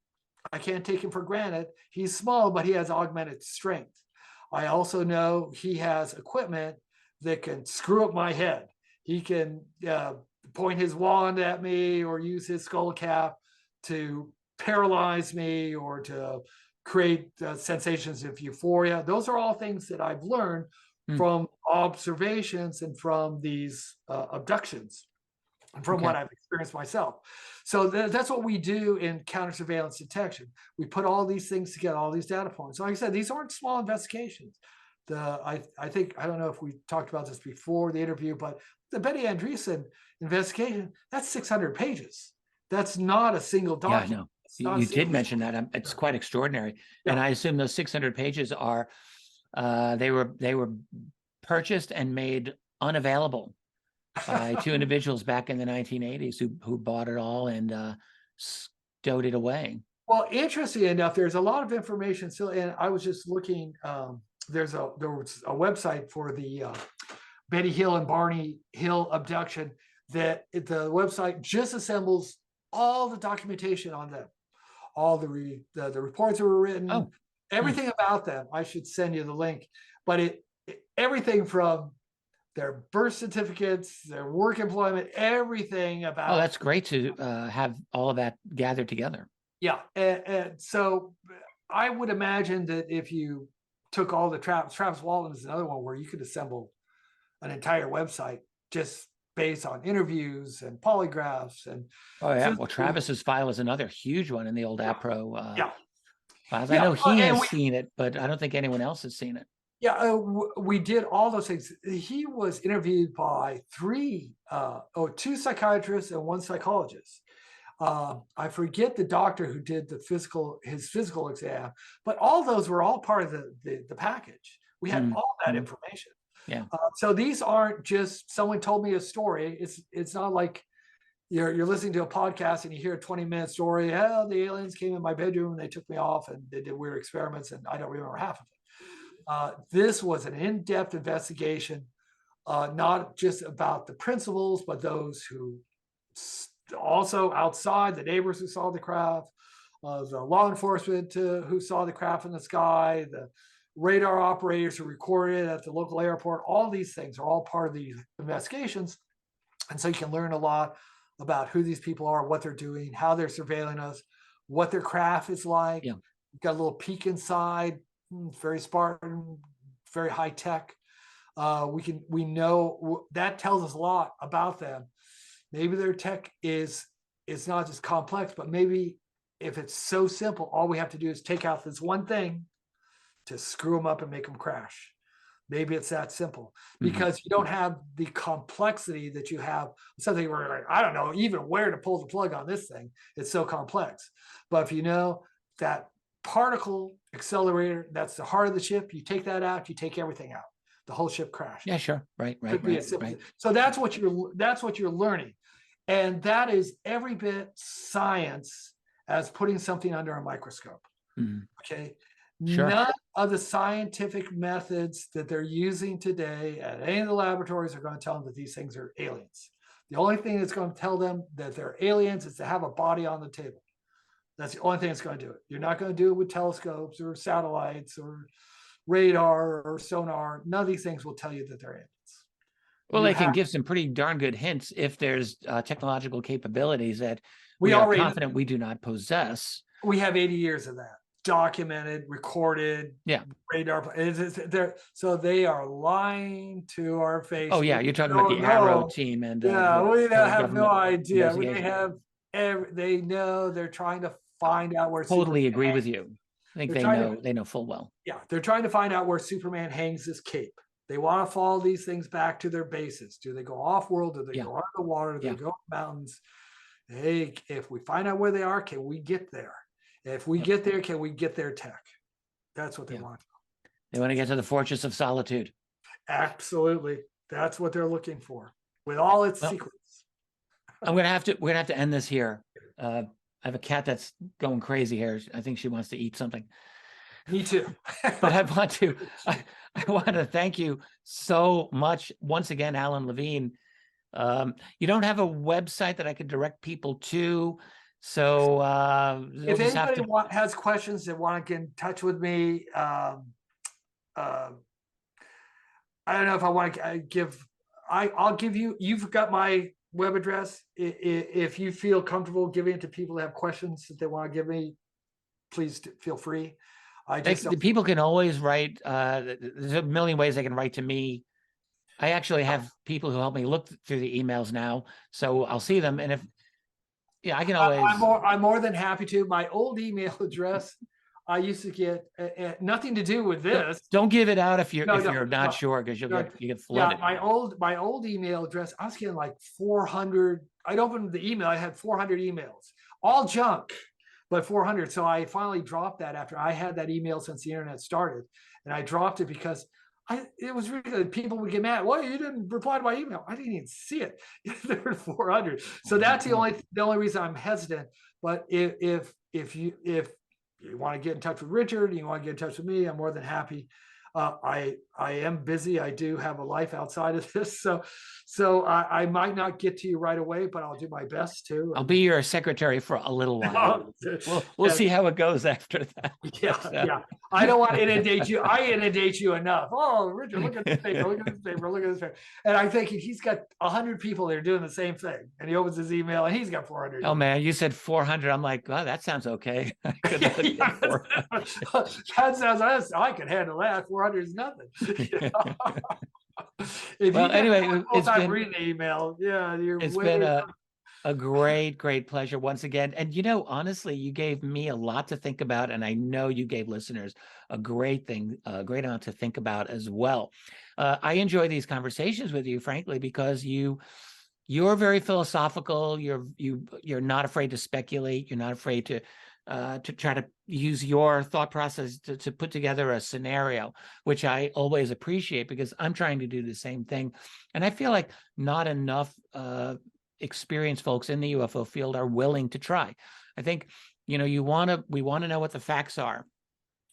I can't take him for granted. He's small, but he has augmented strength. I also know he has equipment that can screw up my head. He can point his wand at me or use his skull cap to paralyze me or to create sensations of euphoria. Those are all things that I've learned from observations and from these abductions and from what I've experienced myself. So that's what we do in counter surveillance detection. We put all these things together, all these data points. So like I said, these aren't small investigations. I think, I don't know if we talked about this before the interview, but the Betty Andreessen investigation, that's 600 pages. That's not a single document. Yeah, I know. You did mention that. It's quite extraordinary. Yeah. And I assume those 600 pages are, they were purchased and made unavailable by two individuals back in the 1980s who bought it all and stowed it away. Well, interestingly enough, there's a lot of information still, and I was just looking, there was a website for the Betty Hill and Barney Hill abduction that the website just assembles all the documentation on them, all the reports that were written, everything about them. I should send you the link, but everything from their birth certificates, their work employment, everything about. Oh, that's great to have all of that gathered together. Yeah, and so I would imagine that if you took all the Travis Walton is another one where you could assemble an entire website just based on interviews and polygraphs and. Oh yeah, well Travis's file is another huge one in the old APRO files. I know he has seen it, but I don't think anyone else has seen it. Yeah, we did all those things. He was interviewed by two psychiatrists and one psychologist. I forget the doctor who did his physical exam, but all those were all part of the package. We had all that information. Yeah. So these aren't just someone told me a story. It's not like you're listening to a podcast and you hear a 20-minute story. Oh, the aliens came in my bedroom and they took me off and they did weird experiments and I don't remember half of it. This was an in-depth investigation, not just about the principals, but those who also outside, the neighbors who saw the craft, the law enforcement who saw the craft in the sky, the radar operators who recorded it at the local airport. All these things are all part of these investigations. And so you can learn a lot about who these people are, what they're doing, how they're surveilling us, what their craft is like. Yeah. You've got a little peek inside very Spartan, very high tech. We know that tells us a lot about them. Maybe their tech is not just complex, but maybe if it's so simple, all we have to do is take out this one thing to screw them up and make them crash. Maybe it's that simple, because you don't have the complexity that you have something where like, I don't know even where to pull the plug on this thing. It's so complex. But if you know that particle accelerator, that's the heart of the ship, you take that out, you take everything out. The whole ship crashed. Yeah, sure. Right. So that's what you're learning. And that is every bit science as putting something under a microscope. Okay. Sure. None of the scientific methods that they're using today at any of the laboratories are going to tell them that these things are aliens. The only thing that's going to tell them that they're aliens is to have a body on the table. That's the only thing that's going to do it. You're not going to do it with telescopes or satellites or radar or sonar. None of these things will tell you that they're aliens. Well, they can give some pretty darn good hints if there's technological capabilities that we are confident we do not possess. We have 80 years of that documented, recorded. Yeah, radar. So they are lying to our face. Oh yeah, you're talking about the Arrow team and we have no idea. They know. They're trying to find out where. Totally agree with you. I think they know full well. Yeah, they're trying to find out where Superman hangs his cape. They want to follow these things back to their bases. Do they go off world? Do they go under the water? Do they go up mountains? Hey, if we find out where they are, can we get there? If we get there, can we get their tech? That's what they want. They want to get to the Fortress of Solitude. Absolutely. That's what they're looking for with all its secrets. We're gonna have to end this here. I have a cat that's going crazy here. I think she wants to eat something. Me too. But I want to thank you so much once again, Allan LaVigne. You don't have a website that I could direct people to. So if anybody has questions that want to get in touch with me, I don't know if I want to give. I'll give you. You've got my web address. If you feel comfortable giving it to people that have questions that they want to give me, please feel free. People can always write. There's a million ways they can write to me. I actually have people who help me look through the emails now, so I'll see them. And if I can always. I'm more than happy to. My old email address, I used to get nothing to do with this. Don't give it out if you're not sure, because you get flooded. Yeah, my old email address, I was getting like 400. I'd opened the email, I had 400 emails, all junk, but 400. So I finally dropped that after I had that email since the internet started, and I dropped it because it was really, people would get mad. Well, you didn't reply to my email. I didn't even see it. There were 400. So that's the only reason I'm hesitant. But if you want to get in touch with Richard, you want to get in touch with me, I'm more than happy. I am busy. I do have a life outside of this, so I might not get to you right away, but I'll do my best to. I'll be your secretary for a little while. We'll see how it goes after that. Yeah. I don't want to inundate you. I inundate you enough. Oh, Richard, look at this paper. Look at this paper. Look at this paper. And I'm thinking he's got 100 people that are doing the same thing, and he opens his email and he's got 400. Oh man, you said 400. I'm like, well, that sounds okay. That sounds. I can handle that. 400 is nothing. Anyway, it's been reading the email. Yeah, it's been a great pleasure once again. And honestly, you gave me a lot to think about, and I know you gave listeners a great amount to think about as well. I enjoy these conversations with you, frankly, because you're very philosophical. You're not afraid to speculate. You're not afraid to try to use your thought process to put together a scenario, which I always appreciate, because I'm trying to do the same thing. And I feel like not enough experienced folks in the UFO field are willing to try. I think, we want to know what the facts are,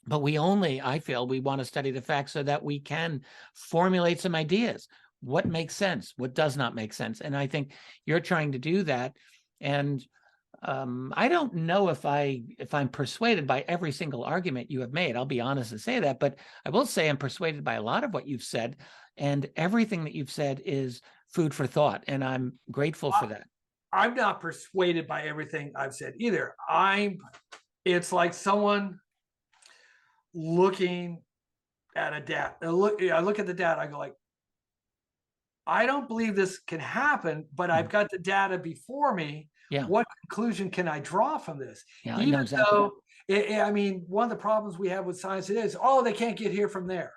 but I feel we want to study the facts so that we can formulate some ideas. What makes sense? What does not make sense? And I think you're trying to do that. And I don't know if I'm persuaded by every single argument you have made. I'll be honest and say that, but I will say I'm persuaded by a lot of what you've said, and everything that you've said is food for thought, and I'm grateful for that. I'm not persuaded by everything I've said either. It's like someone looking at a data. I look at the data. I go like, I don't believe this can happen, but I've got the data before me. Yeah. What conclusion can I draw from this? Yeah, I know exactly. Though, I mean, one of the problems we have with science today is, oh, they can't get here from there.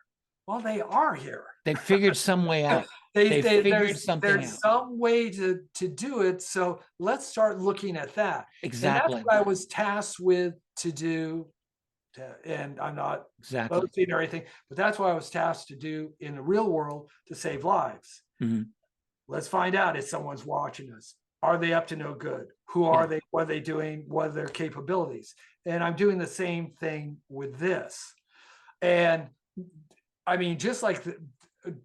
Well, they are here. They figured some way out. They figured something out. There's some way to do it. So let's start looking at that. Exactly. And that's what I was tasked with to do. And I'm not boasting or anything, but that's what I was tasked to do in the real world to save lives. Mm-hmm. Let's find out if someone's watching us. Are they up to no good? Who are they? What are they doing? What are their capabilities? And I'm doing the same thing with this. And I mean, just like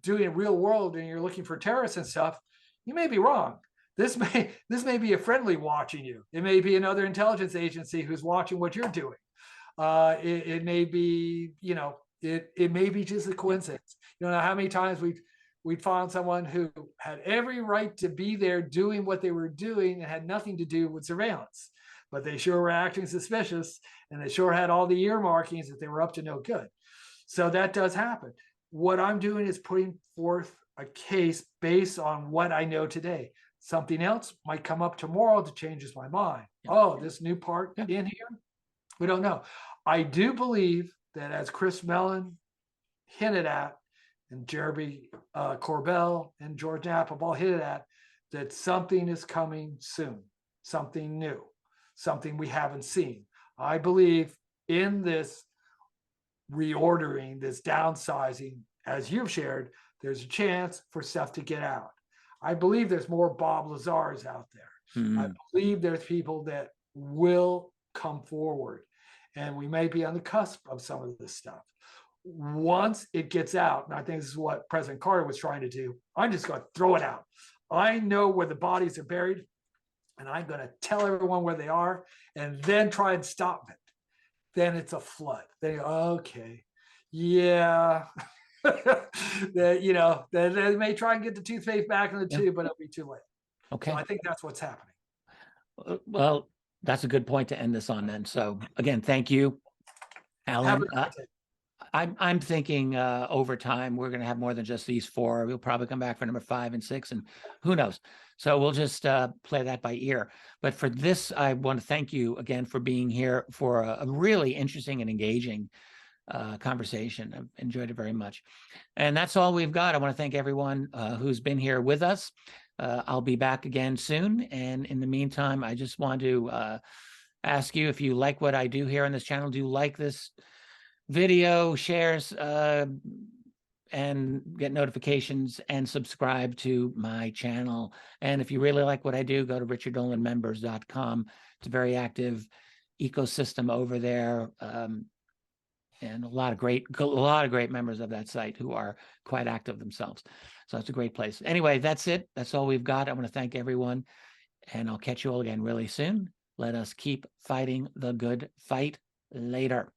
doing a real world and you're looking for terrorists and stuff, you may be wrong. This may be a friendly watching you. It may be another intelligence agency who's watching what you're doing. It may be, you know, it may be just a coincidence. You know how many times we'd found someone who had every right to be there doing what they were doing and had nothing to do with surveillance, but they sure were acting suspicious, and they sure had all the earmarkings that they were up to no good. So that does happen. What I'm doing is putting forth a case based on what I know today. Something else might come up tomorrow that changes my mind. Oh, this new part in here, we don't know. I do believe that, as Chris Mellon hinted at, and Jeremy Corbell and George Knapp have all hinted at, that something is coming soon, something new, something we haven't seen. I believe in this reordering, this downsizing, as you've shared, there's a chance for stuff to get out. I believe there's more Bob Lazars out there. I believe there's people that will come forward, and we may be on the cusp of some of this stuff. Once it gets out, and I think this is what President Carter was trying to do, I'm just going to throw it out. I know where the bodies are buried, and I'm going to tell everyone where they are, and then try and stop it. Then it's a flood. Then you go, okay, yeah. You know, they may try and get the toothpaste back in the tube, but it'll be too late. Okay. So I think that's what's happening. Well, that's a good point to end this on then. So again, thank you, Allan. I'm thinking over time, we're going to have more than just these four. We'll probably come back for number 5 and 6, and who knows? So we'll just play that by ear. But for this, I want to thank you again for being here for a really interesting and engaging conversation. I've enjoyed it very much. And that's all we've got. I want to thank everyone who's been here with us. I'll be back again soon. And in the meantime, I just want to ask you, if you like what I do here on this channel, do you like this video, shares, and get notifications, and subscribe to my channel. And if you really like what I do, go to richarddolanmembers.com. It's a very active ecosystem over there. And a lot of great members of that site who are quite active themselves. So it's a great place. Anyway, that's it. That's all we've got. I want to thank everyone, and I'll catch you all again really soon. Let us keep fighting the good fight. Later.